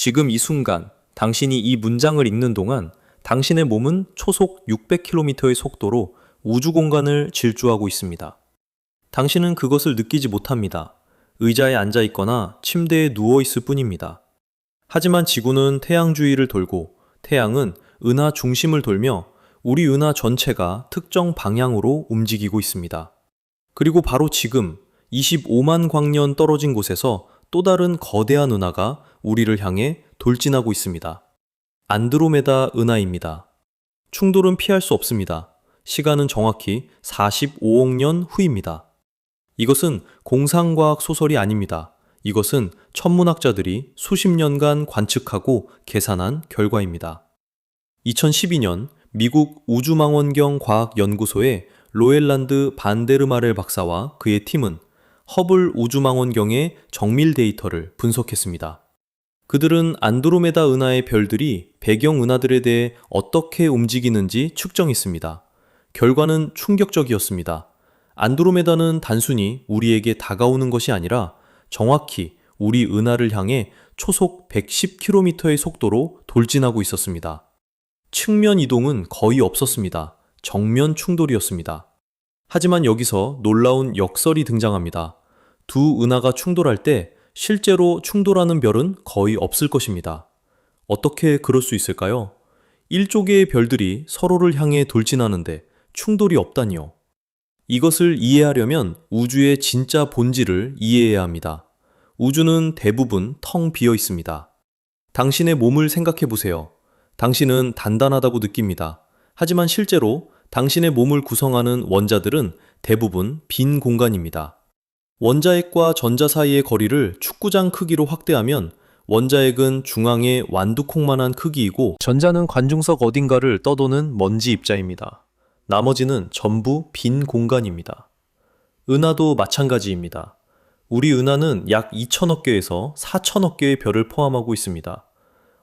지금 이 순간 당신이 이 문장을 읽는 동안 당신의 몸은 초속 600km의 속도로 우주 공간을 질주하고 있습니다. 당신은 그것을 느끼지 못합니다. 의자에 앉아 있거나 침대에 누워 있을 뿐입니다. 하지만 지구는 태양 주위를 돌고 태양은 은하 중심을 돌며 우리 은하 전체가 특정 방향으로 움직이고 있습니다. 그리고 바로 지금 25만 광년 떨어진 곳에서 또 다른 거대한 은하가 우리를 향해 돌진하고 있습니다. 안드로메다 은하입니다. 충돌은 피할 수 없습니다. 시간은 정확히 45억 년 후입니다. 이것은 공상과학 소설이 아닙니다. 이것은 천문학자들이 수십 년간 관측하고 계산한 결과입니다. 2012년 미국 우주망원경 과학연구소의 로엘란드 반데르마렐 박사와 그의 팀은 허블 우주망원경의 정밀 데이터를 분석했습니다. 그들은 안드로메다 은하의 별들이 배경 은하들에 대해 어떻게 움직이는지 측정했습니다. 결과는 충격적이었습니다. 안드로메다는 단순히 우리에게 다가오는 것이 아니라 정확히 우리 은하를 향해 초속 110km의 속도로 돌진하고 있었습니다. 측면 이동은 거의 없었습니다. 정면 충돌이었습니다. 하지만 여기서 놀라운 역설이 등장합니다. 두 은하가 충돌할 때 실제로 충돌하는 별은 거의 없을 것입니다. 어떻게 그럴 수 있을까요? 일조개의 별들이 서로를 향해 돌진하는데 충돌이 없다니요. 이것을 이해하려면 우주의 진짜 본질을 이해해야 합니다. 우주는 대부분 텅 비어 있습니다. 당신의 몸을 생각해 보세요. 당신은 단단하다고 느낍니다. 하지만 실제로 당신의 몸을 구성하는 원자들은 대부분 빈 공간입니다. 원자핵과 전자 사이의 거리를 축구장 크기로 확대하면 원자핵은 중앙의 완두콩만한 크기이고 전자는 관중석 어딘가를 떠도는 먼지 입자입니다. 나머지는 전부 빈 공간입니다. 은하도 마찬가지입니다. 우리 은하는 약 2천억 개에서 4천억 개의 별을 포함하고 있습니다.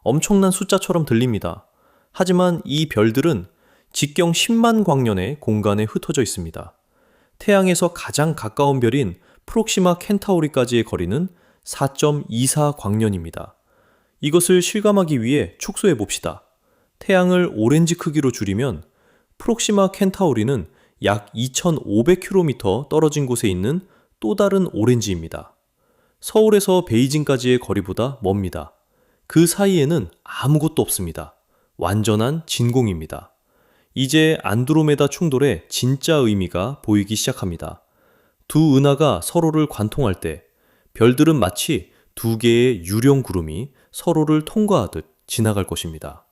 엄청난 숫자처럼 들립니다. 하지만 이 별들은 직경 10만 광년의 공간에 흩어져 있습니다. 태양에서 가장 가까운 별인 프록시마 켄타우리까지의 거리는 4.24 광년입니다. 이것을 실감하기 위해 축소해 봅시다. 태양을 오렌지 크기로 줄이면 프록시마 켄타우리는 약 2,500km 떨어진 곳에 있는 또 다른 오렌지입니다. 서울에서 베이징까지의 거리보다 멉니다. 그 사이에는 아무것도 없습니다. 완전한 진공입니다. 이제 안드로메다 충돌의 진짜 의미가 보이기 시작합니다. 두 은하가 서로를 관통할 때 별들은 마치 두 개의 유령 구름이 서로를 통과하듯 지나갈 것입니다.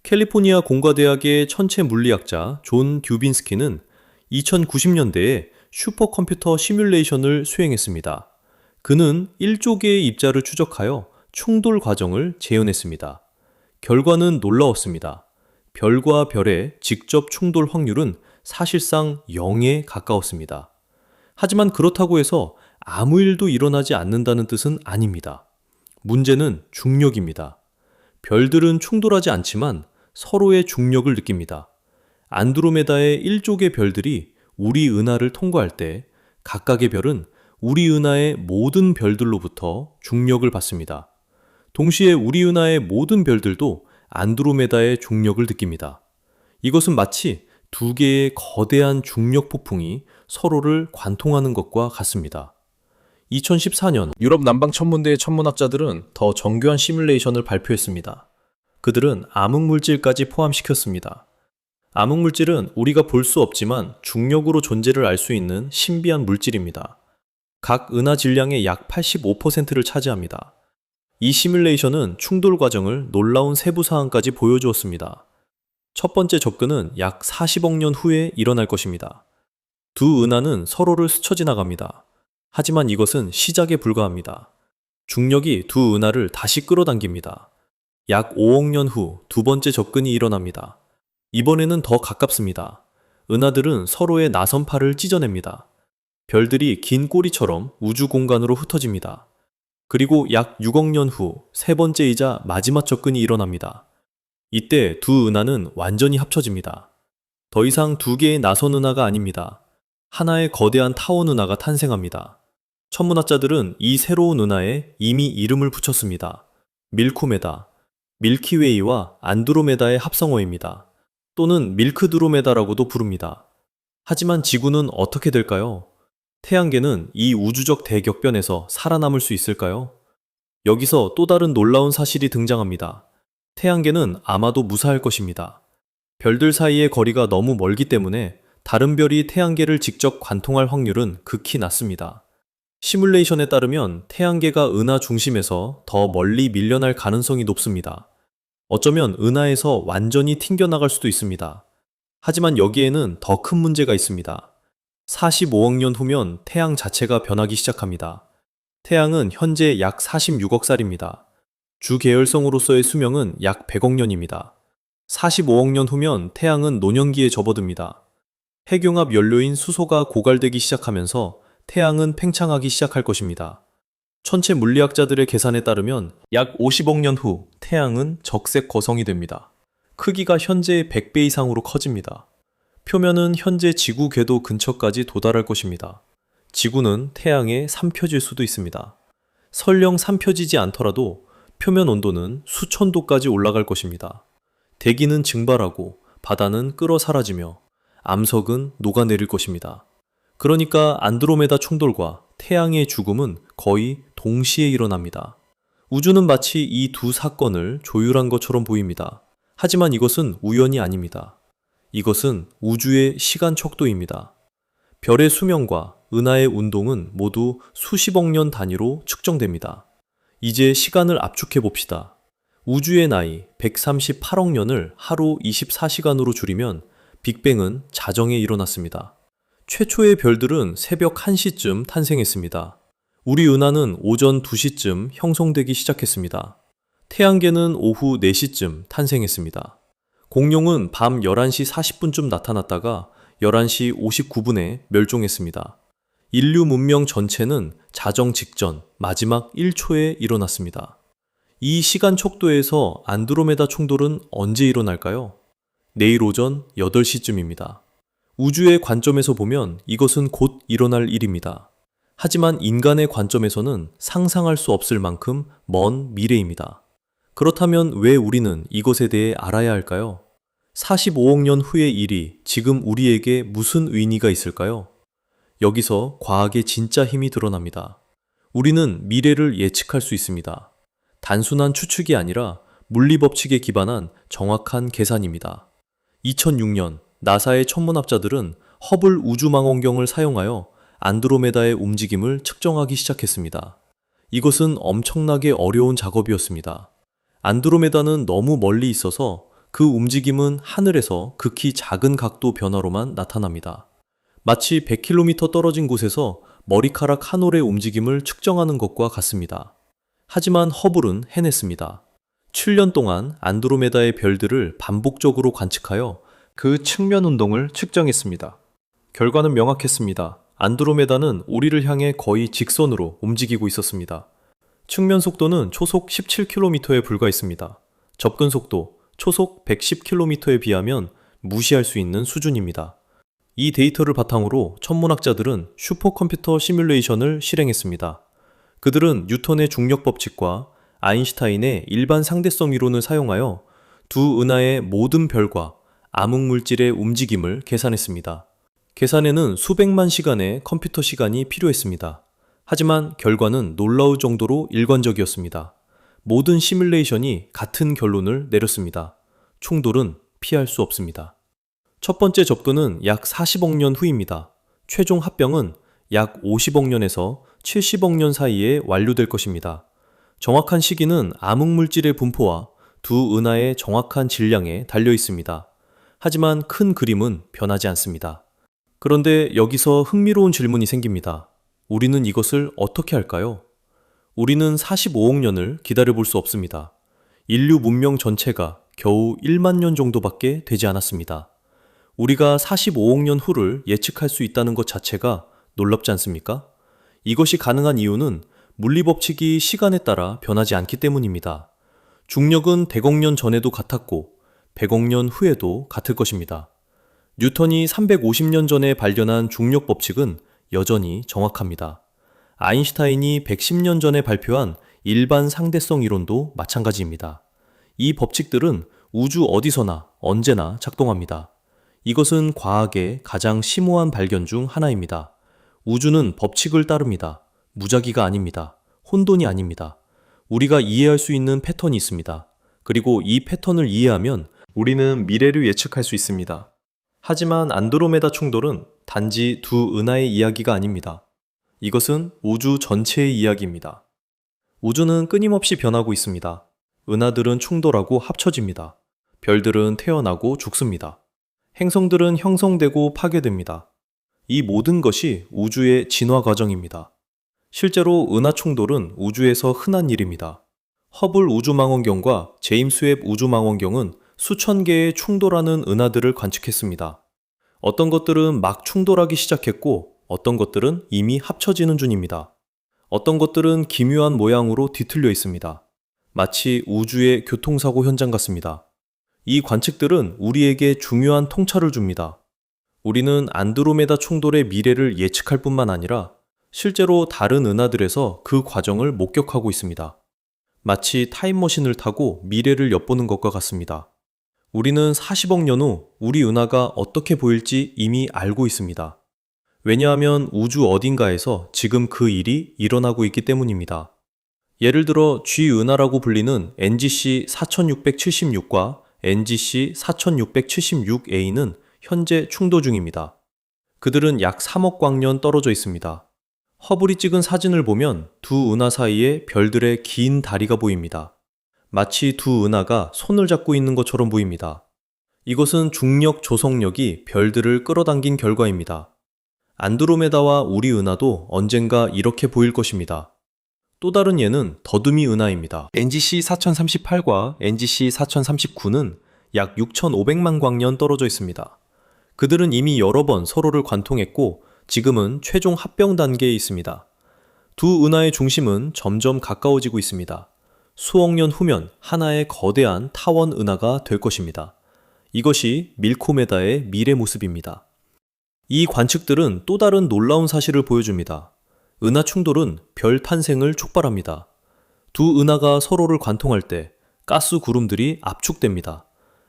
캘리포니아 공과대학의 천체 물리학자 존 듀빈스키는 2090년대에 슈퍼컴퓨터 시뮬레이션을 수행했습니다. 그는 1조 개의 입자를 추적하여 충돌 과정을 재현했습니다. 결과는 놀라웠습니다. 별과 별의 직접 충돌 확률은 사실상 0에 가까웠습니다. 하지만 그렇다고 해서 아무 일도 일어나지 않는다는 뜻은 아닙니다. 문제는 중력입니다. 별들은 충돌하지 않지만 서로의 중력을 느낍니다. 안드로메다의 1조 개 별들이 우리 은하를 통과할 때 각각의 별은 우리 은하의 모든 별들로부터 중력을 받습니다. 동시에 우리 은하의 모든 별들도 안드로메다의 중력을 느낍니다. 이것은 마치 두 개의 거대한 중력 폭풍이 서로를 관통하는 것과 같습니다. 2014년 유럽 남방 천문대의 천문학자들은 더 정교한 시뮬레이션을 발표했습니다. 그들은 암흑물질까지 포함시켰습니다. 암흑물질은 우리가 볼 수 없지만 중력으로 존재를 알 수 있는 신비한 물질입니다. 각 은하 질량의 약 85%를 차지합니다. 이 시뮬레이션은 충돌 과정을 놀라운 세부 사항까지 보여주었습니다. 첫 번째 접근은 약 40억 년 후에 일어날 것입니다. 두 은하는 서로를 스쳐 지나갑니다. 하지만 이것은 시작에 불과합니다. 중력이 두 은하를 다시 끌어당깁니다. 약 5억 년 후 두 번째 접근이 일어납니다. 이번에는 더 가깝습니다. 은하들은 서로의 나선팔을 찢어냅니다. 별들이 긴 꼬리처럼 우주 공간으로 흩어집니다. 그리고 약 6억 년 후 세 번째이자 마지막 접근이 일어납니다. 이때 두 은하는 완전히 합쳐집니다. 더 이상 두 개의 나선 은하가 아닙니다. 하나의 거대한 타원 은하가 탄생합니다. 천문학자들은 이 새로운 은하에 이미 이름을 붙였습니다. 밀코메다, 밀키웨이와 안드로메다의 합성어입니다. 또는 밀크드로메다라고도 부릅니다. 하지만 지구는 어떻게 될까요? 태양계는 이 우주적 대격변에서 살아남을 수 있을까요? 여기서 또 다른 놀라운 사실이 등장합니다. 태양계는 아마도 무사할 것입니다. 별들 사이의 거리가 너무 멀기 때문에 다른 별이 태양계를 직접 관통할 확률은 극히 낮습니다. 시뮬레이션에 따르면 태양계가 은하 중심에서 더 멀리 밀려날 가능성이 높습니다. 어쩌면 은하에서 완전히 튕겨나갈 수도 있습니다. 하지만 여기에는 더 큰 문제가 있습니다. 45억 년 후면 태양 자체가 변하기 시작합니다. 태양은 현재 약 46억 살입니다. 주 계열성으로서의 수명은 약 100억 년입니다. 45억 년 후면 태양은 노년기에 접어듭니다. 핵융합 연료인 수소가 고갈되기 시작하면서 태양은 팽창하기 시작할 것입니다. 천체 물리학자들의 계산에 따르면 약 50억 년 후 태양은 적색 거성이 됩니다. 크기가 현재의 100배 이상으로 커집니다. 표면은 현재 지구 궤도 근처까지 도달할 것입니다. 지구는 태양에 삼켜질 수도 있습니다. 설령 삼켜지지 않더라도 표면 온도는 수천 도까지 올라갈 것입니다. 대기는 증발하고 바다는 끓어 사라지며 암석은 녹아내릴 것입니다. 그러니까 안드로메다 충돌과 태양의 죽음은 거의 동시에 일어납니다. 우주는 마치 이 두 사건을 조율한 것처럼 보입니다. 하지만 이것은 우연이 아닙니다. 이것은 우주의 시간 척도입니다. 별의 수명과 은하의 운동은 모두 수십억 년 단위로 측정됩니다. 이제 시간을 압축해 봅시다. 우주의 나이 138억 년을 하루 24시간으로 줄이면 빅뱅은 자정에 일어났습니다. 최초의 별들은 새벽 1시쯤 탄생했습니다. 우리 은하는 오전 2시쯤 형성되기 시작했습니다. 태양계는 오후 4시쯤 탄생했습니다. 공룡은 밤 11시 40분쯤 나타났다가 11시 59분에 멸종했습니다. 인류 문명 전체는 자정 직전 마지막 1초에 일어났습니다. 이 시간 척도에서 안드로메다 충돌은 언제 일어날까요? 내일 오전 8시쯤입니다. 우주의 관점에서 보면 이것은 곧 일어날 일입니다. 하지만 인간의 관점에서는 상상할 수 없을 만큼 먼 미래입니다. 그렇다면 왜 우리는 이것에 대해 알아야 할까요? 45억 년 후의 일이 지금 우리에게 무슨 의미가 있을까요? 여기서 과학의 진짜 힘이 드러납니다. 우리는 미래를 예측할 수 있습니다. 단순한 추측이 아니라 물리법칙에 기반한 정확한 계산입니다. 2006년 나사의 천문학자들은 허블 우주망원경을 사용하여 안드로메다의 움직임을 측정하기 시작했습니다. 이것은 엄청나게 어려운 작업이었습니다. 안드로메다는 너무 멀리 있어서 그 움직임은 하늘에서 극히 작은 각도 변화로만 나타납니다. 마치 100km 떨어진 곳에서 머리카락 한 올의 움직임을 측정하는 것과 같습니다. 하지만 허블은 해냈습니다. 7년 동안 안드로메다의 별들을 반복적으로 관측하여 그 측면 운동을 측정했습니다. 결과는 명확했습니다. 안드로메다는 우리를 향해 거의 직선으로 움직이고 있었습니다. 측면 속도는 초속 17km에 불과했습니다. 접근 속도 초속 110km에 비하면 무시할 수 있는 수준입니다. 이 데이터를 바탕으로 천문학자들은 슈퍼컴퓨터 시뮬레이션을 실행했습니다. 그들은 뉴턴의 중력 법칙과 아인슈타인의 일반 상대성 이론을 사용하여 두 은하의 모든 별과 암흑물질의 움직임을 계산했습니다. 계산에는 수백만 시간의 컴퓨터 시간이 필요했습니다. 하지만 결과는 놀라울 정도로 일관적이었습니다. 모든 시뮬레이션이 같은 결론을 내렸습니다. 충돌은 피할 수 없습니다. 첫 번째 접근은 약 40억 년 후입니다. 최종 합병은 약 50억 년에서 70억 년 사이에 완료될 것입니다. 정확한 시기는 암흑물질의 분포와 두 은하의 정확한 질량에 달려 있습니다. 하지만 큰 그림은 변하지 않습니다. 그런데 여기서 흥미로운 질문이 생깁니다. 우리는 이것을 어떻게 할까요? 우리는 45억 년을 기다려볼 수 없습니다. 인류 문명 전체가 겨우 1만 년 정도밖에 되지 않았습니다. 우리가 45억 년 후를 예측할 수 있다는 것 자체가 놀랍지 않습니까? 이것이 가능한 이유는 물리법칙이 시간에 따라 변하지 않기 때문입니다. 중력은 100억 년 전에도 같았고 100억 년 후에도 같을 것입니다. 뉴턴이 350년 전에 발견한 중력 법칙은 여전히 정확합니다. 아인슈타인이 110년 전에 발표한 일반 상대성 이론도 마찬가지입니다. 이 법칙들은 우주 어디서나 언제나 작동합니다. 이것은 과학의 가장 심오한 발견 중 하나입니다. 우주는 법칙을 따릅니다. 무작위가 아닙니다. 혼돈이 아닙니다. 우리가 이해할 수 있는 패턴이 있습니다. 그리고 이 패턴을 이해하면 우리는 미래를 예측할 수 있습니다. 하지만 안드로메다 충돌은 단지 두 은하의 이야기가 아닙니다. 이것은 우주 전체의 이야기입니다. 우주는 끊임없이 변하고 있습니다. 은하들은 충돌하고 합쳐집니다. 별들은 태어나고 죽습니다. 행성들은 형성되고 파괴됩니다. 이 모든 것이 우주의 진화 과정입니다. 실제로 은하 충돌은 우주에서 흔한 일입니다. 허블 우주망원경과 제임스 웹 우주망원경은 수천 개의 충돌하는 은하들을 관측했습니다. 어떤 것들은 막 충돌하기 시작했고 어떤 것들은 이미 합쳐지는 중입니다. 어떤 것들은 기묘한 모양으로 뒤틀려 있습니다. 마치 우주의 교통사고 현장 같습니다. 이 관측들은 우리에게 중요한 통찰을 줍니다. 우리는 안드로메다 충돌의 미래를 예측할 뿐만 아니라 실제로 다른 은하들에서 그 과정을 목격하고 있습니다. 마치 타임머신을 타고 미래를 엿보는 것과 같습니다. 우리는 40억 년 후 우리 은하가 어떻게 보일지 이미 알고 있습니다. 왜냐하면 우주 어딘가에서 지금 그 일이 일어나고 있기 때문입니다. 예를 들어 G은하라고 불리는 NGC 4676과 NGC 4676A는 현재 충돌 중입니다. 그들은 약 3억 광년 떨어져 있습니다. 허블이 찍은 사진을 보면 두 은하 사이에 별들의 긴 다리가 보입니다. 마치 두 은하가 손을 잡고 있는 것처럼 보입니다. 이것은 중력 조성력이 별들을 끌어당긴 결과입니다. 안드로메다와 우리 은하도 언젠가 이렇게 보일 것입니다. 또 다른 예는 더듬이 은하입니다. NGC 4038과 NGC 4039는 약 6,500만 광년 떨어져 있습니다. 그들은 이미 여러 번 서로를 관통했고 지금은 최종 합병 단계에 있습니다. 두 은하의 중심은 점점 가까워지고 있습니다. 수억 년 후면 하나의 거대한 타원 은하가 될 것입니다. 이것이 밀코메다의 미래 모습입니다. 이 관측들은 또 다른 놀라운 사실을 보여줍니다. 은하 충돌은 별 탄생을 촉발합니다. 두 은하가 서로를 관통할 때 가스 구름들이 압축됩니다.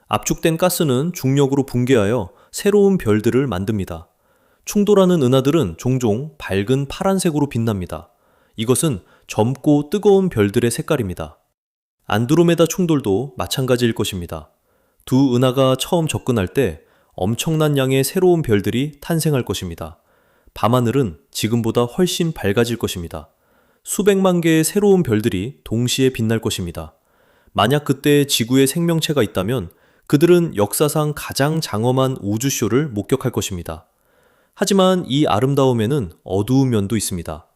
압축된 가스는 중력으로 붕괴하여 새로운 별들을 만듭니다. 충돌하는 은하들은 종종 밝은 파란색으로 빛납니다. 이것은 젊고 뜨거운 별들의 색깔입니다. 안드로메다 충돌도 마찬가지일 것입니다. 두 은하가 처음 접근할 때 엄청난 양의 새로운 별들이 탄생할 것입니다. 밤하늘은 지금보다 훨씬 밝아질 것입니다. 수백만 개의 새로운 별들이 동시에 빛날 것입니다. 만약 그때 지구에 생명체가 있다면 그들은 역사상 가장 장엄한 우주쇼를 목격할 것입니다. 하지만 이 아름다움에는 어두운 면도 있습니다.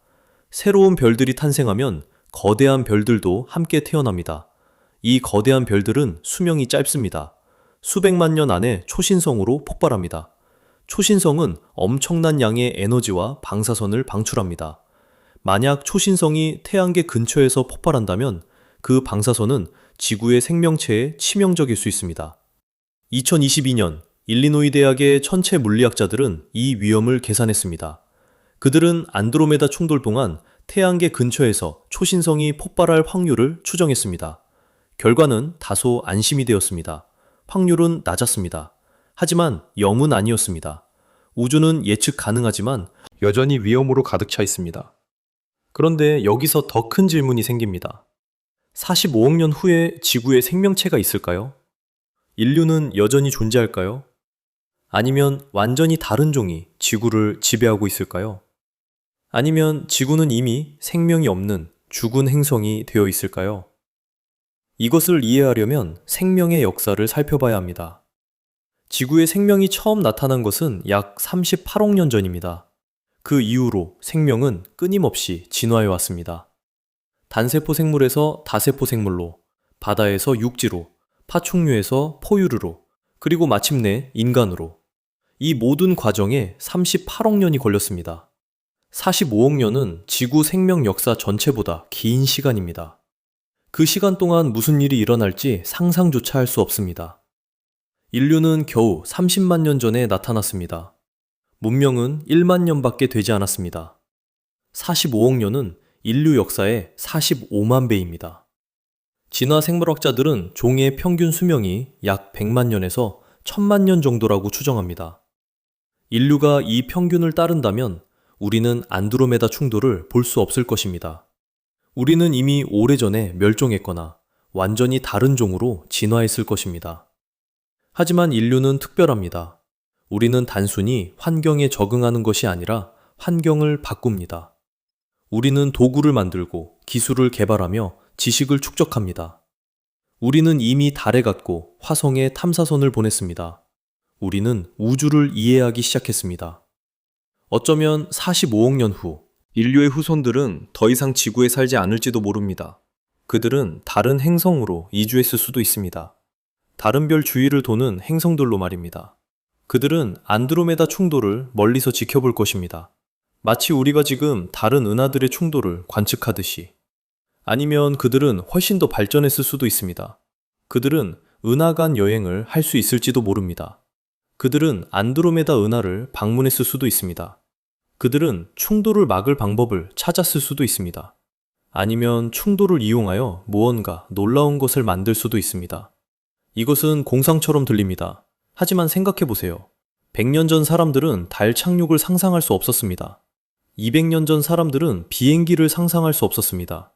새로운 별들이 탄생하면 거대한 별들도 함께 태어납니다. 이 거대한 별들은 수명이 짧습니다. 수백만 년 안에 초신성으로 폭발합니다. 초신성은 엄청난 양의 에너지와 방사선을 방출합니다. 만약 초신성이 태양계 근처에서 폭발한다면 그 방사선은 지구의 생명체에 치명적일 수 있습니다. 2022년 일리노이 대학의 천체 물리학자들은 이 위험을 계산했습니다. 그들은 안드로메다 충돌 동안 태양계 근처에서 초신성이 폭발할 확률을 추정했습니다. 결과는 다소 안심이 되었습니다. 확률은 낮았습니다. 하지만 0은 아니었습니다. 우주는 예측 가능하지만 여전히 위험으로 가득 차 있습니다. 그런데 여기서 더 큰 질문이 생깁니다. 45억 년 후에 지구에 생명체가 있을까요? 인류는 여전히 존재할까요? 아니면 완전히 다른 종이 지구를 지배하고 있을까요? 아니면 지구는 이미 생명이 없는 죽은 행성이 되어 있을까요? 이것을 이해하려면 생명의 역사를 살펴봐야 합니다. 지구에 생명이 처음 나타난 것은 약 38억 년 전입니다. 그 이후로 생명은 끊임없이 진화해 왔습니다. 단세포 생물에서 다세포 생물로, 바다에서 육지로, 파충류에서 포유류로, 그리고 마침내 인간으로. 이 모든 과정에 38억 년이 걸렸습니다. 45억 년은 지구 생명 역사 전체보다 긴 시간입니다. 그 시간 동안 무슨 일이 일어날지 상상조차 할 수 없습니다. 인류는 겨우 30만 년 전에 나타났습니다. 문명은 1만 년밖에 되지 않았습니다. 45억 년은 인류 역사의 45만 배입니다. 진화 생물학자들은 종의 평균 수명이 약 100만 년에서 1000만 년 정도라고 추정합니다. 인류가 이 평균을 따른다면 우리는 안드로메다 충돌을 볼 수 없을 것입니다. 우리는 이미 오래전에 멸종했거나 완전히 다른 종으로 진화했을 것입니다. 하지만 인류는 특별합니다. 우리는 단순히 환경에 적응하는 것이 아니라 환경을 바꿉니다. 우리는 도구를 만들고 기술을 개발하며 지식을 축적합니다. 우리는 이미 달에 갔고 화성에 탐사선을 보냈습니다. 우리는 우주를 이해하기 시작했습니다. 어쩌면 45억 년 후, 인류의 후손들은 더 이상 지구에 살지 않을지도 모릅니다. 그들은 다른 행성으로 이주했을 수도 있습니다. 다른 별 주위를 도는 행성들로 말입니다. 그들은 안드로메다 충돌을 멀리서 지켜볼 것입니다. 마치 우리가 지금 다른 은하들의 충돌을 관측하듯이. 아니면 그들은 훨씬 더 발전했을 수도 있습니다. 그들은 은하 간 여행을 할 수 있을지도 모릅니다. 그들은 안드로메다 은하를 방문했을 수도 있습니다. 그들은 충돌을 막을 방법을 찾았을 수도 있습니다. 아니면 충돌을 이용하여 무언가 놀라운 것을 만들 수도 있습니다. 이것은 공상처럼 들립니다. 하지만 생각해보세요. 100년 전 사람들은 달 착륙을 상상할 수 없었습니다. 200년 전 사람들은 비행기를 상상할 수 없었습니다.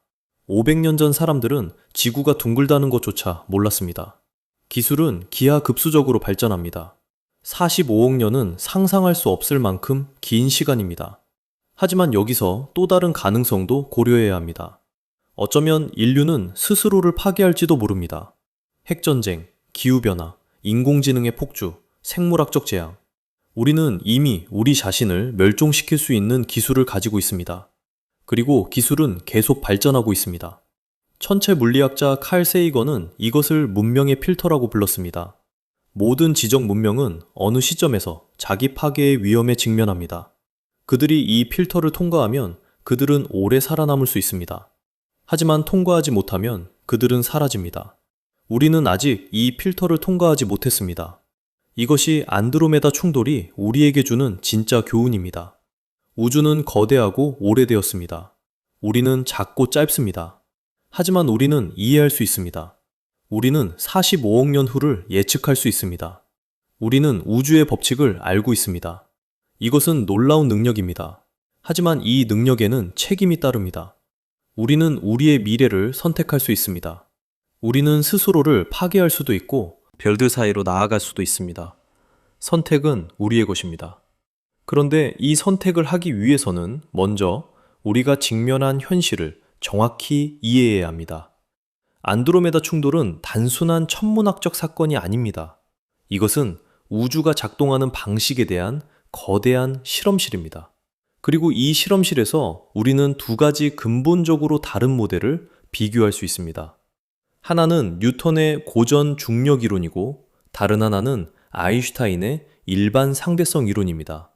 500년 전 사람들은 지구가 둥글다는 것조차 몰랐습니다. 기술은 기하급수적으로 발전합니다. 45억 년은 상상할 수 없을 만큼 긴 시간입니다. 하지만 여기서 또 다른 가능성도 고려해야 합니다. 어쩌면 인류는 스스로를 파괴할지도 모릅니다. 핵전쟁, 기후변화, 인공지능의 폭주, 생물학적 재앙. 우리는 이미 우리 자신을 멸종시킬 수 있는 기술을 가지고 있습니다. 그리고 기술은 계속 발전하고 있습니다. 천체 물리학자 칼 세이건은 이것을 문명의 필터라고 불렀습니다. 모든 지적 문명은 어느 시점에서 자기 파괴의 위험에 직면합니다. 그들이 이 필터를 통과하면 그들은 오래 살아남을 수 있습니다. 하지만 통과하지 못하면 그들은 사라집니다. 우리는 아직 이 필터를 통과하지 못했습니다. 이것이 안드로메다 충돌이 우리에게 주는 진짜 교훈입니다. 우주는 거대하고 오래되었습니다. 우리는 작고 짧습니다. 하지만 우리는 이해할 수 있습니다. 우리는 45억 년 후를 예측할 수 있습니다. 우리는 우주의 법칙을 알고 있습니다. 이것은 놀라운 능력입니다. 하지만 이 능력에는 책임이 따릅니다. 우리는 우리의 미래를 선택할 수 있습니다. 우리는 스스로를 파괴할 수도 있고 별들 사이로 나아갈 수도 있습니다. 선택은 우리의 것입니다. 그런데 이 선택을 하기 위해서는 먼저 우리가 직면한 현실을 정확히 이해해야 합니다. 안드로메다 충돌은 단순한 천문학적 사건이 아닙니다. 이것은 우주가 작동하는 방식에 대한 거대한 실험실입니다. 그리고 이 실험실에서 우리는 두 가지 근본적으로 다른 모델을 비교할 수 있습니다. 하나는 뉴턴의 고전 중력 이론이고 다른 하나는 아인슈타인의 일반 상대성 이론입니다.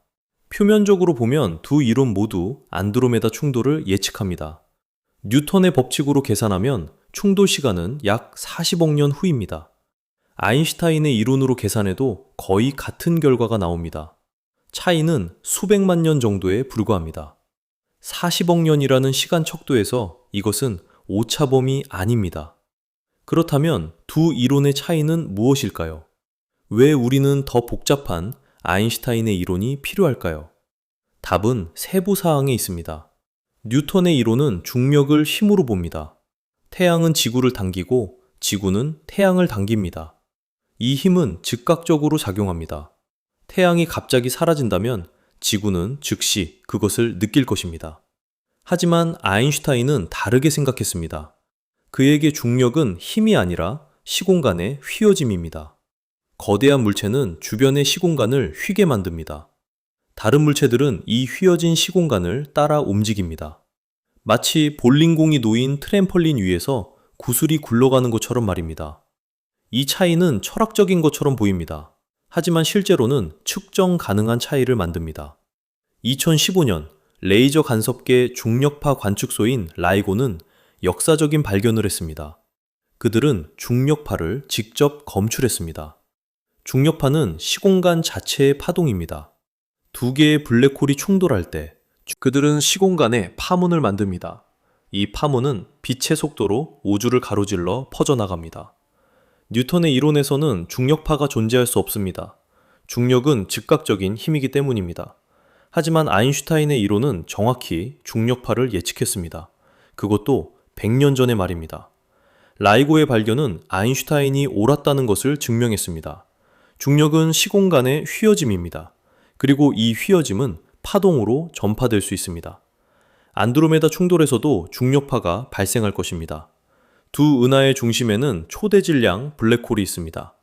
표면적으로 보면 두 이론 모두 안드로메다 충돌을 예측합니다. 뉴턴의 법칙으로 계산하면 충돌 시간은 약 40억 년 후입니다. 아인슈타인의 이론으로 계산해도 거의 같은 결과가 나옵니다. 차이는 수백만 년 정도에 불과합니다. 40억 년이라는 시간 척도에서 이것은 오차범위 아닙니다. 그렇다면 두 이론의 차이는 무엇일까요? 왜 우리는 더 복잡한 아인슈타인의 이론이 필요할까요? 답은 세부 사항에 있습니다. 뉴턴의 이론은 중력을 힘으로 봅니다. 태양은 지구를 당기고 지구는 태양을 당깁니다. 이 힘은 즉각적으로 작용합니다. 태양이 갑자기 사라진다면 지구는 즉시 그것을 느낄 것입니다. 하지만 아인슈타인은 다르게 생각했습니다. 그에게 중력은 힘이 아니라 시공간의 휘어짐입니다. 거대한 물체는 주변의 시공간을 휘게 만듭니다. 다른 물체들은 이 휘어진 시공간을 따라 움직입니다. 마치 볼링공이 놓인 트램펄린 위에서 구슬이 굴러가는 것처럼 말입니다. 이 차이는 철학적인 것처럼 보입니다. 하지만 실제로는 측정 가능한 차이를 만듭니다. 2015년 레이저 간섭계 중력파 관측소인 라이고는 역사적인 발견을 했습니다. 그들은 중력파를 직접 검출했습니다. 중력파는 시공간 자체의 파동입니다. 두 개의 블랙홀이 충돌할 때 그들은 시공간에 파문을 만듭니다. 이 파문은 빛의 속도로 우주를 가로질러 퍼져나갑니다. 뉴턴의 이론에서는 중력파가 존재할 수 없습니다. 중력은 즉각적인 힘이기 때문입니다. 하지만 아인슈타인의 이론은 정확히 중력파를 예측했습니다. 그것도 100년 전의 말입니다. 라이고의 발견은 아인슈타인이 옳았다는 것을 증명했습니다. 중력은 시공간의 휘어짐입니다. 그리고 이 휘어짐은 파동으로 전파될 수 있습니다. 안드로메다 충돌에서도 중력파가 발생할 것입니다. 두 은하의 중심에는 초대 질량 블랙홀이 있습니다.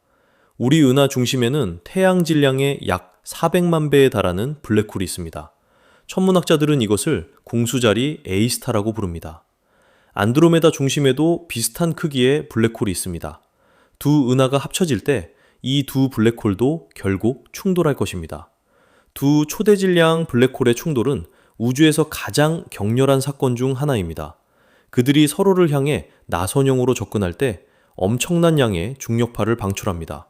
우리 은하 중심에는 태양 질량의 약 400만 배에 달하는 블랙홀이 있습니다. 천문학자들은 이것을 공수자리 A스타라고 부릅니다. 안드로메다 중심에도 비슷한 크기의 블랙홀이 있습니다. 두 은하가 합쳐질 때 이 두 블랙홀도 결국 충돌할 것입니다. 두 초대 질량 블랙홀의 충돌은 우주에서 가장 격렬한 사건 중 하나입니다. 그들이 서로를 향해 나선형으로 접근할 때 엄청난 양의 중력파를 방출합니다.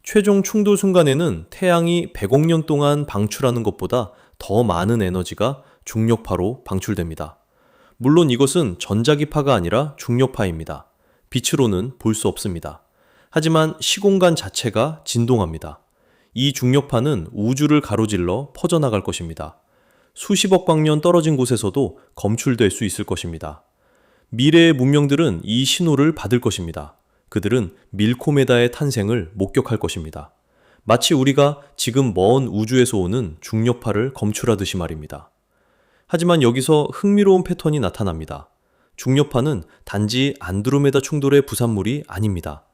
최종 충돌 순간에는 태양이 100억 년 동안 방출하는 것보다 더 많은 에너지가 중력파로 방출됩니다. 물론 이것은 전자기파가 아니라 중력파입니다. 빛으로는 볼 수 없습니다. 하지만 시공간 자체가 진동합니다. 이 중력파는 우주를 가로질러 퍼져나갈 것입니다. 수십억 광년 떨어진 곳에서도 검출될 수 있을 것입니다. 미래의 문명들은 이 신호를 받을 것입니다. 그들은 밀코메다의 탄생을 목격할 것입니다. 마치 우리가 지금 먼 우주에서 오는 중력파를 검출하듯이 말입니다. 하지만 여기서 흥미로운 패턴이 나타납니다. 중력파는 단지 안드로메다 충돌의 부산물이 아닙니다.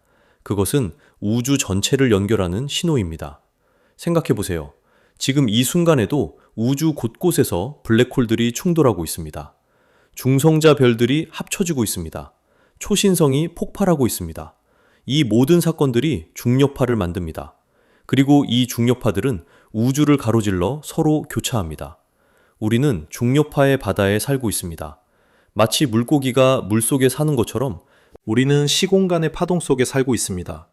그것은 우주 전체를 연결하는 신호입니다. 생각해 보세요. 지금 이 순간에도 우주 곳곳에서 블랙홀들이 충돌하고 있습니다. 중성자 별들이 합쳐지고 있습니다. 초신성이 폭발하고 있습니다. 이 모든 사건들이 중력파를 만듭니다. 그리고 이 중력파들은 우주를 가로질러 서로 교차합니다. 우리는 중력파의 바다에 살고 있습니다. 마치 물고기가 물속에 사는 것처럼 우리는 시공간의 파동 속에 살고 있습니다.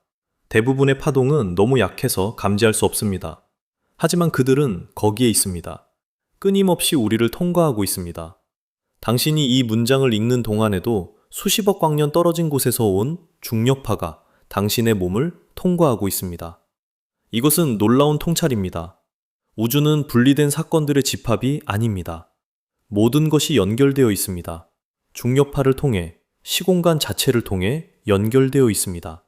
대부분의 파동은 너무 약해서 감지할 수 없습니다. 하지만 그들은 거기에 있습니다. 끊임없이 우리를 통과하고 있습니다. 당신이 이 문장을 읽는 동안에도 수십억 광년 떨어진 곳에서 온 중력파가 당신의 몸을 통과하고 있습니다. 이것은 놀라운 통찰입니다. 우주는 분리된 사건들의 집합이 아닙니다. 모든 것이 연결되어 있습니다. 중력파를 통해 시공간 자체를 통해 연결되어 있습니다.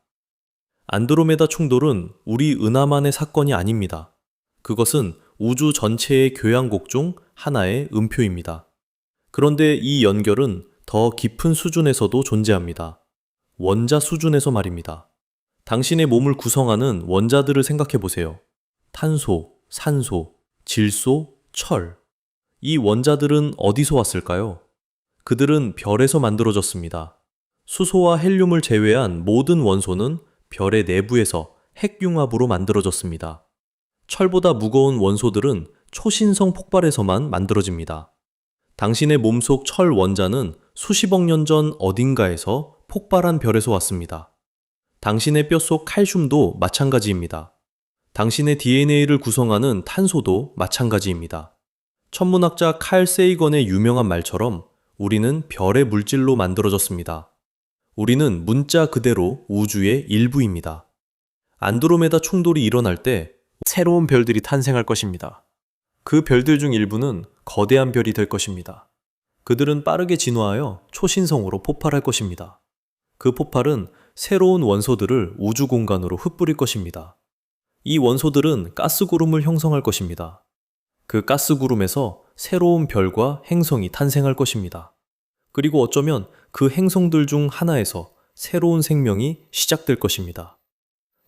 안드로메다 충돌은 우리 은하만의 사건이 아닙니다. 그것은 우주 전체의 교향곡 중 하나의 음표입니다. 그런데 이 연결은 더 깊은 수준에서도 존재합니다. 원자 수준에서 말입니다. 당신의 몸을 구성하는 원자들을 생각해 보세요. 탄소, 산소, 질소, 철. 이 원자들은 어디서 왔을까요? 그들은 별에서 만들어졌습니다. 수소와 헬륨을 제외한 모든 원소는 별의 내부에서 핵융합으로 만들어졌습니다. 철보다 무거운 원소들은 초신성 폭발에서만 만들어집니다. 당신의 몸속 철 원자는 수십억 년 전 어딘가에서 폭발한 별에서 왔습니다. 당신의 뼛속 칼슘도 마찬가지입니다. 당신의 DNA를 구성하는 탄소도 마찬가지입니다. 천문학자 칼 세이건의 유명한 말처럼 우리는 별의 물질로 만들어졌습니다. 우리는 문자 그대로 우주의 일부입니다. 안드로메다 충돌이 일어날 때 새로운 별들이 탄생할 것입니다. 그 별들 중 일부는 거대한 별이 될 것입니다. 그들은 빠르게 진화하여 초신성으로 폭발할 것입니다. 그 폭발은 새로운 원소들을 우주 공간으로 흩뿌릴 것입니다. 이 원소들은 가스구름을 형성할 것입니다. 그 가스구름에서 새로운 별과 행성이 탄생할 것입니다. 그리고 어쩌면 그 행성들 중 하나에서 새로운 생명이 시작될 것입니다.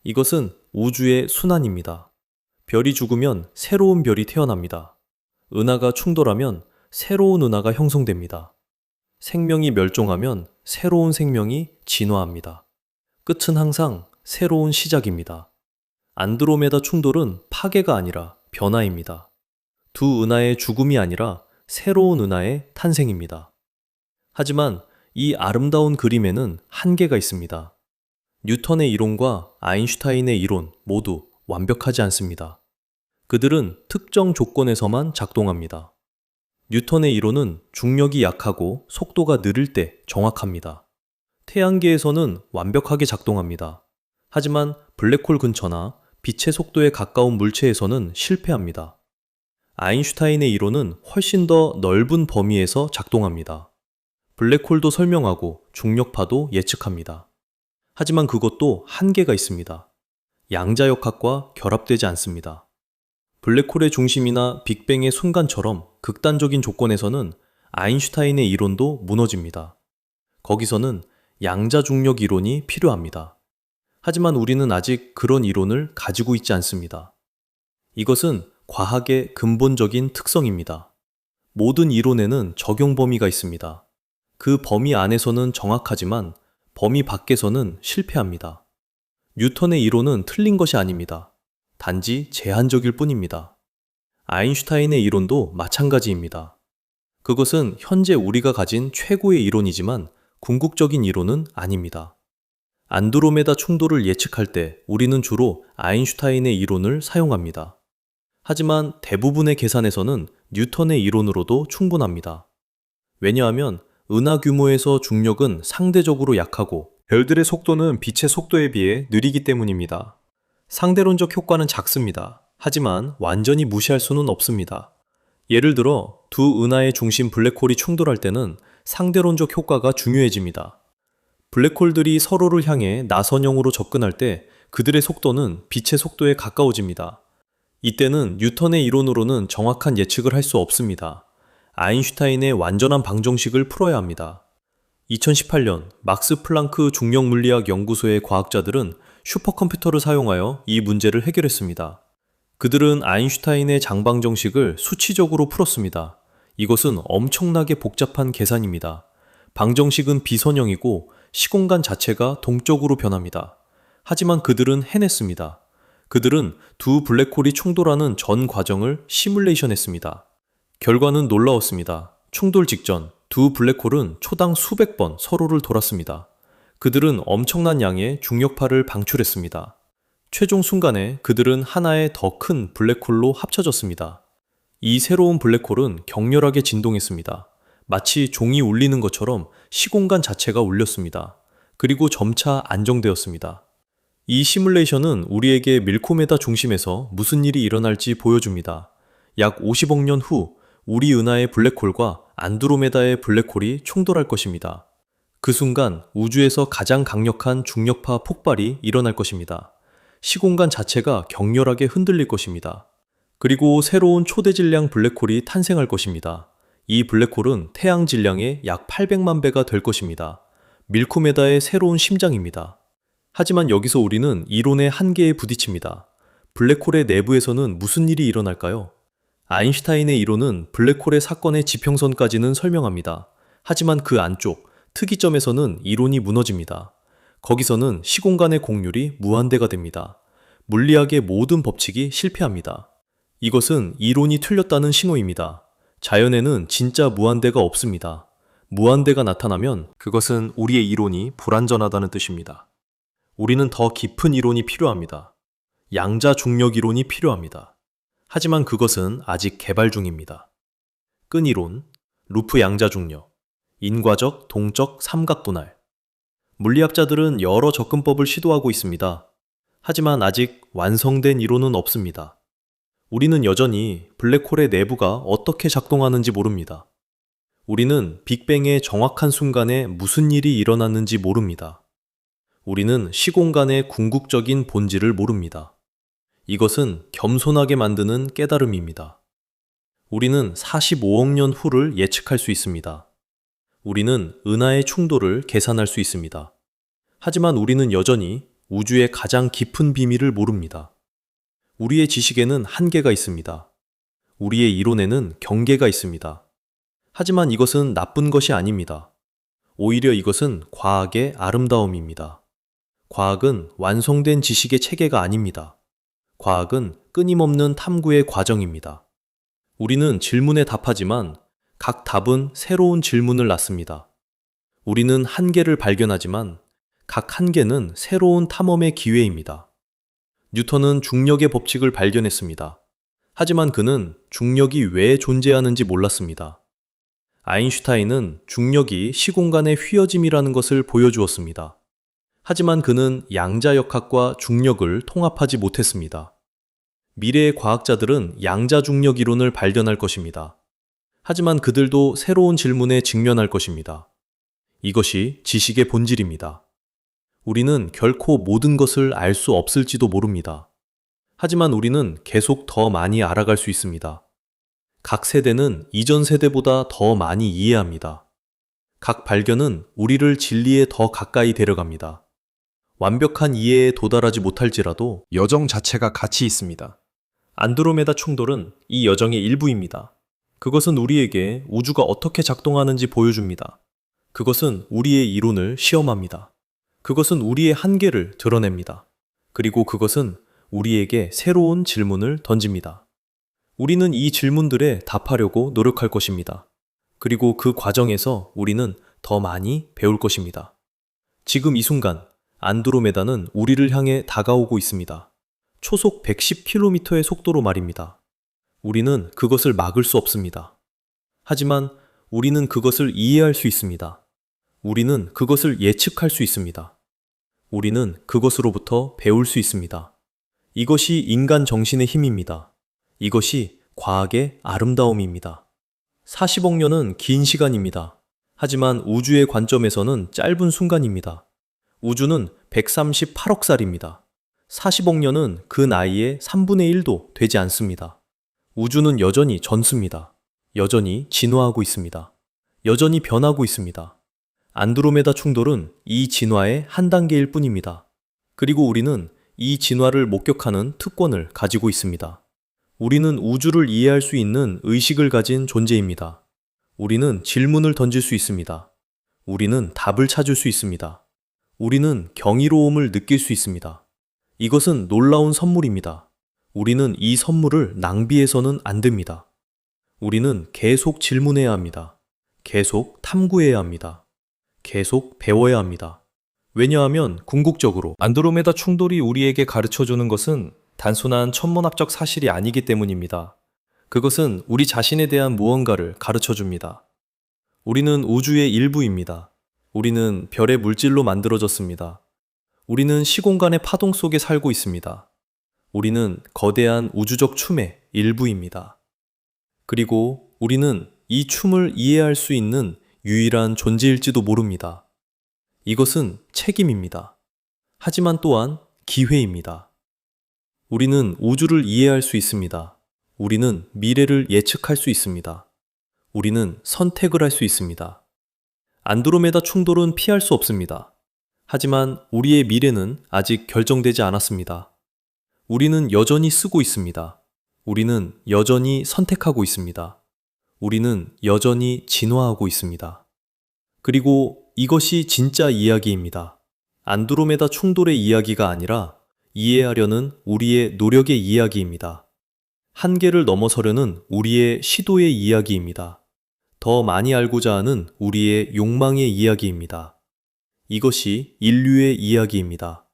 이것은 우주의 순환입니다. 별이 죽으면 새로운 별이 태어납니다. 은하가 충돌하면 새로운 은하가 형성됩니다. 생명이 멸종하면 새로운 생명이 진화합니다. 끝은 항상 새로운 시작입니다. 안드로메다 충돌은 파괴가 아니라 변화입니다. 두 은하의 죽음이 아니라 새로운 은하의 탄생입니다. 하지만 이 아름다운 그림에는 한계가 있습니다. 뉴턴의 이론과 아인슈타인의 이론 모두 완벽하지 않습니다. 그들은 특정 조건에서만 작동합니다. 뉴턴의 이론은 중력이 약하고 속도가 느릴 때 정확합니다. 태양계에서는 완벽하게 작동합니다. 하지만 블랙홀 근처나 빛의 속도에 가까운 물체에서는 실패합니다. 아인슈타인의 이론은 훨씬 더 넓은 범위에서 작동합니다. 블랙홀도 설명하고 중력파도 예측합니다. 하지만 그것도 한계가 있습니다. 양자역학과 결합되지 않습니다. 블랙홀의 중심이나 빅뱅의 순간처럼 극단적인 조건에서는 아인슈타인의 이론도 무너집니다. 거기서는 양자중력 이론이 필요합니다. 하지만 우리는 아직 그런 이론을 가지고 있지 않습니다. 이것은 과학의 근본적인 특성입니다. 모든 이론에는 적용 범위가 있습니다. 그 범위 안에서는 정확하지만 범위 밖에서는 실패합니다. 뉴턴의 이론은 틀린 것이 아닙니다. 단지 제한적일 뿐입니다. 아인슈타인의 이론도 마찬가지입니다. 그것은 현재 우리가 가진 최고의 이론이지만 궁극적인 이론은 아닙니다. 안드로메다 충돌을 예측할 때 우리는 주로 아인슈타인의 이론을 사용합니다. 하지만 대부분의 계산에서는 뉴턴의 이론으로도 충분합니다. 왜냐하면 은하 규모에서 중력은 상대적으로 약하고 별들의 속도는 빛의 속도에 비해 느리기 때문입니다. 상대론적 효과는 작습니다. 하지만 완전히 무시할 수는 없습니다. 예를 들어 두 은하의 중심 블랙홀이 충돌할 때는 상대론적 효과가 중요해집니다. 블랙홀들이 서로를 향해 나선형으로 접근할 때 그들의 속도는 빛의 속도에 가까워집니다. 이때는 뉴턴의 이론으로는 정확한 예측을 할 수 없습니다. 아인슈타인의 완전한 방정식을 풀어야 합니다. 2018년 막스 플랑크 중력물리학 연구소의 과학자들은 슈퍼컴퓨터를 사용하여 이 문제를 해결했습니다. 그들은 아인슈타인의 장방정식을 수치적으로 풀었습니다. 이것은 엄청나게 복잡한 계산입니다. 방정식은 비선형이고 시공간 자체가 동적으로 변합니다. 하지만 그들은 해냈습니다. 그들은 두 블랙홀이 충돌하는 전 과정을 시뮬레이션했습니다. 결과는 놀라웠습니다. 충돌 직전 두 블랙홀은 초당 수백 번 서로를 돌았습니다. 그들은 엄청난 양의 중력파를 방출했습니다. 최종 순간에 그들은 하나의 더 큰 블랙홀로 합쳐졌습니다. 이 새로운 블랙홀은 격렬하게 진동했습니다. 마치 종이 울리는 것처럼 시공간 자체가 울렸습니다. 그리고 점차 안정되었습니다. 이 시뮬레이션은 우리에게 밀코메다 중심에서 무슨 일이 일어날지 보여줍니다. 약 50억 년 후 우리 은하의 블랙홀과 안드로메다의 블랙홀이 충돌할 것입니다. 그 순간 우주에서 가장 강력한 중력파 폭발이 일어날 것입니다. 시공간 자체가 격렬하게 흔들릴 것입니다. 그리고 새로운 초대질량 블랙홀이 탄생할 것입니다. 이 블랙홀은 태양 질량의 약 800만 배가 될 것입니다. 밀코메다의 새로운 심장입니다. 하지만 여기서 우리는 이론의 한계에 부딪힙니다. 블랙홀의 내부에서는 무슨 일이 일어날까요? 아인슈타인의 이론은 블랙홀의 사건의 지평선까지는 설명합니다. 하지만 그 안쪽, 특이점에서는 이론이 무너집니다. 거기서는 시공간의 곡률이 무한대가 됩니다. 물리학의 모든 법칙이 실패합니다. 이것은 이론이 틀렸다는 신호입니다. 자연에는 진짜 무한대가 없습니다. 무한대가 나타나면 그것은 우리의 이론이 불완전하다는 뜻입니다. 우리는 더 깊은 이론이 필요합니다. 양자 중력 이론이 필요합니다. 하지만 그것은 아직 개발 중입니다. 끈이론, 루프 양자 중력, 인과적 동적 삼각 분할. 물리학자들은 여러 접근법을 시도하고 있습니다. 하지만 아직 완성된 이론은 없습니다. 우리는 여전히 블랙홀의 내부가 어떻게 작동하는지 모릅니다. 우리는 빅뱅의 정확한 순간에 무슨 일이 일어났는지 모릅니다. 우리는 시공간의 궁극적인 본질을 모릅니다. 이것은 겸손하게 만드는 깨달음입니다. 우리는 45억 년 후를 예측할 수 있습니다. 우리는 은하의 충돌을 계산할 수 있습니다. 하지만 우리는 여전히 우주의 가장 깊은 비밀을 모릅니다. 우리의 지식에는 한계가 있습니다. 우리의 이론에는 경계가 있습니다. 하지만 이것은 나쁜 것이 아닙니다. 오히려 이것은 과학의 아름다움입니다. 과학은 완성된 지식의 체계가 아닙니다. 과학은 끊임없는 탐구의 과정입니다. 우리는 질문에 답하지만 각 답은 새로운 질문을 낳습니다. 우리는 한계를 발견하지만 각 한계는 새로운 탐험의 기회입니다. 뉴턴은 중력의 법칙을 발견했습니다. 하지만 그는 중력이 왜 존재하는지 몰랐습니다. 아인슈타인은 중력이 시공간의 휘어짐이라는 것을 보여주었습니다. 하지만 그는 양자역학과 중력을 통합하지 못했습니다. 미래의 과학자들은 양자중력 이론을 발견할 것입니다. 하지만 그들도 새로운 질문에 직면할 것입니다. 이것이 지식의 본질입니다. 우리는 결코 모든 것을 알 수 없을지도 모릅니다. 하지만 우리는 계속 더 많이 알아갈 수 있습니다. 각 세대는 이전 세대보다 더 많이 이해합니다. 각 발견은 우리를 진리에 더 가까이 데려갑니다. 완벽한 이해에 도달하지 못할지라도 여정 자체가 가치 있습니다. 안드로메다 충돌은 이 여정의 일부입니다. 그것은 우리에게 우주가 어떻게 작동하는지 보여줍니다. 그것은 우리의 이론을 시험합니다. 그것은 우리의 한계를 드러냅니다. 그리고 그것은 우리에게 새로운 질문을 던집니다. 우리는 이 질문들에 답하려고 노력할 것입니다. 그리고 그 과정에서 우리는 더 많이 배울 것입니다. 지금 이 순간 안드로메다는 우리를 향해 다가오고 있습니다. 초속 110km의 속도로 말입니다. 우리는 그것을 막을 수 없습니다. 하지만 우리는 그것을 이해할 수 있습니다. 우리는 그것을 예측할 수 있습니다. 우리는 그것으로부터 배울 수 있습니다. 이것이 인간 정신의 힘입니다. 이것이 과학의 아름다움입니다. 40억 년은 긴 시간입니다. 하지만 우주의 관점에서는 짧은 순간입니다. 우주는 138억 살입니다. 40억 년은 그 나이의 3분의 1도 되지 않습니다. 우주는 여전히 젊습니다. 여전히 진화하고 있습니다. 여전히 변하고 있습니다. 안드로메다 충돌은 이 진화의 한 단계일 뿐입니다. 그리고 우리는 이 진화를 목격하는 특권을 가지고 있습니다. 우리는 우주를 이해할 수 있는 의식을 가진 존재입니다. 우리는 질문을 던질 수 있습니다. 우리는 답을 찾을 수 있습니다. 우리는 경이로움을 느낄 수 있습니다. 이것은 놀라운 선물입니다. 우리는 이 선물을 낭비해서는 안 됩니다. 우리는 계속 질문해야 합니다. 계속 탐구해야 합니다. 계속 배워야 합니다. 왜냐하면 궁극적으로 안드로메다 충돌이 우리에게 가르쳐주는 것은 단순한 천문학적 사실이 아니기 때문입니다. 그것은 우리 자신에 대한 무언가를 가르쳐줍니다. 우리는 우주의 일부입니다. 우리는 별의 물질로 만들어졌습니다. 우리는 시공간의 파동 속에 살고 있습니다. 우리는 거대한 우주적 춤의 일부입니다. 그리고 우리는 이 춤을 이해할 수 있는 유일한 존재일지도 모릅니다. 이것은 책임입니다. 하지만 또한 기회입니다. 우리는 우주를 이해할 수 있습니다. 우리는 미래를 예측할 수 있습니다. 우리는 선택을 할 수 있습니다. 안드로메다 충돌은 피할 수 없습니다. 하지만 우리의 미래는 아직 결정되지 않았습니다. 우리는 여전히 쓰고 있습니다. 우리는 여전히 선택하고 있습니다. 우리는 여전히 진화하고 있습니다. 그리고 이것이 진짜 이야기입니다. 안드로메다 충돌의 이야기가 아니라 이해하려는 우리의 노력의 이야기입니다. 한계를 넘어서려는 우리의 시도의 이야기입니다. 더 많이 알고자 하는 우리의 욕망의 이야기입니다. 이것이 인류의 이야기입니다.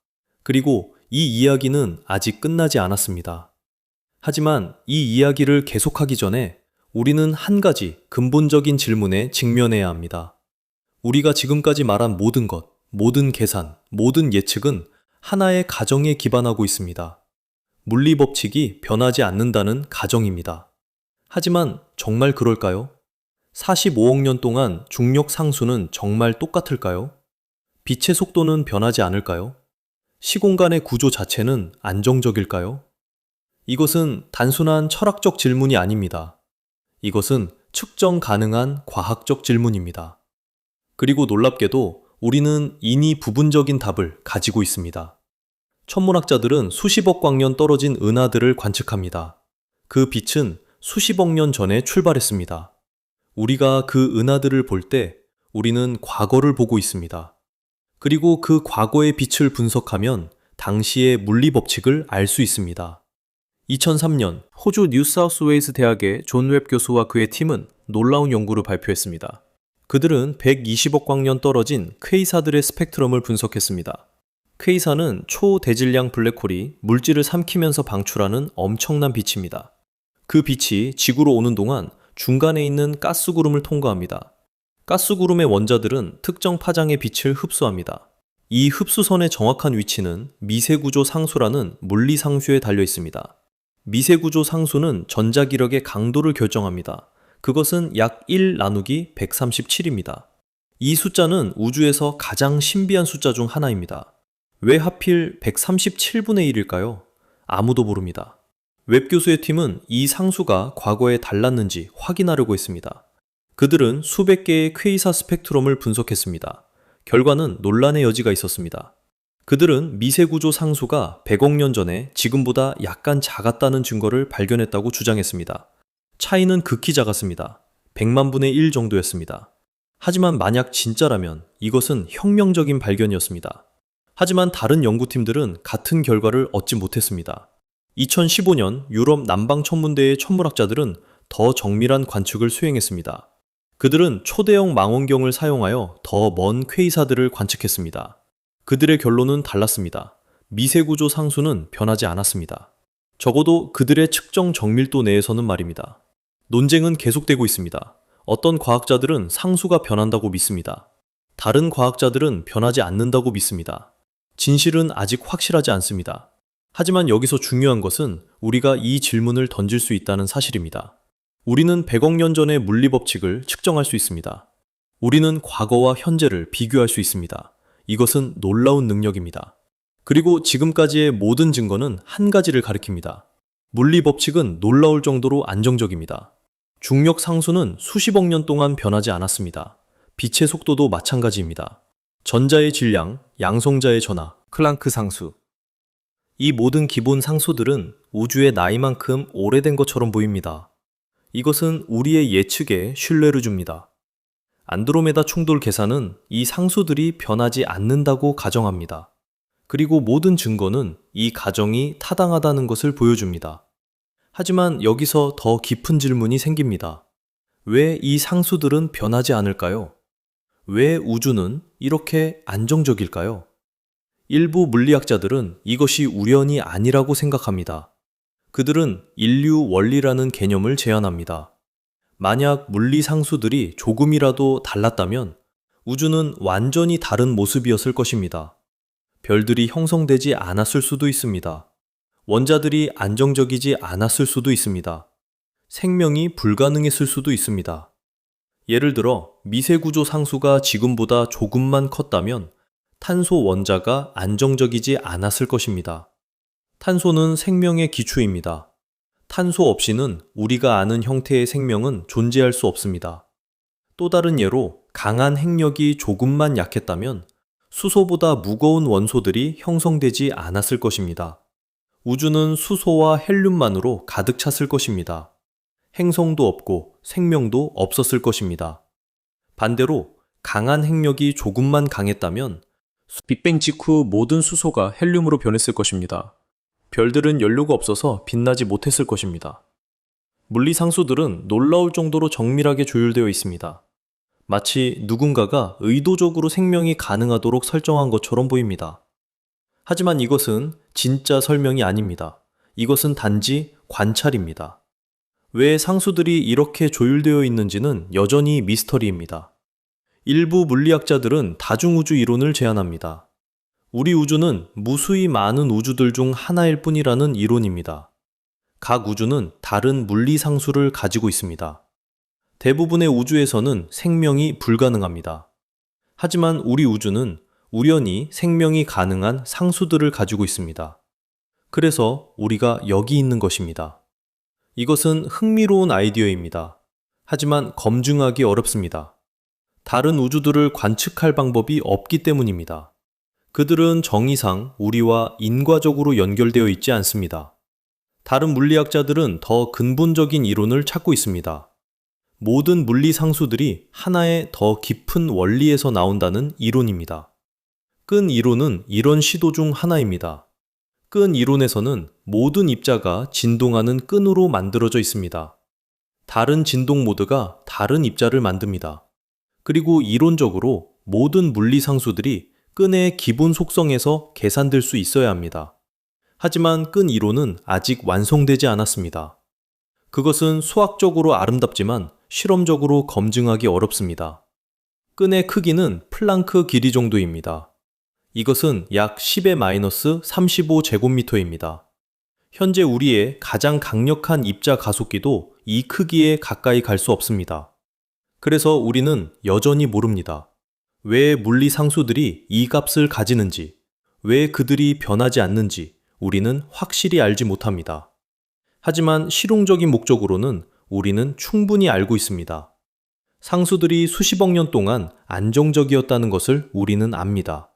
그리고 이 이야기는 아직 끝나지 않았습니다. 하지만 이 이야기를 계속하기 전에 우리는 한 가지 근본적인 질문에 직면해야 합니다. 우리가 지금까지 말한 모든 것, 모든 계산, 모든 예측은 하나의 가정에 기반하고 있습니다. 물리 법칙이 변하지 않는다는 가정입니다. 하지만 정말 그럴까요? 45억 년 동안 중력 상수는 정말 똑같을까요? 빛의 속도는 변하지 않을까요? 시공간의 구조 자체는 안정적일까요? 이것은 단순한 철학적 질문이 아닙니다. 이것은 측정 가능한 과학적 질문입니다. 그리고 놀랍게도 우리는 이미 부분적인 답을 가지고 있습니다. 천문학자들은 수십억 광년 떨어진 은하들을 관측합니다. 그 빛은 수십억 년 전에 출발했습니다. 우리가 그 은하들을 볼 때 우리는 과거를 보고 있습니다. 그리고 그 과거의 빛을 분석하면 당시의 물리 법칙을 알 수 있습니다. 2003년 호주 뉴사우스웨일스 대학의 존 웹 교수와 그의 팀은 놀라운 연구를 발표했습니다. 그들은 120억 광년 떨어진 퀘이사들의 스펙트럼을 분석했습니다. 퀘이사는 초대질량 블랙홀이 물질을 삼키면서 방출하는 엄청난 빛입니다. 그 빛이 지구로 오는 동안 중간에 있는 가스구름을 통과합니다. 가스구름의 원자들은 특정 파장의 빛을 흡수합니다. 이 흡수선의 정확한 위치는 미세구조 상수라는 물리상수에 달려 있습니다. 미세구조 상수는 전자기력의 강도를 결정합니다. 그것은 약 1 나누기 137입니다. 이 숫자는 우주에서 가장 신비한 숫자 중 하나입니다. 왜 하필 137분의 1일까요? 아무도 모릅니다. 웹 교수의 팀은 이 상수가 과거에 달랐는지 확인하려고 했습니다. 그들은 수백 개의 퀘이사 스펙트럼을 분석했습니다. 결과는 논란의 여지가 있었습니다. 그들은 미세구조 상수가 100억 년 전에 지금보다 약간 작았다는 증거를 발견했다고 주장했습니다. 차이는 극히 작았습니다. 100만 분의 1 정도였습니다. 하지만 만약 진짜라면 이것은 혁명적인 발견이었습니다. 하지만 다른 연구팀들은 같은 결과를 얻지 못했습니다. 2015년 유럽 남방천문대의 천문학자들은 더 정밀한 관측을 수행했습니다. 그들은 초대형 망원경을 사용하여 더 먼 퀘이사들을 관측했습니다. 그들의 결론은 달랐습니다. 미세구조 상수는 변하지 않았습니다. 적어도 그들의 측정 정밀도 내에서는 말입니다. 논쟁은 계속되고 있습니다. 어떤 과학자들은 상수가 변한다고 믿습니다. 다른 과학자들은 변하지 않는다고 믿습니다. 진실은 아직 확실하지 않습니다. 하지만 여기서 중요한 것은 우리가 이 질문을 던질 수 있다는 사실입니다. 우리는 100억 년 전의 물리 법칙을 측정할 수 있습니다. 우리는 과거와 현재를 비교할 수 있습니다. 이것은 놀라운 능력입니다. 그리고 지금까지의 모든 증거는 한 가지를 가리킵니다. 물리 법칙은 놀라울 정도로 안정적입니다. 중력 상수는 수십억 년 동안 변하지 않았습니다. 빛의 속도도 마찬가지입니다. 전자의 질량, 양성자의 전하, 클랑크 상수. 이 모든 기본 상수들은 우주의 나이만큼 오래된 것처럼 보입니다. 이것은 우리의 예측에 신뢰를 줍니다. 안드로메다 충돌 계산은 이 상수들이 변하지 않는다고 가정합니다. 그리고 모든 증거는 이 가정이 타당하다는 것을 보여줍니다. 하지만 여기서 더 깊은 질문이 생깁니다. 왜 이 상수들은 변하지 않을까요? 왜 우주는 이렇게 안정적일까요? 일부 물리학자들은 이것이 우연이 아니라고 생각합니다. 그들은 인류 원리라는 개념을 제안합니다. 만약 물리 상수들이 조금이라도 달랐다면 우주는 완전히 다른 모습이었을 것입니다. 별들이 형성되지 않았을 수도 있습니다. 원자들이 안정적이지 않았을 수도 있습니다. 생명이 불가능했을 수도 있습니다. 예를 들어 미세구조 상수가 지금보다 조금만 컸다면 탄소 원자가 안정적이지 않았을 것입니다. 탄소는 생명의 기초입니다. 탄소 없이는 우리가 아는 형태의 생명은 존재할 수 없습니다. 또 다른 예로 강한 핵력이 조금만 약했다면 수소보다 무거운 원소들이 형성되지 않았을 것입니다. 우주는 수소와 헬륨만으로 가득 찼을 것입니다. 행성도 없고 생명도 없었을 것입니다. 반대로 강한 핵력이 조금만 강했다면 빅뱅 직후 모든 수소가 헬륨으로 변했을 것입니다. 별들은 연료가 없어서 빛나지 못했을 것입니다. 물리 상수들은 놀라울 정도로 정밀하게 조율되어 있습니다. 마치 누군가가 의도적으로 생명이 가능하도록 설정한 것처럼 보입니다. 하지만 이것은 진짜 설명이 아닙니다. 이것은 단지 관찰입니다. 왜 상수들이 이렇게 조율되어 있는지는 여전히 미스터리입니다. 일부 물리학자들은 다중우주 이론을 제안합니다. 우리 우주는 무수히 많은 우주들 중 하나일 뿐이라는 이론입니다. 각 우주는 다른 물리 상수를 가지고 있습니다. 대부분의 우주에서는 생명이 불가능합니다. 하지만 우리 우주는 우연히 생명이 가능한 상수들을 가지고 있습니다. 그래서 우리가 여기 있는 것입니다. 이것은 흥미로운 아이디어입니다. 하지만 검증하기 어렵습니다. 다른 우주들을 관측할 방법이 없기 때문입니다. 그들은 정의상 우리와 인과적으로 연결되어 있지 않습니다. 다른 물리학자들은 더 근본적인 이론을 찾고 있습니다. 모든 물리 상수들이 하나의 더 깊은 원리에서 나온다는 이론입니다. 끈 이론은 이런 시도 중 하나입니다. 끈 이론에서는 모든 입자가 진동하는 끈으로 만들어져 있습니다. 다른 진동 모드가 다른 입자를 만듭니다. 그리고 이론적으로 모든 물리 상수들이 끈의 기본 속성에서 계산될 수 있어야 합니다. 하지만 끈 이론은 아직 완성되지 않았습니다. 그것은 수학적으로 아름답지만 실험적으로 검증하기 어렵습니다. 끈의 크기는 플랑크 길이 정도입니다. 이것은 약 10의 마이너스 35제곱미터입니다. 현재 우리의 가장 강력한 입자 가속기도 이 크기에 가까이 갈 수 없습니다. 그래서 우리는 여전히 모릅니다. 왜 물리 상수들이 이 값을 가지는지, 왜 그들이 변하지 않는지 우리는 확실히 알지 못합니다. 하지만 실용적인 목적으로는 우리는 충분히 알고 있습니다. 상수들이 수십억 년 동안 안정적이었다는 것을 우리는 압니다.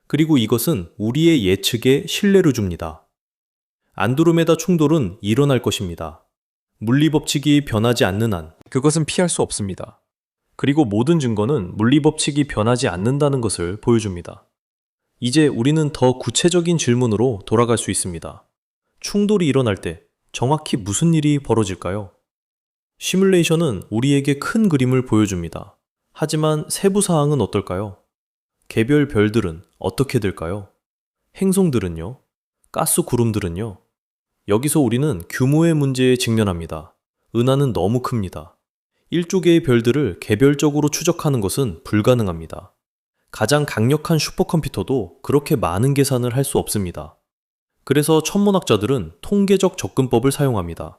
그리고 이것은 우리의 예측에 신뢰를 줍니다. 안드로메다 충돌은 일어날 것입니다. 물리법칙이 변하지 않는 한 그것은 피할 수 없습니다. 그리고 모든 증거는 물리법칙이 변하지 않는다는 것을 보여줍니다. 이제 우리는 더 구체적인 질문으로 돌아갈 수 있습니다. 충돌이 일어날 때 정확히 무슨 일이 벌어질까요? 시뮬레이션은 우리에게 큰 그림을 보여줍니다. 하지만 세부 사항은 어떨까요? 개별 별들은 어떻게 될까요? 행성들은요? 가스 구름들은요? 여기서 우리는 규모의 문제에 직면합니다. 은하는 너무 큽니다. 일조개의 별들을 개별적으로 추적하는 것은 불가능합니다. 가장 강력한 슈퍼컴퓨터도 그렇게 많은 계산을 할 수 없습니다. 그래서 천문학자들은 통계적 접근법을 사용합니다.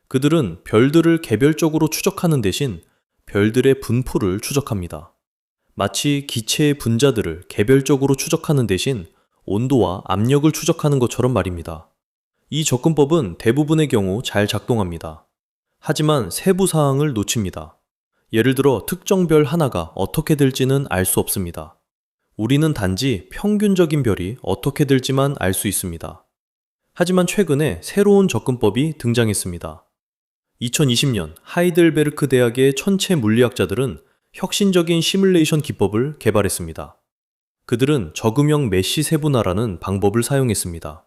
그들은 별들을 개별적으로 추적하는 대신 별들의 분포를 추적합니다. 마치 기체의 분자들을 개별적으로 추적하는 대신 온도와 압력을 추적하는 것처럼 말입니다. 이 접근법은 대부분의 경우 잘 작동합니다. 하지만 세부 사항을 놓칩니다. 예를 들어 특정 별 하나가 어떻게 될지는 알 수 없습니다. 우리는 단지 평균적인 별이 어떻게 될지만 알 수 있습니다. 하지만 최근에 새로운 접근법이 등장했습니다. 2020년 하이델베르크 대학의 천체 물리학자들은 혁신적인 시뮬레이션 기법을 개발했습니다. 그들은 저금형 메쉬 세분화라는 방법을 사용했습니다.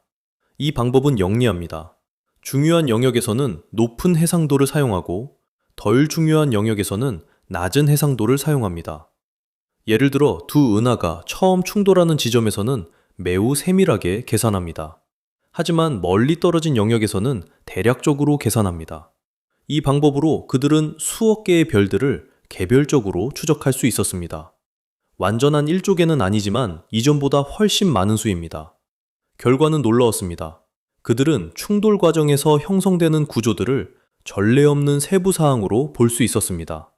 이 방법은 영리합니다. 중요한 영역에서는 높은 해상도를 사용하고 덜 중요한 영역에서는 낮은 해상도를 사용합니다. 예를 들어 두 은하가 처음 충돌하는 지점에서는 매우 세밀하게 계산합니다. 하지만 멀리 떨어진 영역에서는 대략적으로 계산합니다. 이 방법으로 그들은 수억 개의 별들을 개별적으로 추적할 수 있었습니다. 완전한 1조개는 아니지만 이전보다 훨씬 많은 수입니다. 결과는 놀라웠습니다. 그들은 충돌 과정에서 형성되는 구조들을 전례 없는 세부 사항으로 볼 수 있었습니다.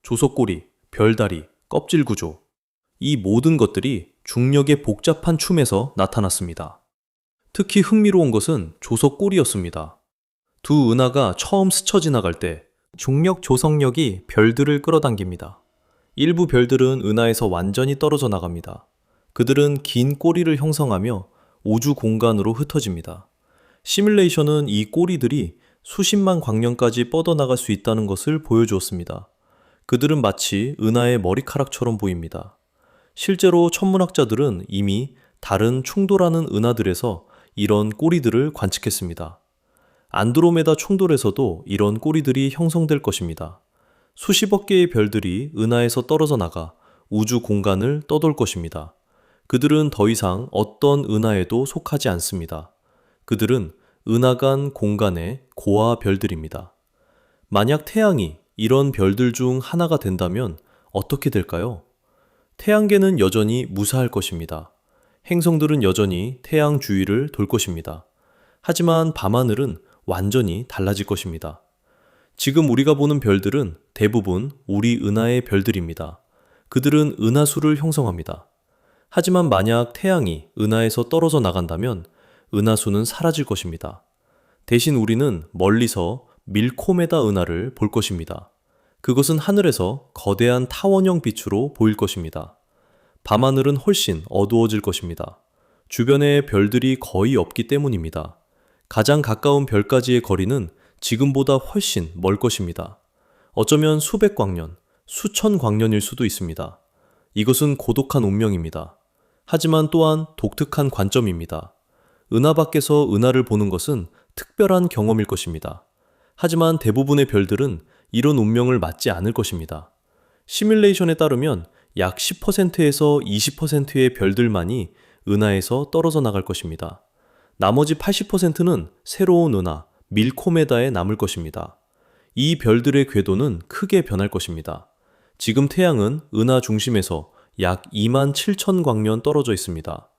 조석고리, 별다리, 껍질 구조. 이 모든 것들이 중력의 복잡한 춤에서 나타났습니다. 특히 흥미로운 것은 조석골이었습니다. 두 은하가 처음 스쳐 지나갈 때 중력 조석력이 별들을 끌어당깁니다. 일부 별들은 은하에서 완전히 떨어져 나갑니다. 그들은 긴 꼬리를 형성하며 우주 공간으로 흩어집니다. 시뮬레이션은 이 꼬리들이 수십만 광년까지 뻗어나갈 수 있다는 것을 보여주었습니다. 그들은 마치 은하의 머리카락처럼 보입니다. 실제로 천문학자들은 이미 다른 충돌하는 은하들에서 이런 꼬리들을 관측했습니다. 안드로메다 충돌에서도 이런 꼬리들이 형성될 것입니다. 수십억 개의 별들이 은하에서 떨어져 나가 우주 공간을 떠돌 것입니다. 그들은 더 이상 어떤 은하에도 속하지 않습니다. 그들은 은하 간 공간의 고아 별들입니다. 만약 태양이 이런 별들 중 하나가 된다면 어떻게 될까요? 태양계는 여전히 무사할 것입니다. 행성들은 여전히 태양 주위를 돌 것입니다. 하지만 밤하늘은 완전히 달라질 것입니다. 지금 우리가 보는 별들은 대부분 우리 은하의 별들입니다. 그들은 은하수를 형성합니다. 하지만 만약 태양이 은하에서 떨어져 나간다면 은하수는 사라질 것입니다. 대신 우리는 멀리서 밀코메다 은하를 볼 것입니다. 그것은 하늘에서 거대한 타원형 빛으로 보일 것입니다. 밤하늘은 훨씬 어두워질 것입니다. 주변에 별들이 거의 없기 때문입니다. 가장 가까운 별까지의 거리는 지금보다 훨씬 멀 것입니다. 어쩌면 수백 광년, 수천 광년일 수도 있습니다. 이것은 고독한 운명입니다. 하지만 또한 독특한 관점입니다. 은하 밖에서 은하를 보는 것은 특별한 경험일 것입니다. 하지만 대부분의 별들은 이런 운명을 맞지 않을 것입니다. 시뮬레이션에 따르면 약 10%에서 20%의 별들만이 은하에서 떨어져 나갈 것입니다. 나머지 80%는 새로운 은하, 밀코메다에 남을 것입니다. 이 별들의 궤도는 크게 변할 것입니다. 지금 태양은 은하 중심에서 약 2만 7천 광년 떨어져 있습니다.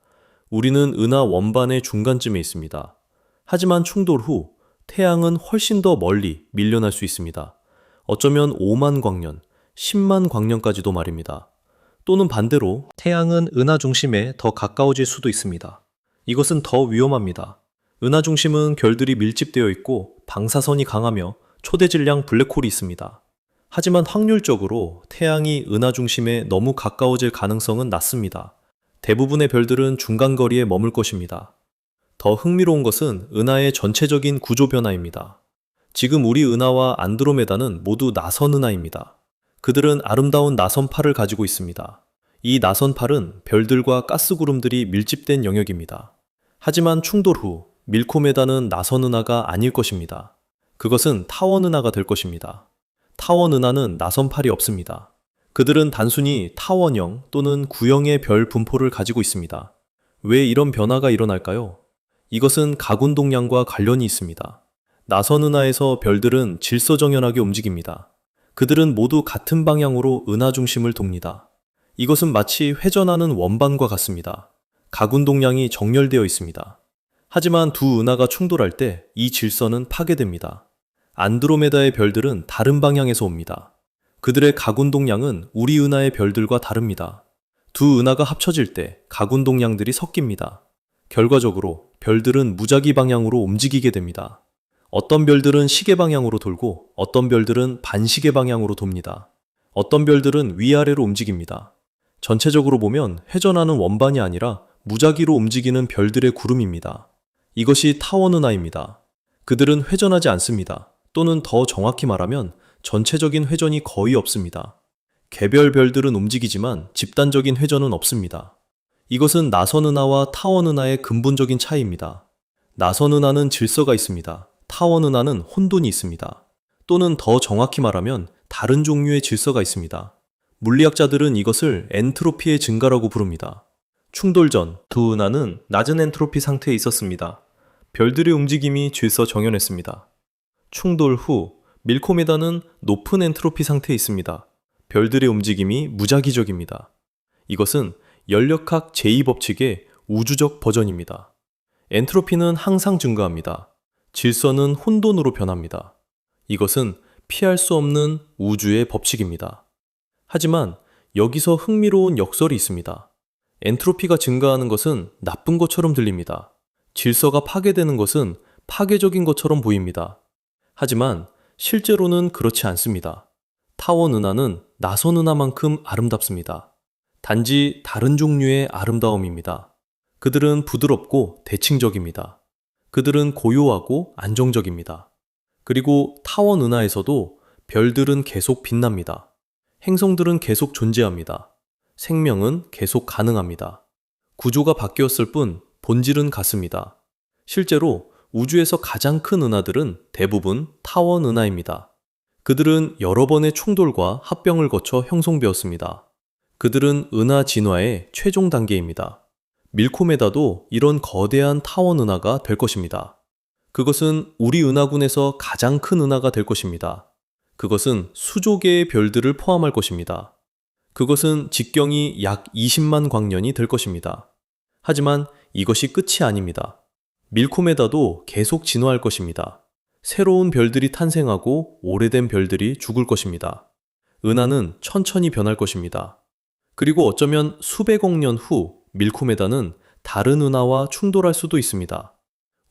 우리는 은하 원반의 중간쯤에 있습니다. 하지만 충돌 후 태양은 훨씬 더 멀리 밀려날 수 있습니다. 어쩌면 5만 광년, 10만 광년까지도 말입니다. 또는 반대로 태양은 은하 중심에 더 가까워질 수도 있습니다. 이것은 더 위험합니다. 은하 중심은 별들이 밀집되어 있고 방사선이 강하며 초대질량 블랙홀이 있습니다. 하지만 확률적으로 태양이 은하 중심에 너무 가까워질 가능성은 낮습니다. 대부분의 별들은 중간 거리에 머물 것입니다. 더 흥미로운 것은 은하의 전체적인 구조 변화입니다. 지금 우리 은하와 안드로메다는 모두 나선 은하입니다. 그들은 아름다운 나선팔을 가지고 있습니다. 이 나선팔은 별들과 가스구름들이 밀집된 영역입니다. 하지만 충돌 후 밀코메다는 나선 은하가 아닐 것입니다. 그것은 타원 은하가 될 것입니다. 타원 은하는 나선팔이 없습니다. 그들은 단순히 타원형 또는 구형의 별 분포를 가지고 있습니다. 왜 이런 변화가 일어날까요? 이것은 가군동량과 관련이 있습니다. 나선 은하에서 별들은 질서정연하게 움직입니다. 그들은 모두 같은 방향으로 은하 중심을 돕니다. 이것은 마치 회전하는 원반과 같습니다. 가군동량이 정렬되어 있습니다. 하지만 두 은하가 충돌할 때 이 질서는 파괴됩니다. 안드로메다의 별들은 다른 방향에서 옵니다. 그들의 가군동량은 우리 은하의 별들과 다릅니다. 두 은하가 합쳐질 때 가군동량들이 섞입니다. 결과적으로 별들은 무작위 방향으로 움직이게 됩니다. 어떤 별들은 시계 방향으로 돌고 어떤 별들은 반시계 방향으로 돕니다. 어떤 별들은 위아래로 움직입니다. 전체적으로 보면 회전하는 원반이 아니라 무작위로 움직이는 별들의 구름입니다. 이것이 타원 은하입니다. 그들은 회전하지 않습니다. 또는 더 정확히 말하면 전체적인 회전이 거의 없습니다. 개별 별들은 움직이지만 집단적인 회전은 없습니다. 이것은 나선 은하와 타원 은하의 근본적인 차이입니다. 나선 은하는 질서가 있습니다. 타원 은하는 혼돈이 있습니다. 또는 더 정확히 말하면 다른 종류의 질서가 있습니다. 물리학자들은 이것을 엔트로피의 증가라고 부릅니다. 충돌 전 두 은하는 낮은 엔트로피 상태에 있었습니다. 별들의 움직임이 질서 정연했습니다. 충돌 후 밀코메다는 높은 엔트로피 상태에 있습니다. 별들의 움직임이 무작위적입니다. 이것은 연력학 제2법칙의 우주적 버전입니다. 엔트로피는 항상 증가합니다. 질서는 혼돈으로 변합니다. 이것은 피할 수 없는 우주의 법칙입니다. 하지만 여기서 흥미로운 역설이 있습니다. 엔트로피가 증가하는 것은 나쁜 것처럼 들립니다. 질서가 파괴되는 것은 파괴적인 것처럼 보입니다. 하지만 실제로는 그렇지 않습니다. 타원 은하는 나선 은하만큼 아름답습니다. 단지 다른 종류의 아름다움입니다. 그들은 부드럽고 대칭적입니다. 그들은 고요하고 안정적입니다. 그리고 타원 은하에서도 별들은 계속 빛납니다. 행성들은 계속 존재합니다. 생명은 계속 가능합니다. 구조가 바뀌었을 뿐 본질은 같습니다. 실제로 우주에서 가장 큰 은하들은 대부분 타원 은하입니다. 그들은 여러 번의 충돌과 합병을 거쳐 형성되었습니다. 그들은 은하 진화의 최종 단계입니다. 밀코메다도 이런 거대한 타원 은하가 될 것입니다. 그것은 우리 은하군에서 가장 큰 은하가 될 것입니다. 그것은 수조 개의 별들을 포함할 것입니다. 그것은 직경이 약 20만 광년이 될 것입니다. 하지만 이것이 끝이 아닙니다. 밀코메다도 계속 진화할 것입니다. 새로운 별들이 탄생하고 오래된 별들이 죽을 것입니다. 은하는 천천히 변할 것입니다. 그리고 어쩌면 수백억 년 후 밀코메다는 다른 은하와 충돌할 수도 있습니다.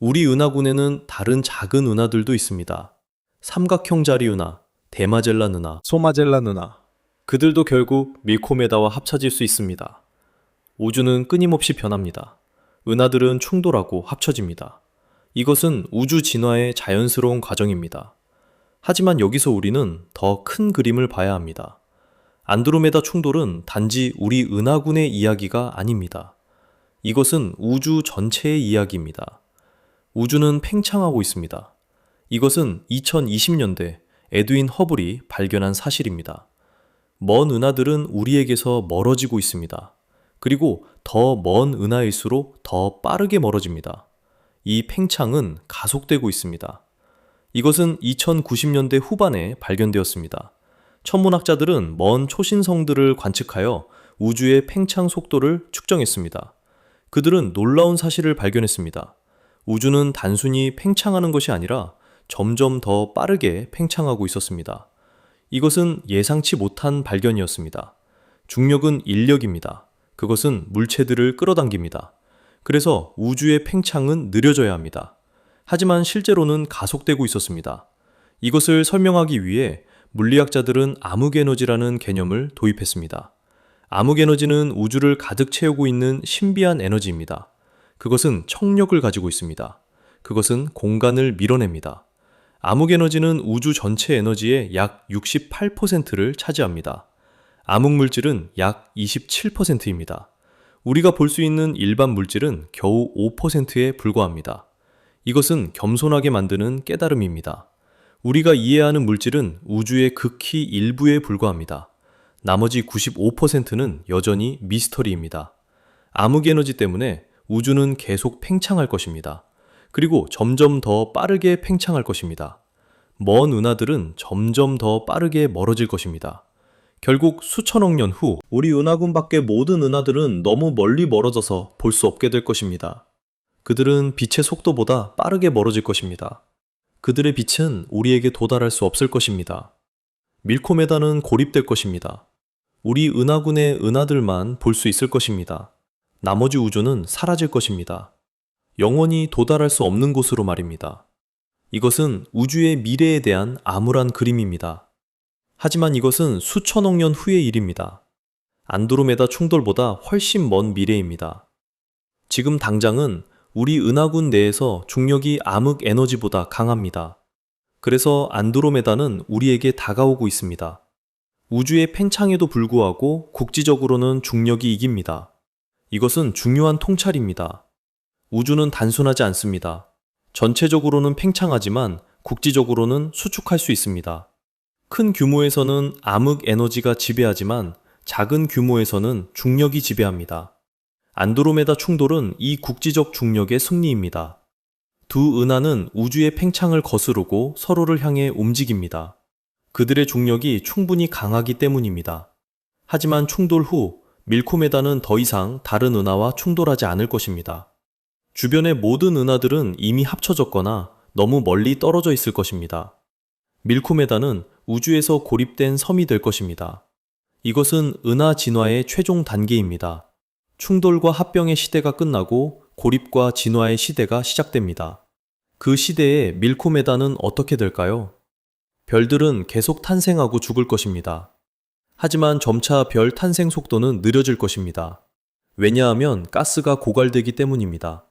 우리 은하군에는 다른 작은 은하들도 있습니다. 삼각형 자리 은하, 데마젤란 은하, 소마젤란 은하. 그들도 결국 밀코메다와 합쳐질 수 있습니다. 우주는 끊임없이 변합니다. 은하들은 충돌하고 합쳐집니다. 이것은 우주 진화의 자연스러운 과정입니다. 하지만 여기서 우리는 더 큰 그림을 봐야 합니다. 안드로메다 충돌은 단지 우리 은하군의 이야기가 아닙니다. 이것은 우주 전체의 이야기입니다. 우주는 팽창하고 있습니다. 이것은 2020년대 에드윈 허블이 발견한 사실입니다. 먼 은하들은 우리에게서 멀어지고 있습니다. 그리고 더 먼 은하일수록 더 빠르게 멀어집니다. 이 팽창은 가속되고 있습니다. 이것은 2090년대 후반에 발견되었습니다. 천문학자들은 먼 초신성들을 관측하여 우주의 팽창 속도를 측정했습니다. 그들은 놀라운 사실을 발견했습니다. 우주는 단순히 팽창하는 것이 아니라 점점 더 빠르게 팽창하고 있었습니다. 이것은 예상치 못한 발견이었습니다. 중력은 인력입니다. 그것은 물체들을 끌어당깁니다. 그래서 우주의 팽창은 느려져야 합니다. 하지만 실제로는 가속되고 있었습니다. 이것을 설명하기 위해 물리학자들은 암흑에너지라는 개념을 도입했습니다. 암흑에너지는 우주를 가득 채우고 있는 신비한 에너지입니다. 그것은 청력을 가지고 있습니다. 그것은 공간을 밀어냅니다. 암흑에너지는 우주 전체 에너지의 약 68%를 차지합니다. 암흑물질은 약 27%입니다. 우리가 볼 수 있는 일반 물질은 겨우 5%에 불과합니다. 이것은 겸손하게 만드는 깨달음입니다. 우리가 이해하는 물질은 우주의 극히 일부에 불과합니다. 나머지 95%는 여전히 미스터리입니다. 암흑에너지 때문에 우주는 계속 팽창할 것입니다. 그리고 점점 더 빠르게 팽창할 것입니다. 먼 은하들은 점점 더 빠르게 멀어질 것입니다. 결국 수천억 년 후 우리 은하군 밖의 모든 은하들은 너무 멀리 멀어져서 볼 수 없게 될 것입니다. 그들은 빛의 속도보다 빠르게 멀어질 것입니다. 그들의 빛은 우리에게 도달할 수 없을 것입니다. 밀코메다는 고립될 것입니다. 우리 은하군의 은하들만 볼 수 있을 것입니다. 나머지 우주는 사라질 것입니다. 영원히 도달할 수 없는 곳으로 말입니다. 이것은 우주의 미래에 대한 암울한 그림입니다. 하지만 이것은 수천억 년 후의 일입니다. 안드로메다 충돌보다 훨씬 먼 미래입니다. 지금 당장은 우리 은하군 내에서 중력이 암흑 에너지보다 강합니다. 그래서 안드로메다는 우리에게 다가오고 있습니다. 우주의 팽창에도 불구하고 국지적으로는 중력이 이깁니다. 이것은 중요한 통찰입니다. 우주는 단순하지 않습니다. 전체적으로는 팽창하지만 국지적으로는 수축할 수 있습니다. 큰 규모에서는 암흑 에너지가 지배하지만 작은 규모에서는 중력이 지배합니다. 안드로메다 충돌은 이 국지적 중력의 승리입니다. 두 은하는 우주의 팽창을 거스르고 서로를 향해 움직입니다. 그들의 중력이 충분히 강하기 때문입니다. 하지만 충돌 후 밀코메다는 더 이상 다른 은하와 충돌하지 않을 것입니다. 주변의 모든 은하들은 이미 합쳐졌거나 너무 멀리 떨어져 있을 것입니다. 밀코메다는 우주에서 고립된 섬이 될 것입니다. 이것은 은하 진화의 최종 단계입니다. 충돌과 합병의 시대가 끝나고 고립과 진화의 시대가 시작됩니다. 그 시대에 밀코메다는 어떻게 될까요? 별들은 계속 탄생하고 죽을 것입니다. 하지만 점차 별 탄생 속도는 느려질 것입니다. 왜냐하면 가스가 고갈되기 때문입니다.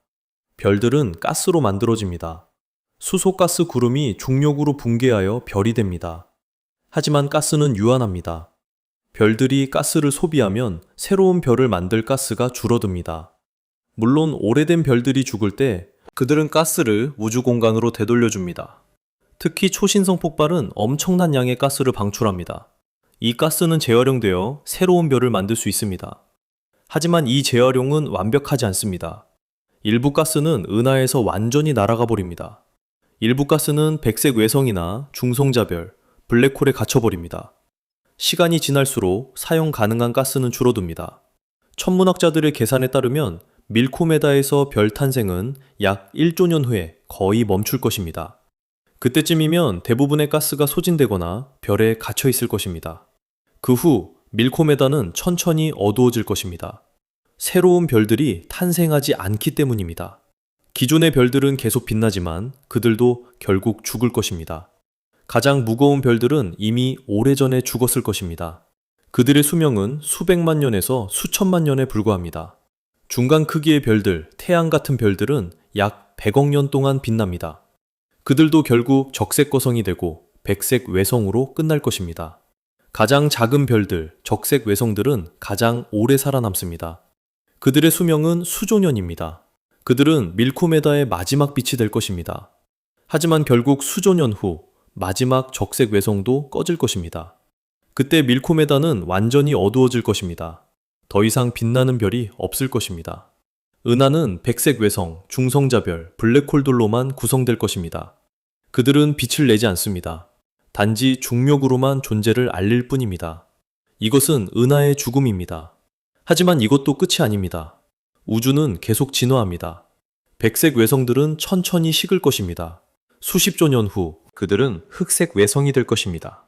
별들은 가스로 만들어집니다. 수소가스 구름이 중력으로 붕괴하여 별이 됩니다. 하지만 가스는 유한합니다. 별들이 가스를 소비하면 새로운 별을 만들 가스가 줄어듭니다. 물론 오래된 별들이 죽을 때 그들은 가스를 우주 공간으로 되돌려줍니다. 특히 초신성 폭발은 엄청난 양의 가스를 방출합니다. 이 가스는 재활용되어 새로운 별을 만들 수 있습니다. 하지만 이 재활용은 완벽하지 않습니다. 일부 가스는 은하에서 완전히 날아가 버립니다. 일부 가스는 백색 외성이나 중성자별, 블랙홀에 갇혀버립니다. 시간이 지날수록 사용 가능한 가스는 줄어듭니다. 천문학자들의 계산에 따르면 밀코메다에서 별 탄생은 약 1조 년 후에 거의 멈출 것입니다. 그때쯤이면 대부분의 가스가 소진되거나 별에 갇혀 있을 것입니다. 그 후 밀코메다는 천천히 어두워질 것입니다. 새로운 별들이 탄생하지 않기 때문입니다. 기존의 별들은 계속 빛나지만 그들도 결국 죽을 것입니다. 가장 무거운 별들은 이미 오래전에 죽었을 것입니다. 그들의 수명은 수백만 년에서 수천만 년에 불과합니다. 중간 크기의 별들, 태양 같은 별들은 약 100억 년 동안 빛납니다. 그들도 결국 적색 거성이 되고 백색 외성으로 끝날 것입니다. 가장 작은 별들, 적색 외성들은 가장 오래 살아남습니다. 그들의 수명은 수조년입니다. 그들은 밀코메다의 마지막 빛이 될 것입니다. 하지만 결국 수조년 후 마지막 적색 외성도 꺼질 것입니다. 그때 밀코메다는 완전히 어두워질 것입니다. 더 이상 빛나는 별이 없을 것입니다. 은하는 백색 외성, 중성자별, 블랙홀들로만 구성될 것입니다. 그들은 빛을 내지 않습니다. 단지 중력으로만 존재를 알릴 뿐입니다. 이것은 은하의 죽음입니다. 하지만 이것도 끝이 아닙니다. 우주는 계속 진화합니다. 백색 외성들은 천천히 식을 것입니다. 수십조 년 후 그들은 흑색 외성이 될 것입니다.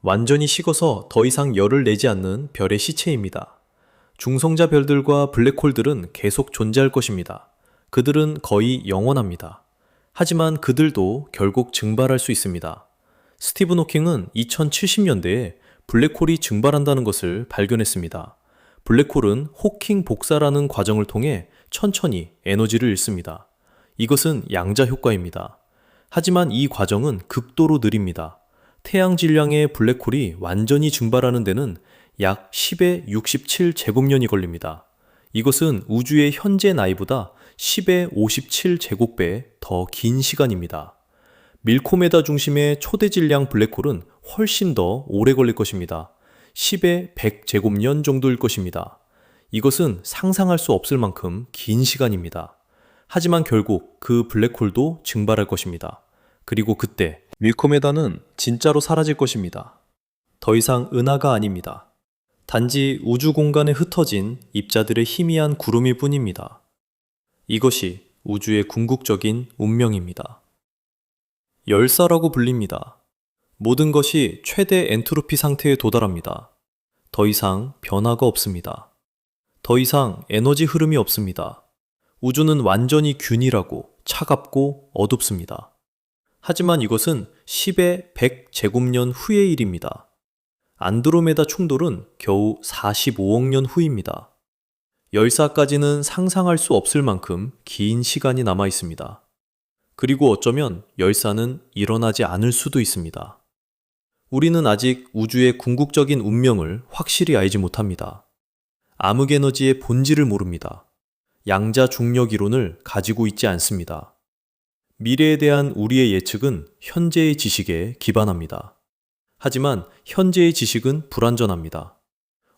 완전히 식어서 더 이상 열을 내지 않는 별의 시체입니다. 중성자 별들과 블랙홀들은 계속 존재할 것입니다. 그들은 거의 영원합니다. 하지만 그들도 결국 증발할 수 있습니다. 스티븐 호킹은 2070년대에 블랙홀이 증발한다는 것을 발견했습니다. 블랙홀은 호킹 복사라는 과정을 통해 천천히 에너지를 잃습니다. 이것은 양자 효과입니다. 하지만 이 과정은 극도로 느립니다. 태양 질량의 블랙홀이 완전히 증발하는 데는 약 10의 67 제곱년이 걸립니다. 이것은 우주의 현재 나이보다 10의 57 제곱배 더 긴 시간입니다. 밀코메다 중심의 초대 질량 블랙홀은 훨씬 더 오래 걸릴 것입니다. 10의 100 제곱년 정도일 것입니다. 이것은 상상할 수 없을 만큼 긴 시간입니다. 하지만 결국 그 블랙홀도 증발할 것입니다. 그리고 그때 밀코메다는 진짜로 사라질 것입니다. 더 이상 은하가 아닙니다. 단지 우주 공간에 흩어진 입자들의 희미한 구름일 뿐입니다. 이것이 우주의 궁극적인 운명입니다. 열사라고 불립니다. 모든 것이 최대 엔트로피 상태에 도달합니다. 더 이상 변화가 없습니다. 더 이상 에너지 흐름이 없습니다. 우주는 완전히 균일하고 차갑고 어둡습니다. 하지만 이것은 10의 100 제곱년 후의 일입니다. 안드로메다 충돌은 겨우 45억 년 후입니다. 열사까지는 상상할 수 없을 만큼 긴 시간이 남아 있습니다. 그리고 어쩌면 열사는 일어나지 않을 수도 있습니다. 우리는 아직 우주의 궁극적인 운명을 확실히 알지 못합니다. 암흑에너지의 본질을 모릅니다. 양자 중력 이론을 가지고 있지 않습니다. 미래에 대한 우리의 예측은 현재의 지식에 기반합니다. 하지만 현재의 지식은 불완전합니다.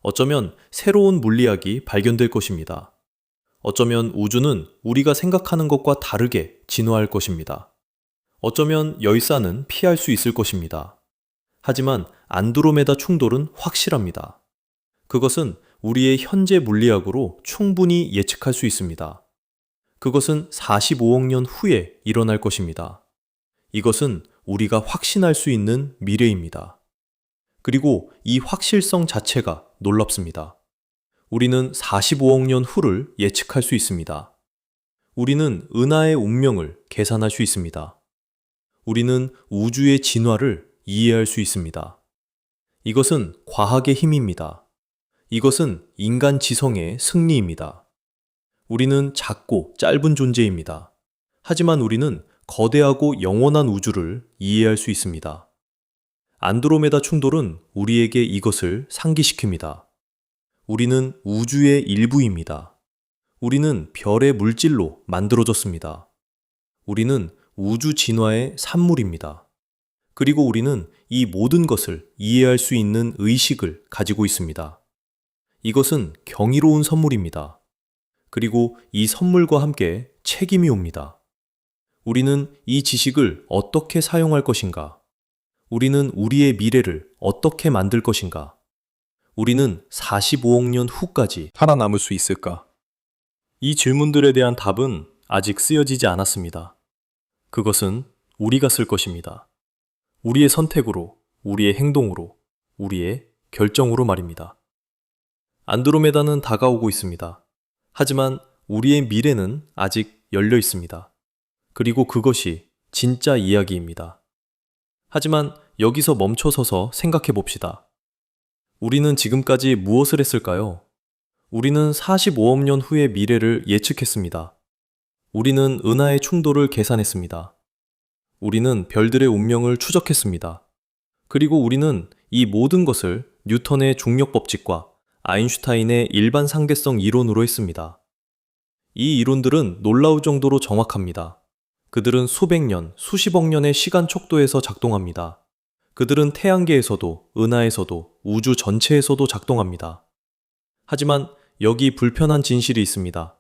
어쩌면 새로운 물리학이 발견될 것입니다. 어쩌면 우주는 우리가 생각하는 것과 다르게 진화할 것입니다. 어쩌면 열사는 피할 수 있을 것입니다. 하지만 안드로메다 충돌은 확실합니다. 그것은 우리의 현재 물리학으로 충분히 예측할 수 있습니다. 그것은 45억 년 후에 일어날 것입니다. 이것은 우리가 확신할 수 있는 미래입니다. 그리고 이 확실성 자체가 놀랍습니다. 우리는 45억 년 후를 예측할 수 있습니다. 우리는 은하의 운명을 계산할 수 있습니다. 우리는 우주의 진화를 이해할 수 있습니다. 이것은 과학의 힘입니다. 이것은 인간 지성의 승리입니다. 우리는 작고 짧은 존재입니다. 하지만 우리는 거대하고 영원한 우주를 이해할 수 있습니다. 안드로메다 충돌은 우리에게 이것을 상기시킵니다. 우리는 우주의 일부입니다. 우리는 별의 물질로 만들어졌습니다. 우리는 우주 진화의 산물입니다. 그리고 우리는 이 모든 것을 이해할 수 있는 의식을 가지고 있습니다. 이것은 경이로운 선물입니다. 그리고 이 선물과 함께 책임이 옵니다. 우리는 이 지식을 어떻게 사용할 것인가? 우리는 우리의 미래를 어떻게 만들 것인가? 우리는 45억 년 후까지 살아남을 수 있을까? 이 질문들에 대한 답은 아직 쓰여지지 않았습니다. 그것은 우리가 쓸 것입니다. 우리의 선택으로, 우리의 행동으로, 우리의 결정으로 말입니다. 안드로메다는 다가오고 있습니다. 하지만 우리의 미래는 아직 열려 있습니다. 그리고 그것이 진짜 이야기입니다. 하지만 여기서 멈춰서서 생각해 봅시다. 우리는 지금까지 무엇을 했을까요? 우리는 45억 년 후의 미래를 예측했습니다. 우리는 은하의 충돌을 계산했습니다. 우리는 별들의 운명을 추적했습니다. 그리고 우리는 이 모든 것을 뉴턴의 중력 법칙과 아인슈타인의 일반 상대성 이론으로 했습니다. 이 이론들은 놀라울 정도로 정확합니다. 그들은 수백 년, 수십억 년의 시간 촉도에서 작동합니다. 그들은 태양계에서도, 은하에서도, 우주 전체에서도 작동합니다. 하지만 여기 불편한 진실이 있습니다.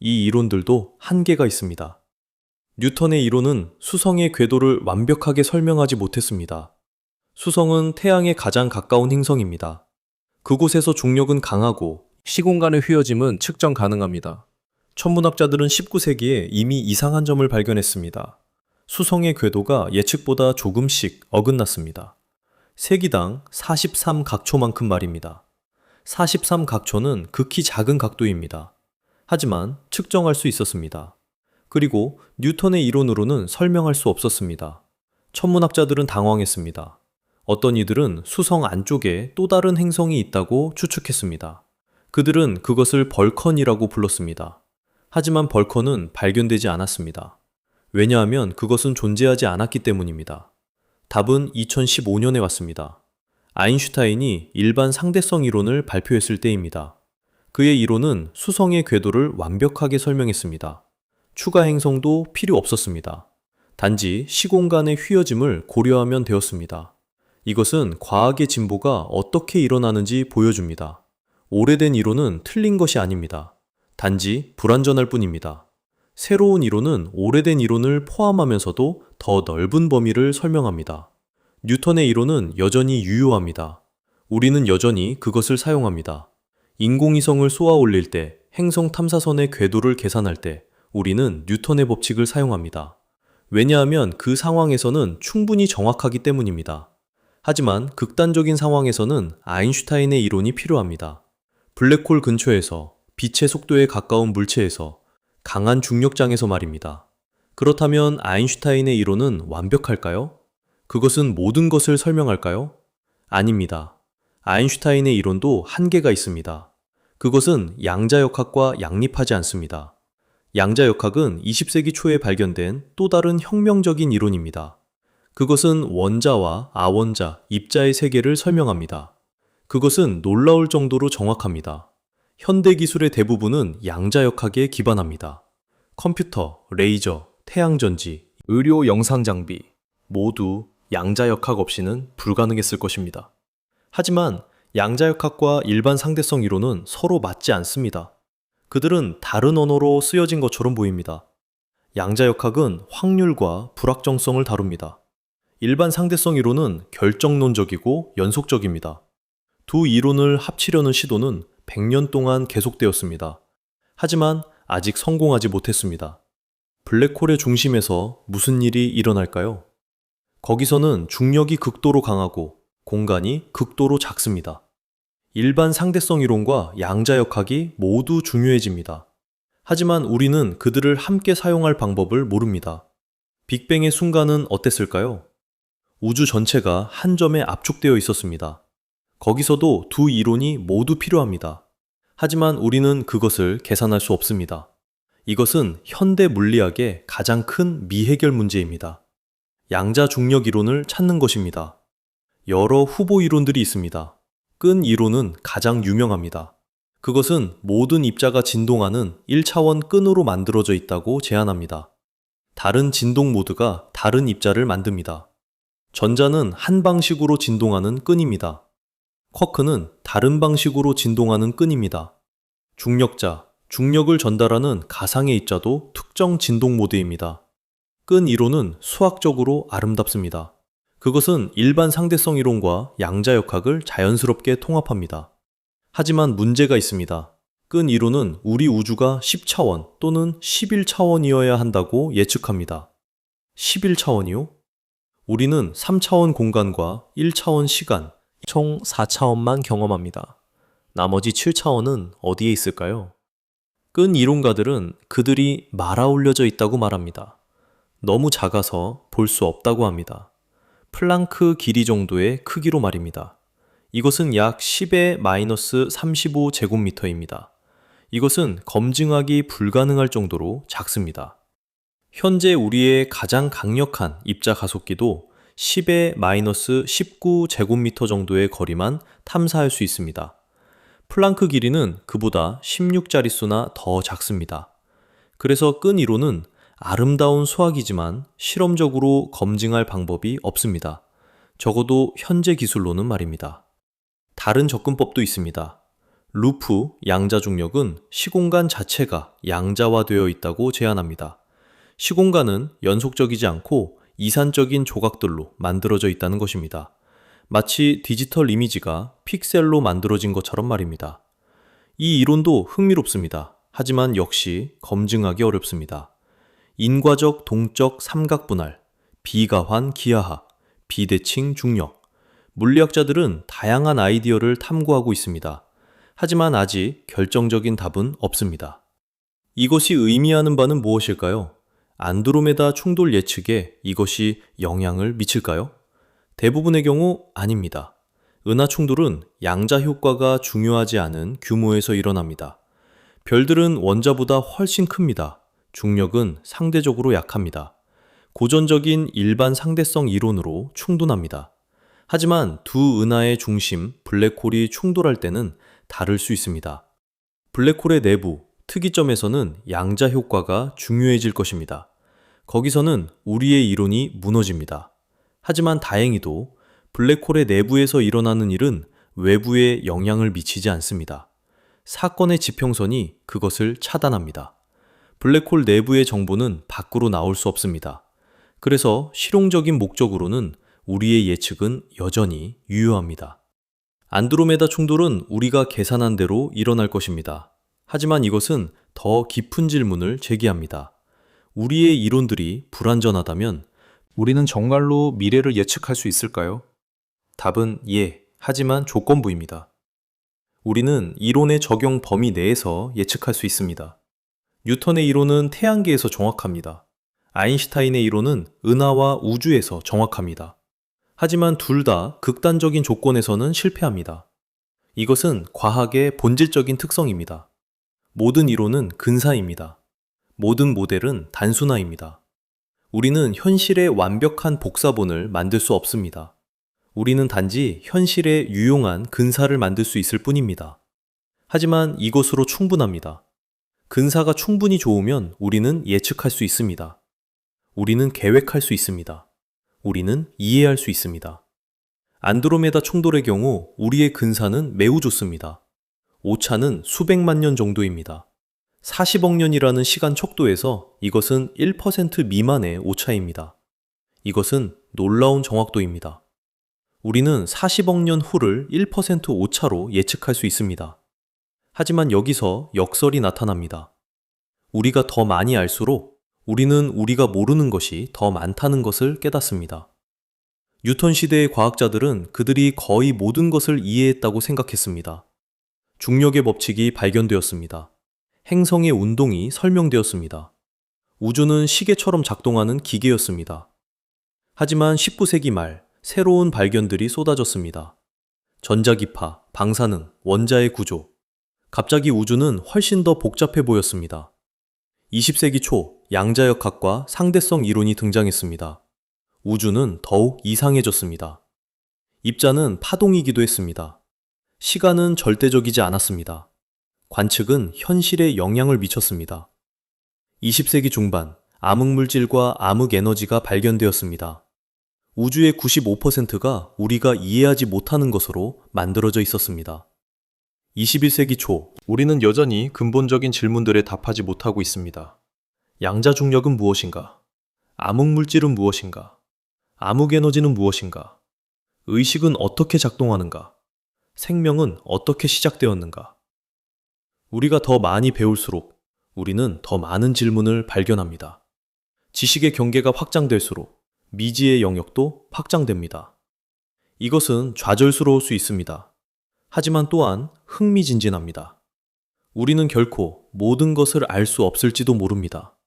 이 이론들도 한계가 있습니다. 뉴턴의 이론은 수성의 궤도를 완벽하게 설명하지 못했습니다. 수성은 태양에 가장 가까운 행성입니다. 그곳에서 중력은 강하고 시공간의 휘어짐은 측정 가능합니다. 천문학자들은 19세기에 이미 이상한 점을 발견했습니다. 수성의 궤도가 예측보다 조금씩 어긋났습니다. 세기당 43각초만큼 말입니다. 43각초는 극히 작은 각도입니다. 하지만 측정할 수 있었습니다. 그리고 뉴턴의 이론으로는 설명할 수 없었습니다. 천문학자들은 당황했습니다. 어떤 이들은 수성 안쪽에 또 다른 행성이 있다고 추측했습니다. 그들은 그것을 벌컨이라고 불렀습니다. 하지만 벌컨은 발견되지 않았습니다. 왜냐하면 그것은 존재하지 않았기 때문입니다. 답은 2015년에 왔습니다. 아인슈타인이 일반 상대성 이론을 발표했을 때입니다. 그의 이론은 수성의 궤도를 완벽하게 설명했습니다. 추가 행성도 필요 없었습니다. 단지 시공간의 휘어짐을 고려하면 되었습니다. 이것은 과학의 진보가 어떻게 일어나는지 보여줍니다. 오래된 이론은 틀린 것이 아닙니다. 단지 불완전할 뿐입니다. 새로운 이론은 오래된 이론을 포함하면서도 더 넓은 범위를 설명합니다. 뉴턴의 이론은 여전히 유효합니다. 우리는 여전히 그것을 사용합니다. 인공위성을 쏘아 올릴 때, 행성 탐사선의 궤도를 계산할 때 우리는 뉴턴의 법칙을 사용합니다. 왜냐하면 그 상황에서는 충분히 정확하기 때문입니다. 하지만 극단적인 상황에서는 아인슈타인의 이론이 필요합니다. 블랙홀 근처에서, 빛의 속도에 가까운 물체에서, 강한 중력장에서 말입니다. 그렇다면 아인슈타인의 이론은 완벽할까요? 그것은 모든 것을 설명할까요? 아닙니다. 아인슈타인의 이론도 한계가 있습니다. 그것은 양자역학과 양립하지 않습니다. 양자역학은 20세기 초에 발견된 또 다른 혁명적인 이론입니다. 그것은 원자와 아원자, 입자의 세계를 설명합니다. 그것은 놀라울 정도로 정확합니다. 현대 기술의 대부분은 양자역학에 기반합니다. 컴퓨터, 레이저, 태양전지, 의료 영상 장비 모두 양자역학 없이는 불가능했을 것입니다. 하지만 양자역학과 일반 상대성 이론은 서로 맞지 않습니다. 그들은 다른 언어로 쓰여진 것처럼 보입니다. 양자역학은 확률과 불확정성을 다룹니다. 일반 상대성 이론은 결정론적이고 연속적입니다. 두 이론을 합치려는 시도는 100년 동안 계속되었습니다. 하지만 아직 성공하지 못했습니다. 블랙홀의 중심에서 무슨 일이 일어날까요? 거기서는 중력이 극도로 강하고 공간이 극도로 작습니다. 일반 상대성 이론과 양자역학이 모두 중요해집니다. 하지만 우리는 그들을 함께 사용할 방법을 모릅니다. 빅뱅의 순간은 어땠을까요? 우주 전체가 한 점에 압축되어 있었습니다. 거기서도 두 이론이 모두 필요합니다. 하지만 우리는 그것을 계산할 수 없습니다. 이것은 현대 물리학의 가장 큰 미해결 문제입니다. 양자 중력 이론을 찾는 것입니다. 여러 후보 이론들이 있습니다. 끈 이론은 가장 유명합니다. 그것은 모든 입자가 진동하는 1차원 끈으로 만들어져 있다고 제안합니다. 다른 진동 모드가 다른 입자를 만듭니다. 전자는 한 방식으로 진동하는 끈입니다. 쿼크는 다른 방식으로 진동하는 끈입니다. 중력자, 중력을 전달하는 가상의 입자도 특정 진동 모드입니다. 끈 이론은 수학적으로 아름답습니다. 그것은 일반 상대성 이론과 양자역학을 자연스럽게 통합합니다. 하지만 문제가 있습니다. 끈 이론은 우리 우주가 10차원 또는 11차원이어야 한다고 예측합니다. 11차원이요? 우리는 3차원 공간과 1차원 시간, 총 4차원만 경험합니다. 나머지 7차원은 어디에 있을까요? 끈 이론가들은 그들이 말아 올려져 있다고 말합니다. 너무 작아서 볼 수 없다고 합니다. 플랑크 길이 정도의 크기로 말입니다. 이것은 약 10의 마이너스 35제곱미터입니다. 이것은 검증하기 불가능할 정도로 작습니다. 현재 우리의 가장 강력한 입자 가속기도 10의 마이너스 19제곱미터 정도의 거리만 탐사할 수 있습니다. 플랑크 길이는 그보다 16자릿수나 더 작습니다. 그래서 끈 이론은 아름다운 수학이지만 실험적으로 검증할 방법이 없습니다. 적어도 현재 기술로는 말입니다. 다른 접근법도 있습니다. 루프 양자 중력은 시공간 자체가 양자화되어 있다고 제안합니다. 시공간은 연속적이지 않고 이산적인 조각들로 만들어져 있다는 것입니다. 마치 디지털 이미지가 픽셀로 만들어진 것처럼 말입니다. 이 이론도 흥미롭습니다. 하지만 역시 검증하기 어렵습니다. 인과적 동적 삼각분할, 비가환 기하학, 비대칭 중력. 물리학자들은 다양한 아이디어를 탐구하고 있습니다. 하지만 아직 결정적인 답은 없습니다. 이것이 의미하는 바는 무엇일까요? 안드로메다 충돌 예측에 이것이 영향을 미칠까요? 대부분의 경우 아닙니다. 은하 충돌은 양자 효과가 중요하지 않은 규모에서 일어납니다. 별들은 원자보다 훨씬 큽니다. 중력은 상대적으로 약합니다. 고전적인 일반 상대성 이론으로 충분합니다. 하지만 두 은하의 중심, 블랙홀이 충돌할 때는 다를 수 있습니다. 블랙홀의 내부, 특이점에서는 양자 효과가 중요해질 것입니다. 거기서는 우리의 이론이 무너집니다. 하지만 다행히도 블랙홀의 내부에서 일어나는 일은 외부에 영향을 미치지 않습니다. 사건의 지평선이 그것을 차단합니다. 블랙홀 내부의 정보는 밖으로 나올 수 없습니다. 그래서 실용적인 목적으로는 우리의 예측은 여전히 유효합니다. 안드로메다 충돌은 우리가 계산한 대로 일어날 것입니다. 하지만 이것은 더 깊은 질문을 제기합니다. 우리의 이론들이 불완전하다면 우리는 정말로 미래를 예측할 수 있을까요? 답은 예, 하지만 조건부입니다. 우리는 이론의 적용 범위 내에서 예측할 수 있습니다. 뉴턴의 이론은 태양계에서 정확합니다. 아인슈타인의 이론은 은하와 우주에서 정확합니다. 하지만 둘 다 극단적인 조건에서는 실패합니다. 이것은 과학의 본질적인 특성입니다. 모든 이론은 근사입니다. 모든 모델은 단순화입니다. 우리는 현실의 완벽한 복사본을 만들 수 없습니다. 우리는 단지 현실에 유용한 근사를 만들 수 있을 뿐입니다. 하지만 이것으로 충분합니다. 근사가 충분히 좋으면 우리는 예측할 수 있습니다. 우리는 계획할 수 있습니다. 우리는 이해할 수 있습니다. 안드로메다 충돌의 경우 우리의 근사는 매우 좋습니다. 오차는 수백만 년 정도입니다. 40억 년이라는 시간 척도에서 이것은 1% 미만의 오차입니다. 이것은 놀라운 정확도입니다. 우리는 40억 년 후를 1% 오차로 예측할 수 있습니다. 하지만 여기서 역설이 나타납니다. 우리가 더 많이 알수록 우리는 우리가 모르는 것이 더 많다는 것을 깨닫습니다. 뉴턴 시대의 과학자들은 그들이 거의 모든 것을 이해했다고 생각했습니다. 중력의 법칙이 발견되었습니다. 행성의 운동이 설명되었습니다. 우주는 시계처럼 작동하는 기계였습니다. 하지만 19세기 말 새로운 발견들이 쏟아졌습니다. 전자기파, 방사능, 원자의 구조. 갑자기 우주는 훨씬 더 복잡해 보였습니다. 20세기 초 양자역학과 상대성 이론이 등장했습니다. 우주는 더욱 이상해졌습니다. 입자는 파동이기도 했습니다. 시간은 절대적이지 않았습니다. 관측은 현실에 영향을 미쳤습니다. 20세기 중반 암흑물질과 암흑에너지가 발견되었습니다. 우주의 95%가 우리가 이해하지 못하는 것으로 만들어져 있었습니다. 21세기 초 우리는 여전히 근본적인 질문들에 답하지 못하고 있습니다. 양자중력은 무엇인가? 암흑물질은 무엇인가? 암흑에너지는 무엇인가? 의식은 어떻게 작동하는가? 생명은 어떻게 시작되었는가? 우리가 더 많이 배울수록 우리는 더 많은 질문을 발견합니다. 지식의 경계가 확장될수록 미지의 영역도 확장됩니다. 이것은 좌절스러울 수 있습니다. 하지만 또한 흥미진진합니다. 우리는 결코 모든 것을 알 수 없을지도 모릅니다.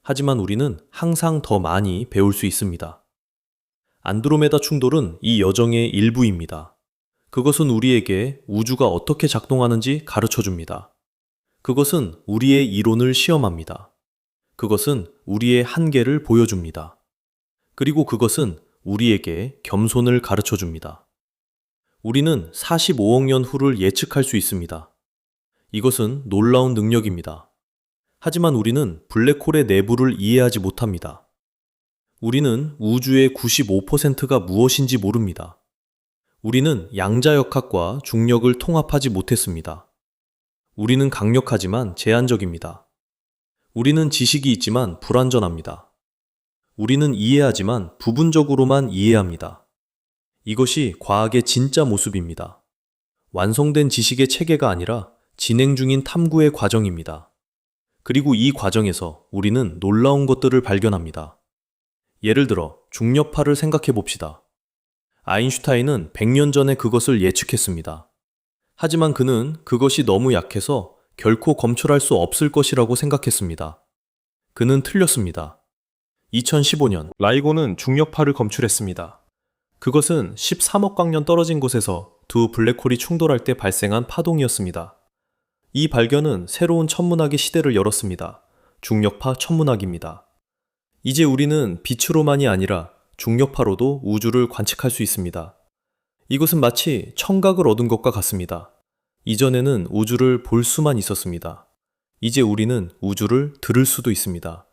하지만 우리는 항상 더 많이 배울 수 있습니다. 안드로메다 충돌은 이 여정의 일부입니다. 그것은 우리에게 우주가 어떻게 작동하는지 가르쳐 줍니다. 그것은 우리의 이론을 시험합니다. 그것은 우리의 한계를 보여줍니다. 그리고 그것은 우리에게 겸손을 가르쳐 줍니다. 우리는 45억 년 후를 예측할 수 있습니다. 이것은 놀라운 능력입니다. 하지만 우리는 블랙홀의 내부를 이해하지 못합니다. 우리는 우주의 95%가 무엇인지 모릅니다. 우리는 양자역학과 중력을 통합하지 못했습니다. 우리는 강력하지만 제한적입니다. 우리는 지식이 있지만 불완전합니다. 우리는 이해하지만 부분적으로만 이해합니다. 이것이 과학의 진짜 모습입니다. 완성된 지식의 체계가 아니라 진행 중인 탐구의 과정입니다. 그리고 이 과정에서 우리는 놀라운 것들을 발견합니다. 예를 들어 중력파를 생각해 봅시다. 아인슈타인은 100년 전에 그것을 예측했습니다. 하지만 그는 그것이 너무 약해서 결코 검출할 수 없을 것이라고 생각했습니다. 그는 틀렸습니다. 2015년 라이고는 중력파를 검출했습니다. 그것은 13억 광년 떨어진 곳에서 두 블랙홀이 충돌할 때 발생한 파동이었습니다. 이 발견은 새로운 천문학의 시대를 열었습니다. 중력파 천문학입니다. 이제 우리는 빛으로만이 아니라 중력파로도 우주를 관측할 수 있습니다. 이것은 마치 청각을 얻은 것과 같습니다. 이전에는 우주를 볼 수만 있었습니다. 이제 우리는 우주를 들을 수도 있습니다.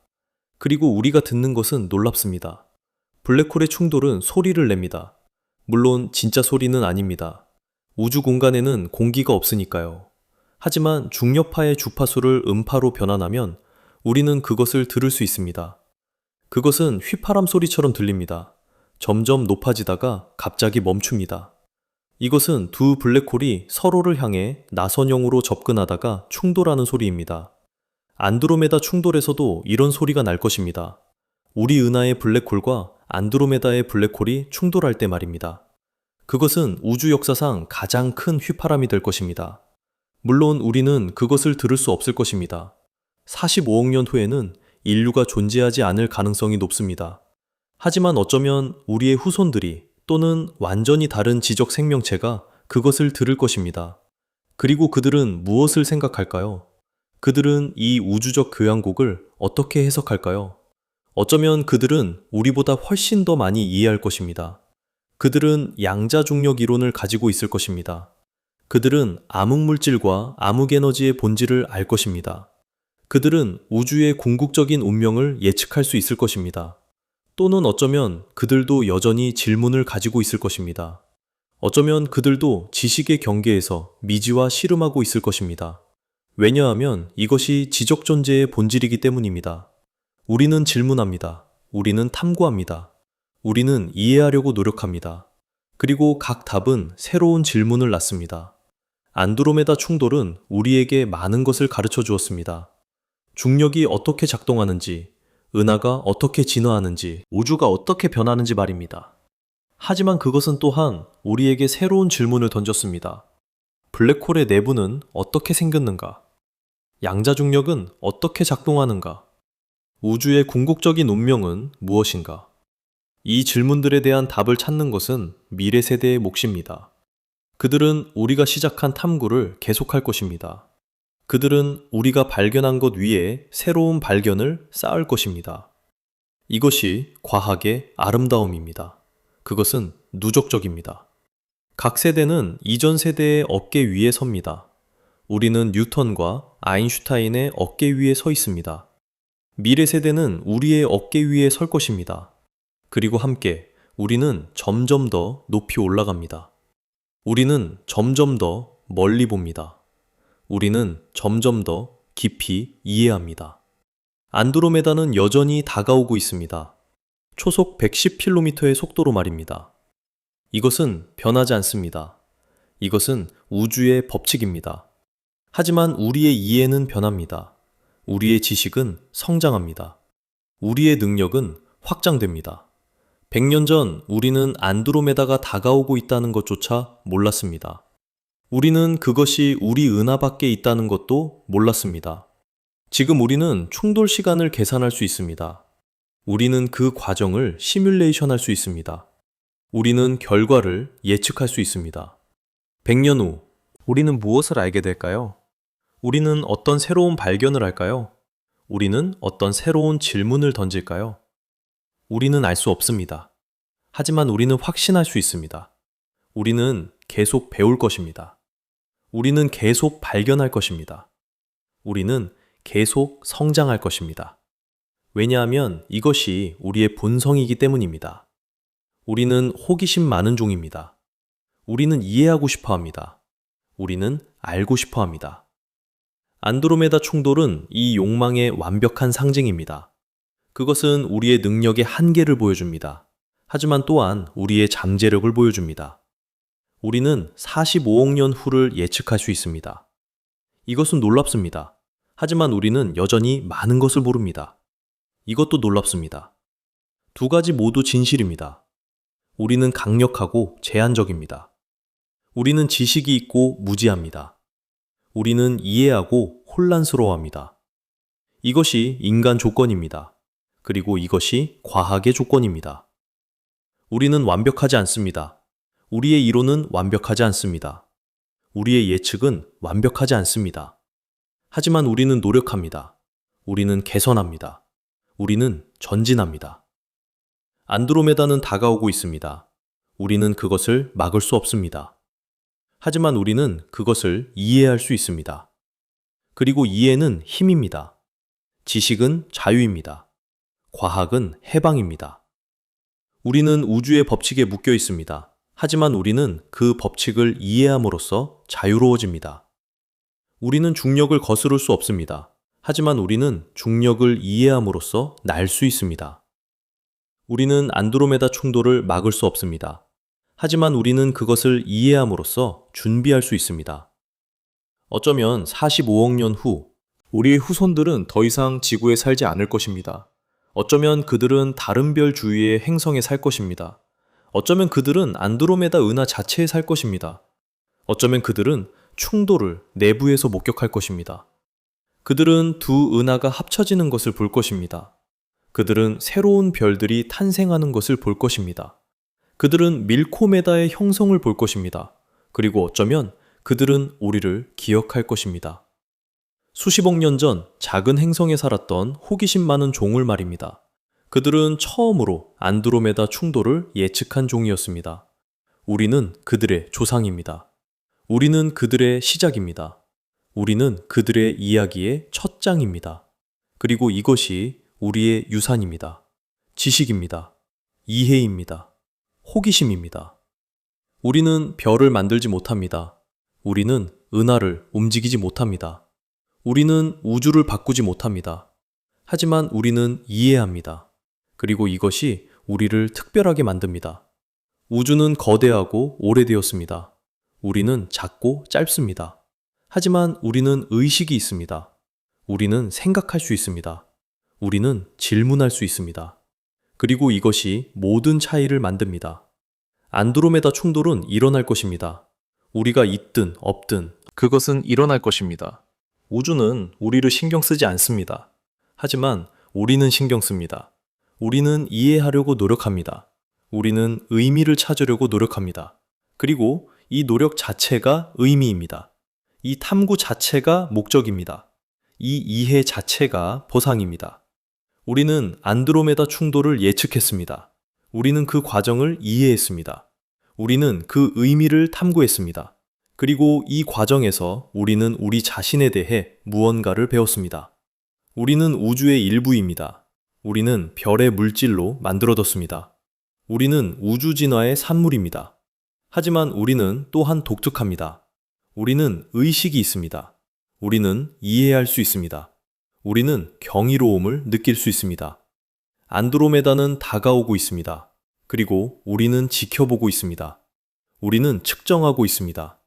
그리고 우리가 듣는 것은 놀랍습니다. 블랙홀의 충돌은 소리를 냅니다. 물론 진짜 소리는 아닙니다. 우주 공간에는 공기가 없으니까요. 하지만 중력파의 주파수를 음파로 변환하면 우리는 그것을 들을 수 있습니다. 그것은 휘파람 소리처럼 들립니다. 점점 높아지다가 갑자기 멈춥니다. 이것은 두 블랙홀이 서로를 향해 나선형으로 접근하다가 충돌하는 소리입니다. 안드로메다 충돌에서도 이런 소리가 날 것입니다. 우리 은하의 블랙홀과 안드로메다의 블랙홀이 충돌할 때 말입니다. 그것은 우주 역사상 가장 큰 휘파람이 될 것입니다. 물론 우리는 그것을 들을 수 없을 것입니다. 45억 년 후에는 인류가 존재하지 않을 가능성이 높습니다. 하지만 어쩌면 우리의 후손들이 또는 완전히 다른 지적 생명체가 그것을 들을 것입니다. 그리고 그들은 무엇을 생각할까요? 그들은 이 우주적 교향곡을 어떻게 해석할까요? 어쩌면 그들은 우리보다 훨씬 더 많이 이해할 것입니다. 그들은 양자중력 이론을 가지고 있을 것입니다. 그들은 암흑물질과 암흑에너지의 본질을 알 것입니다. 그들은 우주의 궁극적인 운명을 예측할 수 있을 것입니다. 또는 어쩌면 그들도 여전히 질문을 가지고 있을 것입니다. 어쩌면 그들도 지식의 경계에서 미지와 씨름하고 있을 것입니다. 왜냐하면 이것이 지적 존재의 본질이기 때문입니다. 우리는 질문합니다. 우리는 탐구합니다. 우리는 이해하려고 노력합니다. 그리고 각 답은 새로운 질문을 낳습니다. 안드로메다 충돌은 우리에게 많은 것을 가르쳐 주었습니다. 중력이 어떻게 작동하는지, 은하가 어떻게 진화하는지, 우주가 어떻게 변하는지 말입니다. 하지만 그것은 또한 우리에게 새로운 질문을 던졌습니다. 블랙홀의 내부는 어떻게 생겼는가? 양자중력은 어떻게 작동하는가? 우주의 궁극적인 운명은 무엇인가? 이 질문들에 대한 답을 찾는 것은 미래 세대의 몫입니다. 그들은 우리가 시작한 탐구를 계속할 것입니다. 그들은 우리가 발견한 것 위에 새로운 발견을 쌓을 것입니다. 이것이 과학의 아름다움입니다. 그것은 누적적입니다. 각 세대는 이전 세대의 어깨 위에 섭니다. 우리는 뉴턴과 아인슈타인의 어깨 위에 서 있습니다. 미래 세대는 우리의 어깨 위에 설 것입니다. 그리고 함께 우리는 점점 더 높이 올라갑니다. 우리는 점점 더 멀리 봅니다. 우리는 점점 더 깊이 이해합니다. 안드로메다는 여전히 다가오고 있습니다. 초속 110km의 속도로 말입니다. 이것은 변하지 않습니다. 이것은 우주의 법칙입니다. 하지만 우리의 이해는 변합니다. 우리의 지식은 성장합니다. 우리의 능력은 확장됩니다. 100년 전 우리는 안드로메다가 다가오고 있다는 것조차 몰랐습니다. 우리는 그것이 우리 은하 밖에 있다는 것도 몰랐습니다. 지금 우리는 충돌 시간을 계산할 수 있습니다. 우리는 그 과정을 시뮬레이션 할 수 있습니다. 우리는 결과를 예측할 수 있습니다. 100년 후 우리는 무엇을 알게 될까요? 우리는 어떤 새로운 발견을 할까요? 우리는 어떤 새로운 질문을 던질까요? 우리는 알 수 없습니다. 하지만 우리는 확신할 수 있습니다. 우리는 계속 배울 것입니다. 우리는 계속 발견할 것입니다. 우리는 계속 성장할 것입니다. 왜냐하면 이것이 우리의 본성이기 때문입니다. 우리는 호기심 많은 종입니다. 우리는 이해하고 싶어 합니다. 우리는 알고 싶어 합니다. 안드로메다 충돌은 이 욕망의 완벽한 상징입니다. 그것은 우리의 능력의 한계를 보여줍니다. 하지만 또한 우리의 잠재력을 보여줍니다. 우리는 45억 년 후를 예측할 수 있습니다. 이것은 놀랍습니다. 하지만 우리는 여전히 많은 것을 모릅니다. 이것도 놀랍습니다. 두 가지 모두 진실입니다. 우리는 강력하고 제한적입니다. 우리는 지식이 있고 무지합니다. 우리는 이해하고 혼란스러워합니다. 이것이 인간 조건입니다. 그리고 이것이 과학의 조건입니다. 우리는 완벽하지 않습니다. 우리의 이론은 완벽하지 않습니다. 우리의 예측은 완벽하지 않습니다. 하지만 우리는 노력합니다. 우리는 개선합니다. 우리는 전진합니다. 안드로메다는 다가오고 있습니다. 우리는 그것을 막을 수 없습니다. 하지만 우리는 그것을 이해할 수 있습니다. 그리고 이해는 힘입니다. 지식은 자유입니다. 과학은 해방입니다. 우리는 우주의 법칙에 묶여 있습니다. 하지만 우리는 그 법칙을 이해함으로써 자유로워집니다. 우리는 중력을 거스를 수 없습니다. 하지만 우리는 중력을 이해함으로써 날 수 있습니다. 우리는 안드로메다 충돌을 막을 수 없습니다. 하지만 우리는 그것을 이해함으로써 준비할 수 있습니다. 어쩌면 45억 년 후, 우리의 후손들은 더 이상 지구에 살지 않을 것입니다. 어쩌면 그들은 다른 별 주위의 행성에 살 것입니다. 어쩌면 그들은 안드로메다 은하 자체에 살 것입니다. 어쩌면 그들은 충돌을 내부에서 목격할 것입니다. 그들은 두 은하가 합쳐지는 것을 볼 것입니다. 그들은 새로운 별들이 탄생하는 것을 볼 것입니다. 그들은 밀코메다의 형성을 볼 것입니다. 그리고 어쩌면 그들은 우리를 기억할 것입니다. 수십억 년 전 작은 행성에 살았던 호기심 많은 종을 말입니다. 그들은 처음으로 안드로메다 충돌을 예측한 종이었습니다. 우리는 그들의 조상입니다. 우리는 그들의 시작입니다. 우리는 그들의 이야기의 첫 장입니다. 그리고 이것이 우리의 유산입니다. 지식입니다. 이해입니다. 호기심입니다. 우리는 별을 만들지 못합니다. 우리는 은하를 움직이지 못합니다. 우리는 우주를 바꾸지 못합니다. 하지만 우리는 이해합니다. 그리고 이것이 우리를 특별하게 만듭니다. 우주는 거대하고 오래되었습니다. 우리는 작고 짧습니다. 하지만 우리는 의식이 있습니다. 우리는 생각할 수 있습니다. 우리는 질문할 수 있습니다. 그리고 이것이 모든 차이를 만듭니다. 안드로메다 충돌은 일어날 것입니다. 우리가 있든 없든 그것은 일어날 것입니다. 우주는 우리를 신경 쓰지 않습니다. 하지만 우리는 신경 씁니다. 우리는 이해하려고 노력합니다. 우리는 의미를 찾으려고 노력합니다. 그리고 이 노력 자체가 의미입니다. 이 탐구 자체가 목적입니다. 이 이해 자체가 보상입니다. 우리는 안드로메다 충돌을 예측했습니다. 우리는 그 과정을 이해했습니다. 우리는 그 의미를 탐구했습니다. 그리고 이 과정에서 우리는 우리 자신에 대해 무언가를 배웠습니다. 우리는 우주의 일부입니다. 우리는 별의 물질로 만들어졌습니다. 우리는 우주 진화의 산물입니다. 하지만 우리는 또한 독특합니다. 우리는 의식이 있습니다. 우리는 이해할 수 있습니다. 우리는 경이로움을 느낄 수 있습니다. 안드로메다는 다가오고 있습니다. 그리고 우리는 지켜보고 있습니다. 우리는 측정하고 있습니다.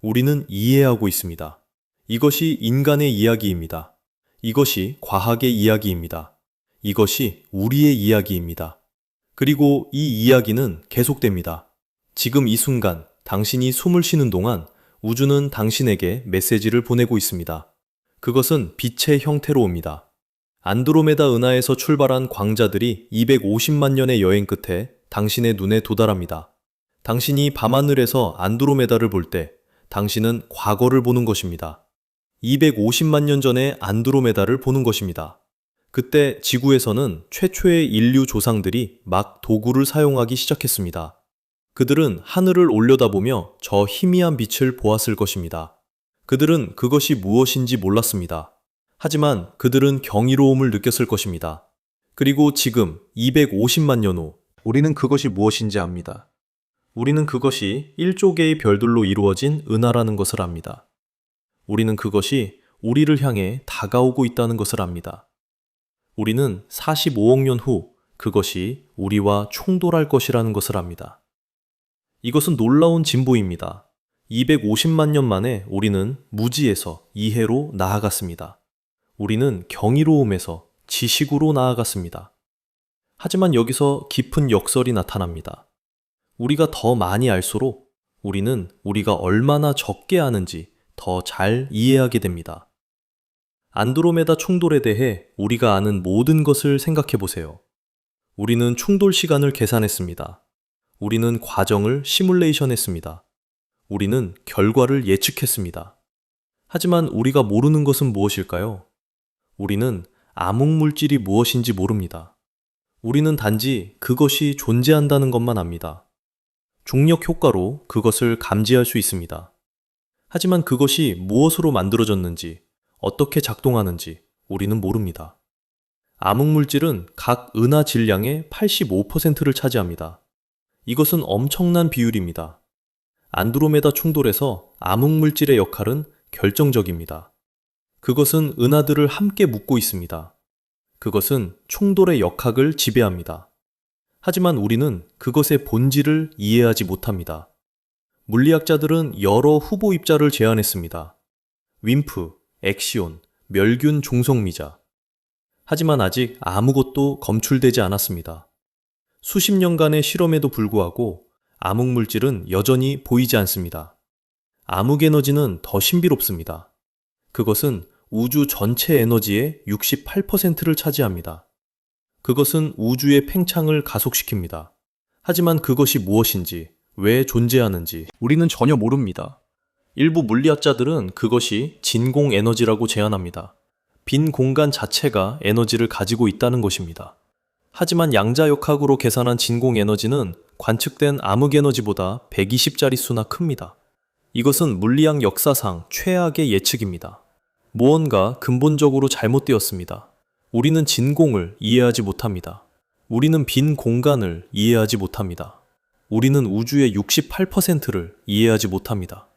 우리는 이해하고 있습니다. 이것이 인간의 이야기입니다. 이것이 과학의 이야기입니다. 이것이 우리의 이야기입니다. 그리고 이 이야기는 계속됩니다. 지금 이 순간 당신이 숨을 쉬는 동안 우주는 당신에게 메시지를 보내고 있습니다. 그것은 빛의 형태로 옵니다. 안드로메다 은하에서 출발한 광자들이 250만 년의 여행 끝에 당신의 눈에 도달합니다. 당신이 밤하늘에서 안드로메다를 볼 때 당신은 과거를 보는 것입니다. 250만 년 전의 안드로메다를 보는 것입니다. 그때 지구에서는 최초의 인류 조상들이 막 도구를 사용하기 시작했습니다. 그들은 하늘을 올려다보며 저 희미한 빛을 보았을 것입니다. 그들은 그것이 무엇인지 몰랐습니다. 하지만 그들은 경이로움을 느꼈을 것입니다. 그리고 지금 250만 년 후, 우리는 그것이 무엇인지 압니다. 우리는 그것이 1조 개의 별들로 이루어진 은하라는 것을 압니다. 우리는 그것이 우리를 향해 다가오고 있다는 것을 압니다. 우리는 45억 년 후 그것이 우리와 충돌할 것이라는 것을 압니다. 이것은 놀라운 진보입니다. 250만 년 만에 우리는 무지에서 이해로 나아갔습니다. 우리는 경이로움에서 지식으로 나아갔습니다. 하지만 여기서 깊은 역설이 나타납니다. 우리가 더 많이 알수록 우리는 우리가 얼마나 적게 아는지 더 잘 이해하게 됩니다. 안드로메다 충돌에 대해 우리가 아는 모든 것을 생각해 보세요. 우리는 충돌 시간을 계산했습니다. 우리는 과정을 시뮬레이션 했습니다. 우리는 결과를 예측했습니다. 하지만 우리가 모르는 것은 무엇일까요? 우리는 암흑물질이 무엇인지 모릅니다. 우리는 단지 그것이 존재한다는 것만 압니다. 중력 효과로 그것을 감지할 수 있습니다. 하지만 그것이 무엇으로 만들어졌는지, 어떻게 작동하는지 우리는 모릅니다. 암흑물질은 각 은하 질량의 85%를 차지합니다. 이것은 엄청난 비율입니다. 안드로메다 충돌에서 암흑물질의 역할은 결정적입니다. 그것은 은하들을 함께 묶고 있습니다. 그것은 충돌의 역학을 지배합니다. 하지만 우리는 그것의 본질을 이해하지 못합니다. 물리학자들은 여러 후보 입자를 제안했습니다. 윈프, 엑시온, 멸균 중성미자. 하지만 아직 아무것도 검출되지 않았습니다. 수십 년간의 실험에도 불구하고 암흑물질은 여전히 보이지 않습니다. 암흑에너지는 더 신비롭습니다. 그것은 우주 전체 에너지의 68%를 차지합니다. 그것은 우주의 팽창을 가속시킵니다. 하지만 그것이 무엇인지, 왜 존재하는지 우리는 전혀 모릅니다. 일부 물리학자들은 그것이 진공 에너지라고 제안합니다. 빈 공간 자체가 에너지를 가지고 있다는 것입니다. 하지만 양자역학으로 계산한 진공 에너지는 관측된 암흑 에너지보다 120자릿수나 큽니다. 이것은 물리학 역사상 최악의 예측입니다. 무언가 근본적으로 잘못되었습니다. 우리는 진공을 이해하지 못합니다. 우리는 빈 공간을 이해하지 못합니다. 우리는 우주의 68%를 이해하지 못합니다.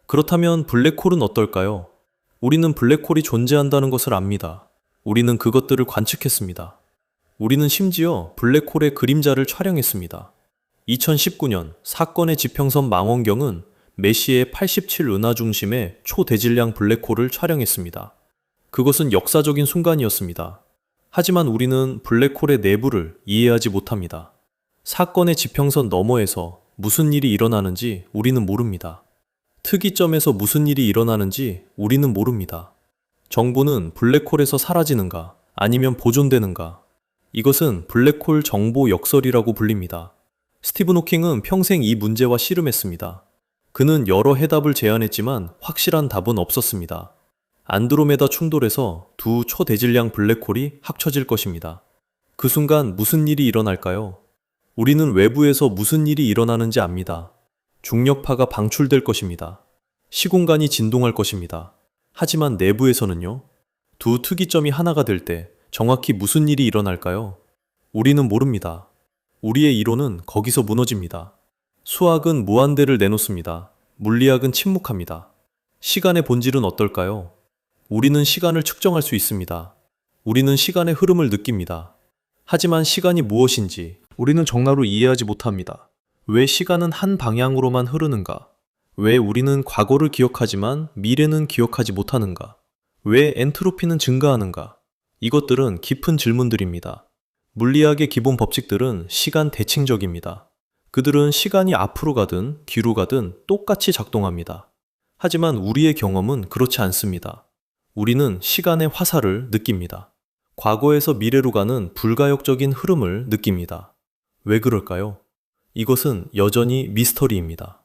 그렇다면 블랙홀은 어떨까요? 우리는 블랙홀이 존재한다는 것을 압니다. 우리는 그것들을 관측했습니다. 우리는 심지어 블랙홀의 그림자를 촬영했습니다. 2019년 사건의 지평선 망원경은 메시의 87 은하 중심의 초대질량 블랙홀을 촬영했습니다. 그것은 역사적인 순간이었습니다. 하지만 우리는 블랙홀의 내부를 이해하지 못합니다. 사건의 지평선 너머에서 무슨 일이 일어나는지 우리는 모릅니다. 특이점에서 무슨 일이 일어나는지 우리는 모릅니다. 정보는 블랙홀에서 사라지는가 아니면 보존되는가? 이것은 블랙홀 정보 역설이라고 불립니다. 스티븐 호킹은 평생 이 문제와 씨름했습니다. 그는 여러 해답을 제안했지만 확실한 답은 없었습니다. 안드로메다 충돌에서 두 초대질량 블랙홀이 합쳐질 것입니다. 그 순간 무슨 일이 일어날까요? 우리는 외부에서 무슨 일이 일어나는지 압니다. 중력파가 방출될 것입니다. 시공간이 진동할 것입니다. 하지만 내부에서는요? 두 특이점이 하나가 될 때 정확히 무슨 일이 일어날까요? 우리는 모릅니다. 우리의 이론은 거기서 무너집니다. 수학은 무한대를 내놓습니다. 물리학은 침묵합니다. 시간의 본질은 어떨까요? 우리는 시간을 측정할 수 있습니다. 우리는 시간의 흐름을 느낍니다. 하지만 시간이 무엇인지 우리는 정말로 이해하지 못합니다. 왜 시간은 한 방향으로만 흐르는가? 왜 우리는 과거를 기억하지만 미래는 기억하지 못하는가? 왜 엔트로피는 증가하는가? 이것들은 깊은 질문들입니다. 물리학의 기본 법칙들은 시간 대칭적입니다. 그들은 시간이 앞으로 가든 뒤로 가든 똑같이 작동합니다. 하지만 우리의 경험은 그렇지 않습니다. 우리는 시간의 화살을 느낍니다. 과거에서 미래로 가는 불가역적인 흐름을 느낍니다. 왜 그럴까요? 이것은 여전히 미스터리입니다.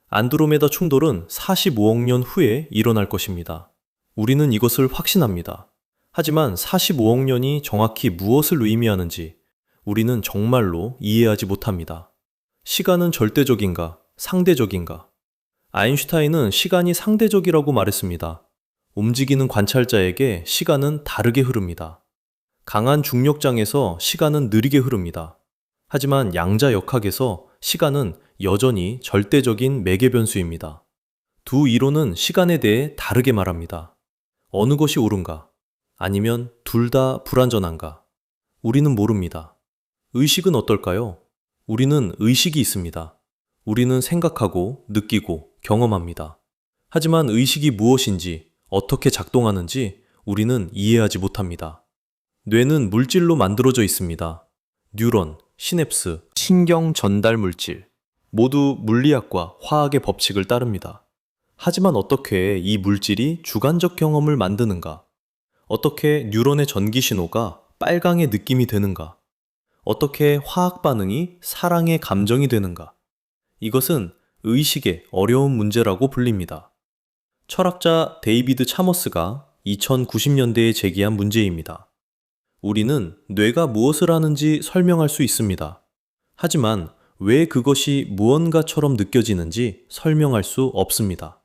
안드로메다 충돌은 45억 년 후에 일어날 것입니다. 우리는 이것을 확신합니다. 하지만 45억 년이 정확히 무엇을 의미하는지 우리는 정말로 이해하지 못합니다. 시간은 절대적인가, 상대적인가? 아인슈타인은 시간이 상대적이라고 말했습니다. 움직이는 관찰자에게 시간은 다르게 흐릅니다. 강한 중력장에서 시간은 느리게 흐릅니다. 하지만 양자역학에서 시간은 여전히 절대적인 매개 변수입니다. 두 이론은 시간에 대해 다르게 말합니다. 어느 것이 옳은가? 아니면 둘 다 불완전한가? 우리는 모릅니다. 의식은 어떨까요? 우리는 의식이 있습니다. 우리는 생각하고 느끼고 경험합니다. 하지만 의식이 무엇인지, 어떻게 작동하는지 우리는 이해하지 못합니다. 뇌는 물질로 만들어져 있습니다. 뉴런, 시냅스, 신경 전달 물질. 모두 물리학과 화학의 법칙을 따릅니다. 하지만 어떻게 이 물질이 주관적 경험을 만드는가? 어떻게 뉴런의 전기 신호가 빨강의 느낌이 되는가? 어떻게 화학 반응이 사랑의 감정이 되는가? 이것은 의식의 어려운 문제라고 불립니다. 철학자 데이비드 차머스가 2090년대에 제기한 문제입니다. 우리는 뇌가 무엇을 하는지 설명할 수 있습니다. 하지만 왜 그것이 무언가처럼 느껴지는지 설명할 수 없습니다.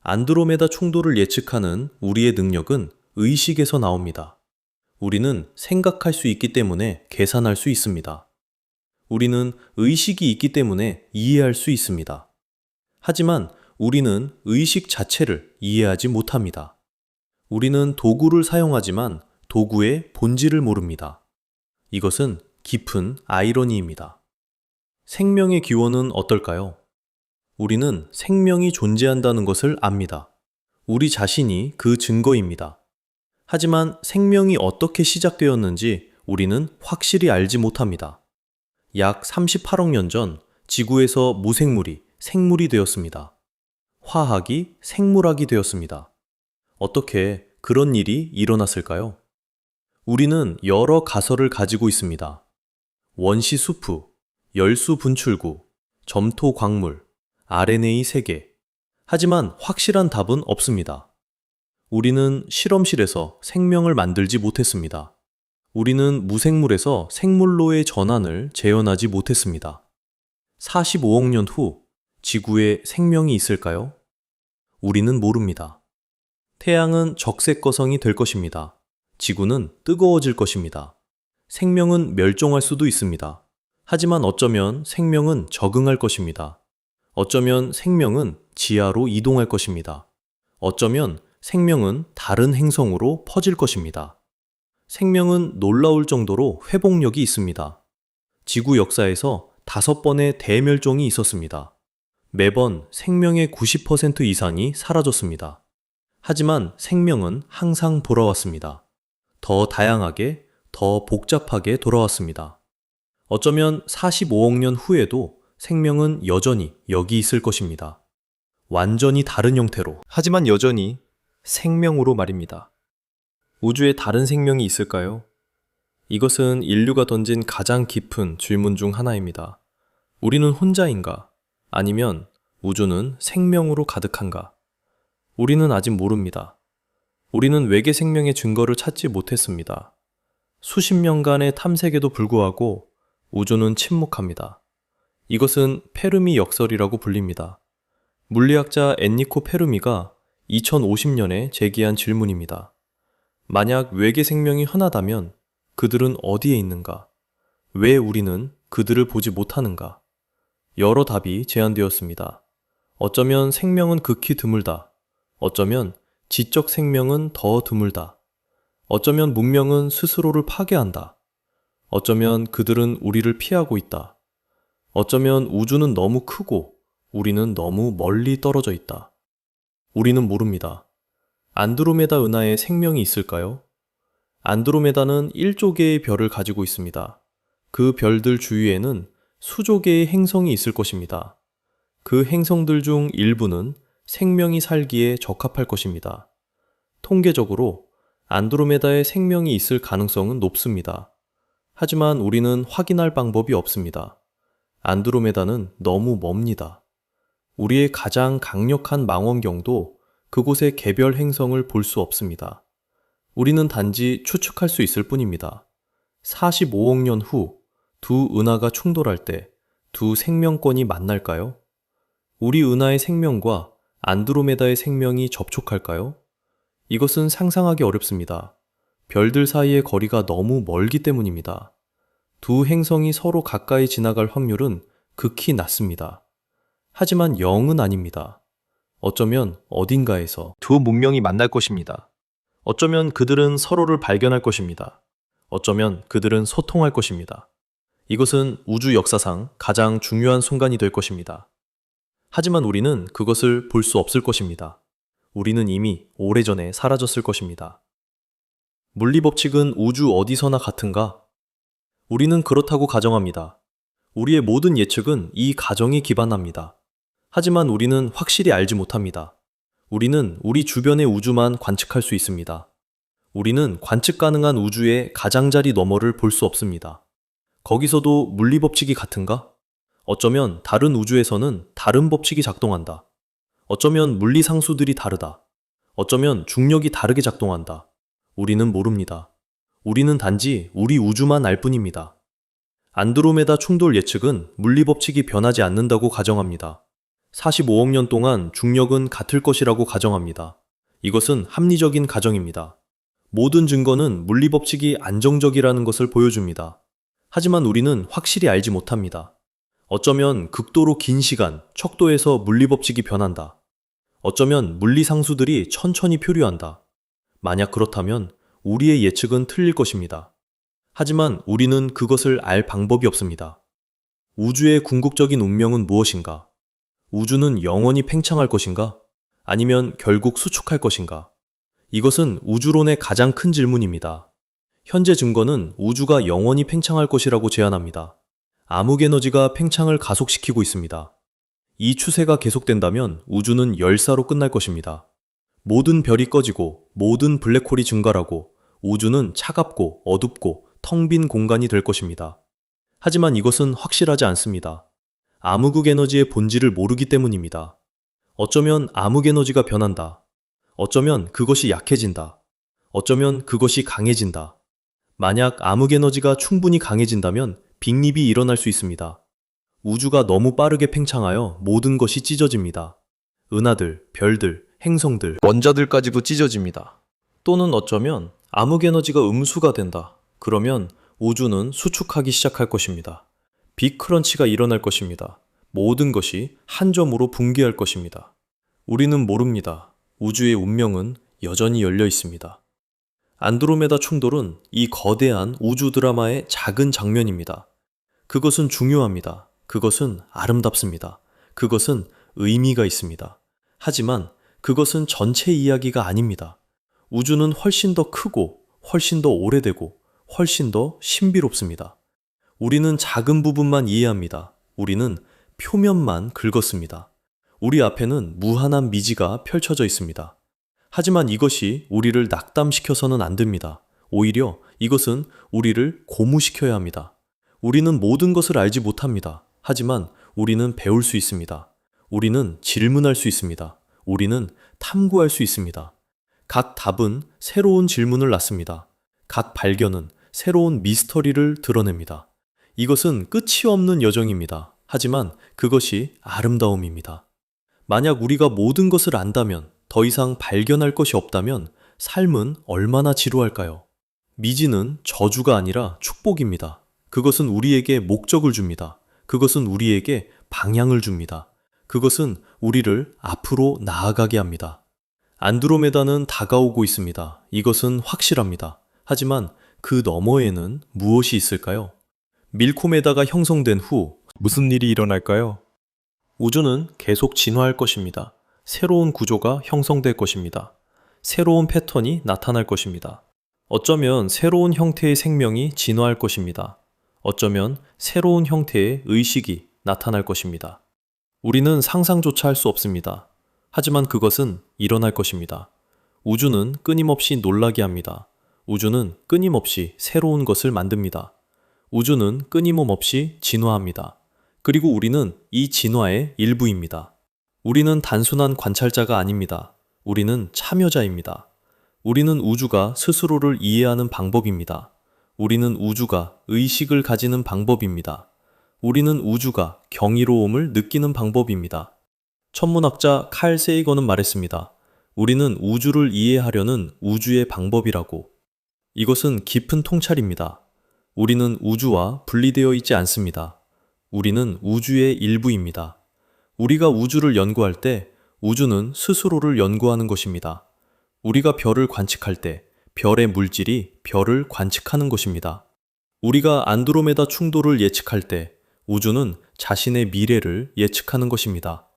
안드로메다 충돌을 예측하는 우리의 능력은 의식에서 나옵니다. 우리는 생각할 수 있기 때문에 계산할 수 있습니다. 우리는 의식이 있기 때문에 이해할 수 있습니다. 하지만 우리는 의식 자체를 이해하지 못합니다. 우리는 도구를 사용하지만 도구의 본질을 모릅니다. 이것은 깊은 아이러니입니다. 생명의 기원은 어떨까요? 우리는 생명이 존재한다는 것을 압니다. 우리 자신이 그 증거입니다. 하지만 생명이 어떻게 시작되었는지 우리는 확실히 알지 못합니다. 약 38억 년 전 지구에서 무생물이 생물이 되었습니다. 화학이 생물학이 되었습니다. 어떻게 그런 일이 일어났을까요? 우리는 여러 가설을 가지고 있습니다. 원시 수프, 열수 분출구, 점토 광물, RNA 세계. 하지만 확실한 답은 없습니다. 우리는 실험실에서 생명을 만들지 못했습니다. 우리는 무생물에서 생물로의 전환을 재현하지 못했습니다. 45억 년 후 지구에 생명이 있을까요? 우리는 모릅니다. 태양은 적색거성이 될 것입니다. 지구는 뜨거워질 것입니다. 생명은 멸종할 수도 있습니다. 하지만 어쩌면 생명은 적응할 것입니다. 어쩌면 생명은 지하로 이동할 것입니다. 어쩌면 생명은 다른 행성으로 퍼질 것입니다. 생명은 놀라울 정도로 회복력이 있습니다. 지구 역사에서 5번의 대멸종이 있었습니다. 매번 생명의 90% 이상이 사라졌습니다. 하지만 생명은 항상 돌아왔습니다. 더 다양하게, 더 복잡하게 돌아왔습니다. 어쩌면 45억 년 후에도 생명은 여전히 여기 있을 것입니다. 완전히 다른 형태로, 하지만 여전히 생명으로 말입니다. 우주에 다른 생명이 있을까요? 이것은 인류가 던진 가장 깊은 질문 중 하나입니다. 우리는 혼자인가? 아니면 우주는 생명으로 가득한가? 우리는 아직 모릅니다. 우리는 외계 생명의 증거를 찾지 못했습니다. 수십 년간의 탐색에도 불구하고 우주는 침묵합니다. 이것은 페르미 역설이라고 불립니다. 물리학자 엔리코 페르미가 2050년에 제기한 질문입니다. 만약 외계 생명이 흔하다면 그들은 어디에 있는가? 왜 우리는 그들을 보지 못하는가? 여러 답이 제안되었습니다. 어쩌면 생명은 극히 드물다. 어쩌면 지적 생명은 더 드물다. 어쩌면 문명은 스스로를 파괴한다. 어쩌면 그들은 우리를 피하고 있다. 어쩌면 우주는 너무 크고 우리는 너무 멀리 떨어져 있다. 우리는 모릅니다. 안드로메다 은하에 생명이 있을까요? 안드로메다는 1조 개의 별을 가지고 있습니다. 그 별들 주위에는 수조 개의 행성이 있을 것입니다. 그 행성들 중 일부는 생명이 살기에 적합할 것입니다. 통계적으로 안드로메다에 생명이 있을 가능성은 높습니다. 하지만 우리는 확인할 방법이 없습니다. 안드로메다는 너무 멉니다. 우리의 가장 강력한 망원경도 그곳의 개별 행성을 볼 수 없습니다. 우리는 단지 추측할 수 있을 뿐입니다. 45억 년 후 두 은하가 충돌할 때 두 생명권이 만날까요? 우리 은하의 생명과 안드로메다의 생명이 접촉할까요? 이것은 상상하기 어렵습니다. 별들 사이의 거리가 너무 멀기 때문입니다. 두 행성이 서로 가까이 지나갈 확률은 극히 낮습니다. 하지만 0은 아닙니다. 어쩌면 어딘가에서 두 문명이 만날 것입니다. 어쩌면 그들은 서로를 발견할 것입니다. 어쩌면 그들은 소통할 것입니다. 이것은 우주 역사상 가장 중요한 순간이 될 것입니다. 하지만 우리는 그것을 볼 수 없을 것입니다. 우리는 이미 오래전에 사라졌을 것입니다. 물리 법칙은 우주 어디서나 같은가? 우리는 그렇다고 가정합니다. 우리의 모든 예측은 이 가정에 기반합니다. 하지만 우리는 확실히 알지 못합니다. 우리는 우리 주변의 우주만 관측할 수 있습니다. 우리는 관측 가능한 우주의 가장자리 너머를 볼 수 없습니다. 거기서도 물리 법칙이 같은가? 어쩌면 다른 우주에서는 다른 법칙이 작동한다. 어쩌면 물리 상수들이 다르다. 어쩌면 중력이 다르게 작동한다. 우리는 모릅니다. 우리는 단지 우리 우주만 알 뿐입니다. 안드로메다 충돌 예측은 물리 법칙이 변하지 않는다고 가정합니다. 45억 년 동안 중력은 같을 것이라고 가정합니다. 이것은 합리적인 가정입니다. 모든 증거는 물리 법칙이 안정적이라는 것을 보여줍니다. 하지만 우리는 확실히 알지 못합니다. 어쩌면 극도로 긴 시간, 척도에서 물리 법칙이 변한다. 어쩌면 물리 상수들이 천천히 표류한다. 만약 그렇다면 우리의 예측은 틀릴 것입니다. 하지만 우리는 그것을 알 방법이 없습니다. 우주의 궁극적인 운명은 무엇인가? 우주는 영원히 팽창할 것인가? 아니면 결국 수축할 것인가? 이것은 우주론의 가장 큰 질문입니다. 현재 증거는 우주가 영원히 팽창할 것이라고 제안합니다. 암흑에너지가 팽창을 가속시키고 있습니다. 이 추세가 계속된다면 우주는 열사로 끝날 것입니다. 모든 별이 꺼지고 모든 블랙홀이 증가하고 우주는 차갑고 어둡고 텅 빈 공간이 될 것입니다. 하지만 이것은 확실하지 않습니다. 암흑 에너지의 본질을 모르기 때문입니다. 어쩌면 암흑 에너지가 변한다. 어쩌면 그것이 약해진다. 어쩌면 그것이 강해진다. 만약 암흑 에너지가 충분히 강해진다면 빅립이 일어날 수 있습니다. 우주가 너무 빠르게 팽창하여 모든 것이 찢어집니다. 은하들, 별들, 행성들, 원자들까지도 찢어집니다. 또는 어쩌면 암흑 에너지가 음수가 된다. 그러면 우주는 수축하기 시작할 것입니다. 빅크런치가 일어날 것입니다. 모든 것이 한 점으로 붕괴할 것입니다. 우리는 모릅니다. 우주의 운명은 여전히 열려 있습니다. 안드로메다 충돌은 이 거대한 우주 드라마의 작은 장면입니다. 그것은 중요합니다. 그것은 아름답습니다. 그것은 의미가 있습니다. 하지만 그것은 전체 이야기가 아닙니다. 우주는 훨씬 더 크고 훨씬 더 오래되고 훨씬 더 신비롭습니다. 우리는 작은 부분만 이해합니다. 우리는 표면만 긁었습니다. 우리 앞에는 무한한 미지가 펼쳐져 있습니다. 하지만 이것이 우리를 낙담시켜서는 안 됩니다. 오히려 이것은 우리를 고무시켜야 합니다. 우리는 모든 것을 알지 못합니다. 하지만 우리는 배울 수 있습니다. 우리는 질문할 수 있습니다. 우리는 탐구할 수 있습니다. 각 답은 새로운 질문을 낳습니다. 각 발견은 새로운 미스터리를 드러냅니다. 이것은 끝이 없는 여정입니다. 하지만 그것이 아름다움입니다. 만약 우리가 모든 것을 안다면, 더 이상 발견할 것이 없다면 삶은 얼마나 지루할까요? 미지는 저주가 아니라 축복입니다. 그것은 우리에게 목적을 줍니다. 그것은 우리에게 방향을 줍니다. 그것은 우리를 앞으로 나아가게 합니다. 안드로메다는 다가오고 있습니다. 이것은 확실합니다. 하지만 그 너머에는 무엇이 있을까요? 밀코메다가 형성된 후 무슨 일이 일어날까요? 우주는 계속 진화할 것입니다. 새로운 구조가 형성될 것입니다. 새로운 패턴이 나타날 것입니다. 어쩌면 새로운 형태의 생명이 진화할 것입니다. 어쩌면 새로운 형태의 의식이 나타날 것입니다. 우리는 상상조차 할 수 없습니다. 하지만 그것은 일어날 것입니다. 우주는 끊임없이 놀라게 합니다. 우주는 끊임없이 새로운 것을 만듭니다. 우주는 끊임없이 진화합니다. 그리고 우리는 이 진화의 일부입니다. 우리는 단순한 관찰자가 아닙니다. 우리는 참여자입니다. 우리는 우주가 스스로를 이해하는 방법입니다. 우리는 우주가 의식을 가지는 방법입니다. 우리는 우주가 경이로움을 느끼는 방법입니다. 천문학자 칼 세이건은 말했습니다. 우리는 우주를 이해하려는 우주의 방법이라고. 이것은 깊은 통찰입니다. 우리는 우주와 분리되어 있지 않습니다. 우리는 우주의 일부입니다. 우리가 우주를 연구할 때 우주는 스스로를 연구하는 것입니다. 우리가 별을 관측할 때 별의 물질이 별을 관측하는 것입니다. 우리가 안드로메다 충돌을 예측할 때 우주는 자신의 미래를 예측하는 것입니다.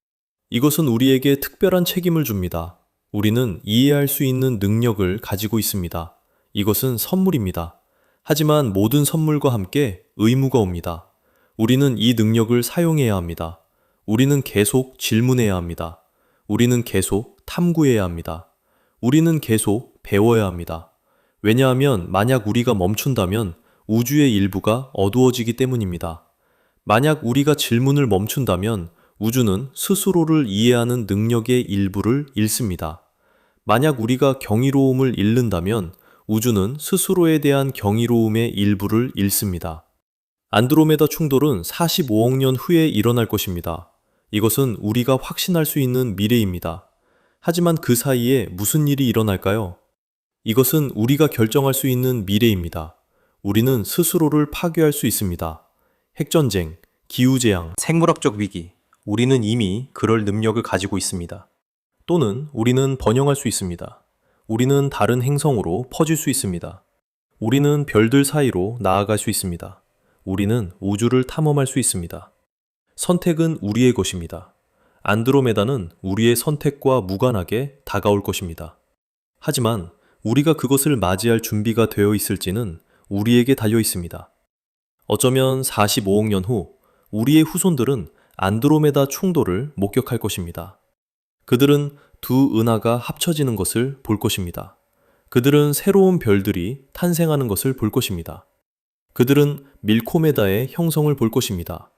이것은 우리에게 특별한 책임을 줍니다. 우리는 이해할 수 있는 능력을 가지고 있습니다. 이것은 선물입니다. 하지만 모든 선물과 함께 의무가 옵니다. 우리는 이 능력을 사용해야 합니다. 우리는 계속 질문해야 합니다. 우리는 계속 탐구해야 합니다. 우리는 계속 배워야 합니다. 왜냐하면 만약 우리가 멈춘다면 우주의 일부가 어두워지기 때문입니다. 만약 우리가 질문을 멈춘다면 우주는 스스로를 이해하는 능력의 일부를 잃습니다. 만약 우리가 경이로움을 잃는다면 우주는 스스로에 대한 경이로움의 일부를 잃습니다. 안드로메다 충돌은 45억 년 후에 일어날 것입니다. 이것은 우리가 확신할 수 있는 미래입니다. 하지만 그 사이에 무슨 일이 일어날까요? 이것은 우리가 결정할 수 있는 미래입니다. 우리는 스스로를 파괴할 수 있습니다. 핵전쟁, 기후재앙, 생물학적 위기. 우리는 이미 그럴 능력을 가지고 있습니다. 또는 우리는 번영할 수 있습니다. 우리는 다른 행성으로 퍼질 수 있습니다. 우리는 별들 사이로 나아갈 수 있습니다. 우리는 우주를 탐험할 수 있습니다. 선택은 우리의 것입니다. 안드로메다는 우리의 선택과 무관하게 다가올 것입니다. 하지만 우리가 그것을 맞이할 준비가 되어 있을지는 우리에게 달려 있습니다. 어쩌면 45억 년 후 우리의 후손들은 안드로메다 충돌을 목격할 것입니다. 그들은 두 은하가 합쳐지는 것을 볼 것입니다. 그들은 새로운 별들이 탄생하는 것을 볼 것입니다. 그들은 밀코메다의 형성을 볼 것입니다.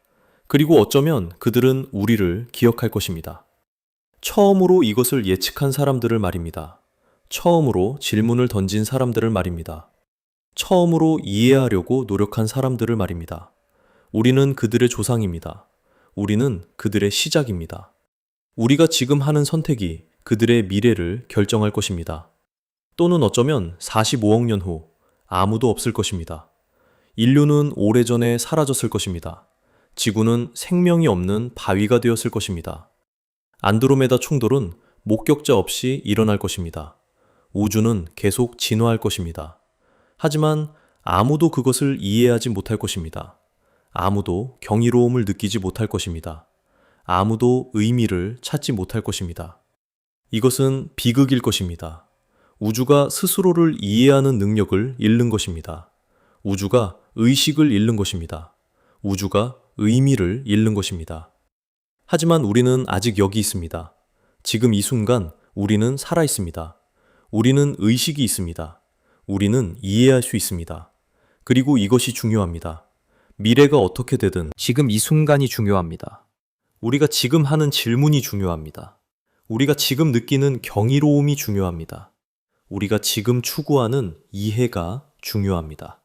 그리고 어쩌면 그들은 우리를 기억할 것입니다. 처음으로 이것을 예측한 사람들을 말입니다. 처음으로 질문을 던진 사람들을 말입니다. 처음으로 이해하려고 노력한 사람들을 말입니다. 우리는 그들의 조상입니다. 우리는 그들의 시작입니다. 우리가 지금 하는 선택이 그들의 미래를 결정할 것입니다. 또는 어쩌면 45억 년 후 아무도 없을 것입니다. 인류는 오래전에 사라졌을 것입니다. 지구는 생명이 없는 바위가 되었을 것입니다. 안드로메다 충돌은 목격자 없이 일어날 것입니다. 우주는 계속 진화할 것입니다. 하지만 아무도 그것을 이해하지 못할 것입니다. 아무도 경이로움을 느끼지 못할 것입니다. 아무도 의미를 찾지 못할 것입니다. 이것은 비극일 것입니다. 우주가 스스로를 이해하는 능력을 잃는 것입니다. 우주가 의식을 잃는 것입니다. 우주가 의미를 잃는 것입니다. 하지만 우리는 아직 여기 있습니다. 지금 이 순간 우리는 살아 있습니다. 우리는 의식이 있습니다. 우리는 이해할 수 있습니다. 그리고 이것이 중요합니다. 미래가 어떻게 되든 지금 이 순간이 중요합니다. 우리가 지금 하는 질문이 중요합니다. 우리가 지금 느끼는 경이로움이 중요합니다. 우리가 지금 추구하는 이해가 중요합니다.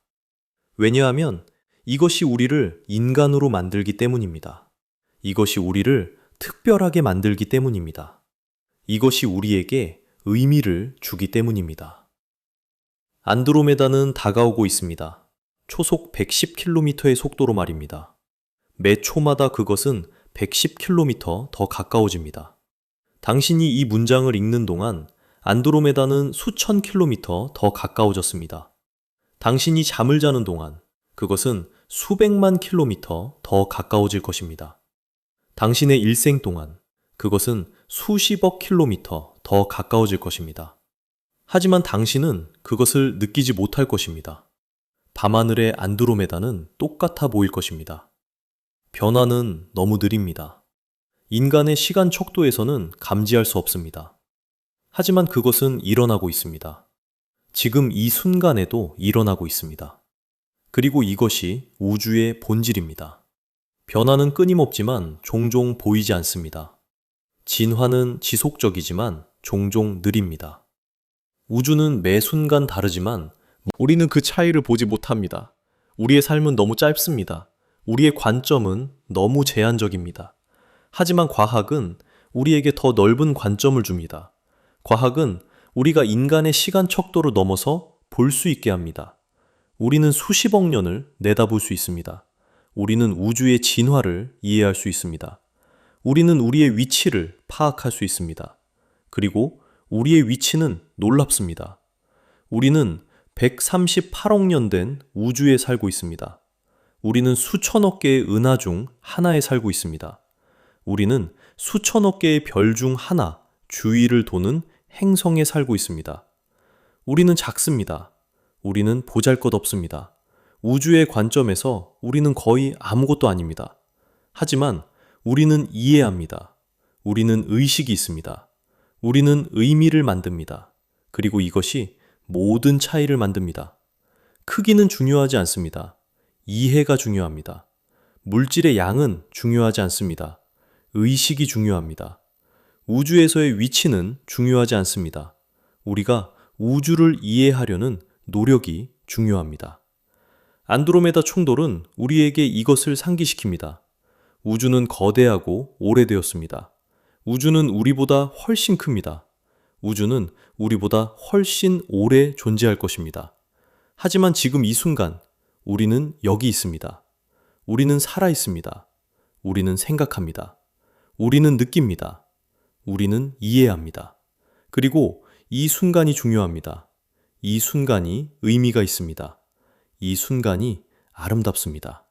왜냐하면 이것이 우리를 인간으로 만들기 때문입니다. 이것이 우리를 특별하게 만들기 때문입니다. 이것이 우리에게 의미를 주기 때문입니다. 안드로메다는 다가오고 있습니다. 초속 110km의 속도로 말입니다. 매 초마다 그것은 110km 더 가까워집니다. 당신이 이 문장을 읽는 동안 안드로메다는 수천 킬로미터 더 가까워졌습니다. 당신이 잠을 자는 동안 그것은 수백만 킬로미터 더 가까워질 것입니다. 당신의 일생 동안 그것은 수십억 킬로미터 더 가까워질 것입니다. 하지만 당신은 그것을 느끼지 못할 것입니다. 밤하늘의 안드로메다는 똑같아 보일 것입니다. 변화는 너무 느립니다. 인간의 시간 척도에서는 감지할 수 없습니다. 하지만 그것은 일어나고 있습니다. 지금 이 순간에도 일어나고 있습니다. 그리고 이것이 우주의 본질입니다. 변화는 끊임없지만 종종 보이지 않습니다. 진화는 지속적이지만 종종 느립니다. 우주는 매 순간 다르지만 우리는 그 차이를 보지 못합니다. 우리의 삶은 너무 짧습니다. 우리의 관점은 너무 제한적입니다. 하지만 과학은 우리에게 더 넓은 관점을 줍니다. 과학은 우리가 인간의 시간 척도를 넘어서 볼 수 있게 합니다. 우리는 수십억 년을 내다볼 수 있습니다. 우리는 우주의 진화를 이해할 수 있습니다. 우리는 우리의 위치를 파악할 수 있습니다. 그리고 우리의 위치는 놀랍습니다. 우리는 138억 년 된 우주에 살고 있습니다. 우리는 수천억 개의 은하 중 하나에 살고 있습니다. 우리는 수천억 개의 별 중 하나, 주위를 도는 행성에 살고 있습니다. 우리는 작습니다. 우리는 보잘것없습니다. 우주의 관점에서 우리는 거의 아무것도 아닙니다. 하지만 우리는 이해합니다. 우리는 의식이 있습니다. 우리는 의미를 만듭니다. 그리고 이것이 모든 차이를 만듭니다. 크기는 중요하지 않습니다. 이해가 중요합니다. 물질의 양은 중요하지 않습니다. 의식이 중요합니다. 우주에서의 위치는 중요하지 않습니다. 우리가 우주를 이해하려는 노력이 중요합니다. 안드로메다 충돌은 우리에게 이것을 상기시킵니다. 우주는 거대하고 오래되었습니다. 우주는 우리보다 훨씬 큽니다. 우주는 우리보다 훨씬 오래 존재할 것입니다. 하지만 지금 이 순간 우리는 여기 있습니다. 우리는 살아 있습니다. 우리는 생각합니다. 우리는 느낍니다. 우리는 이해합니다. 그리고 이 순간이 중요합니다. 이 순간이 의미가 있습니다. 이 순간이 아름답습니다.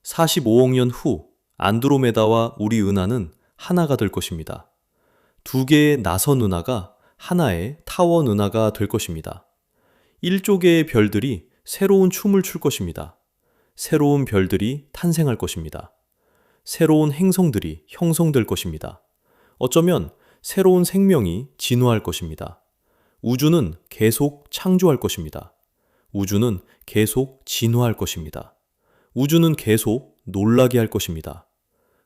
45억 년 후 안드로메다와 우리 은하는 하나가 될 것입니다. 두 개의 나선 은하가 하나의 타원 은하가 될 것입니다. 1조 개의 별들이 새로운 춤을 출 것입니다. 새로운 별들이 탄생할 것입니다. 새로운 행성들이 형성될 것입니다. 어쩌면 새로운 생명이 진화할 것입니다. 우주는 계속 창조할 것입니다. 우주는 계속 진화할 것입니다. 우주는 계속 놀라게 할 것입니다.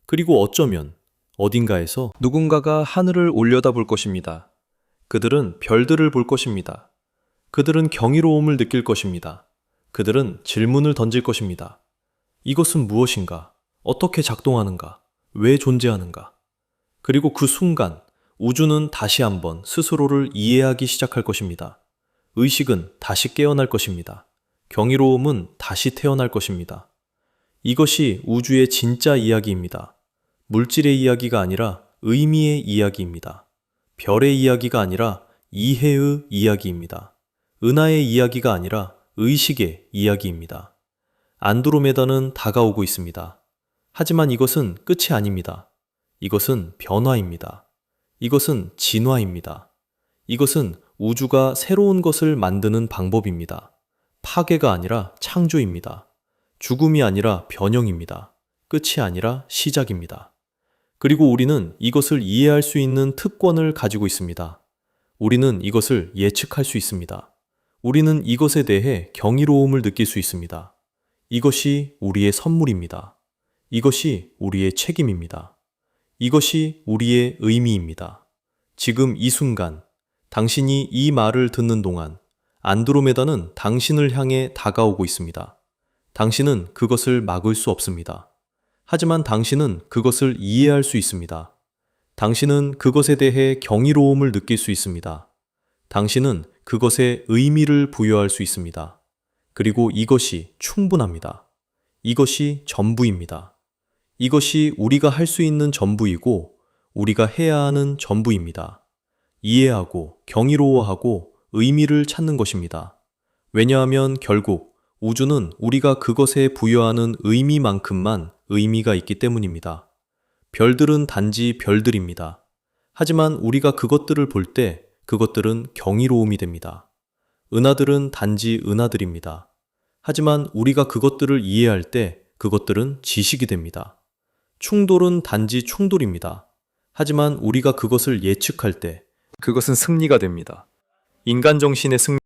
그리고 어쩌면 어딘가에서 누군가가 하늘을 올려다볼 것입니다. 그들은 별들을 볼 것입니다. 그들은 경이로움을 느낄 것입니다. 그들은 질문을 던질 것입니다. 이것은 무엇인가? 어떻게 작동하는가? 왜 존재하는가? 그리고 그 순간 우주는 다시 한번 스스로를 이해하기 시작할 것입니다. 의식은 다시 깨어날 것입니다. 경이로움은 다시 태어날 것입니다. 이것이 우주의 진짜 이야기입니다. 물질의 이야기가 아니라 의미의 이야기입니다. 별의 이야기가 아니라 이해의 이야기입니다. 은하의 이야기가 아니라 의식의 이야기입니다. 안드로메다는 다가오고 있습니다. 하지만 이것은 끝이 아닙니다. 이것은 변화입니다. 이것은 진화입니다. 이것은 우주가 새로운 것을 만드는 방법입니다. 파괴가 아니라 창조입니다. 죽음이 아니라 변형입니다. 끝이 아니라 시작입니다. 그리고 우리는 이것을 이해할 수 있는 특권을 가지고 있습니다. 우리는 이것을 예측할 수 있습니다. 우리는 이것에 대해 경이로움을 느낄 수 있습니다. 이것이 우리의 선물입니다. 이것이 우리의 책임입니다. 이것이 우리의 의미입니다. 지금 이 순간, 당신이 이 말을 듣는 동안 안드로메다는 당신을 향해 다가오고 있습니다. 당신은 그것을 막을 수 없습니다. 하지만 당신은 그것을 이해할 수 있습니다. 당신은 그것에 대해 경이로움을 느낄 수 있습니다. 당신은 그것에 의미를 부여할 수 있습니다. 그리고 이것이 충분합니다. 이것이 전부입니다. 이것이 우리가 할 수 있는 전부이고 우리가 해야 하는 전부입니다. 이해하고 경이로워하고 의미를 찾는 것입니다. 왜냐하면 결국 우주는 우리가 그것에 부여하는 의미만큼만 의미가 있기 때문입니다. 별들은 단지 별들입니다. 하지만 우리가 그것들을 볼 때 그것들은 경이로움이 됩니다. 은하들은 단지 은하들입니다. 하지만 우리가 그것들을 이해할 때 그것들은 지식이 됩니다. 충돌은 단지 충돌입니다. 하지만 우리가 그것을 예측할 때 그것은 승리가 됩니다. 인간 정신의 승리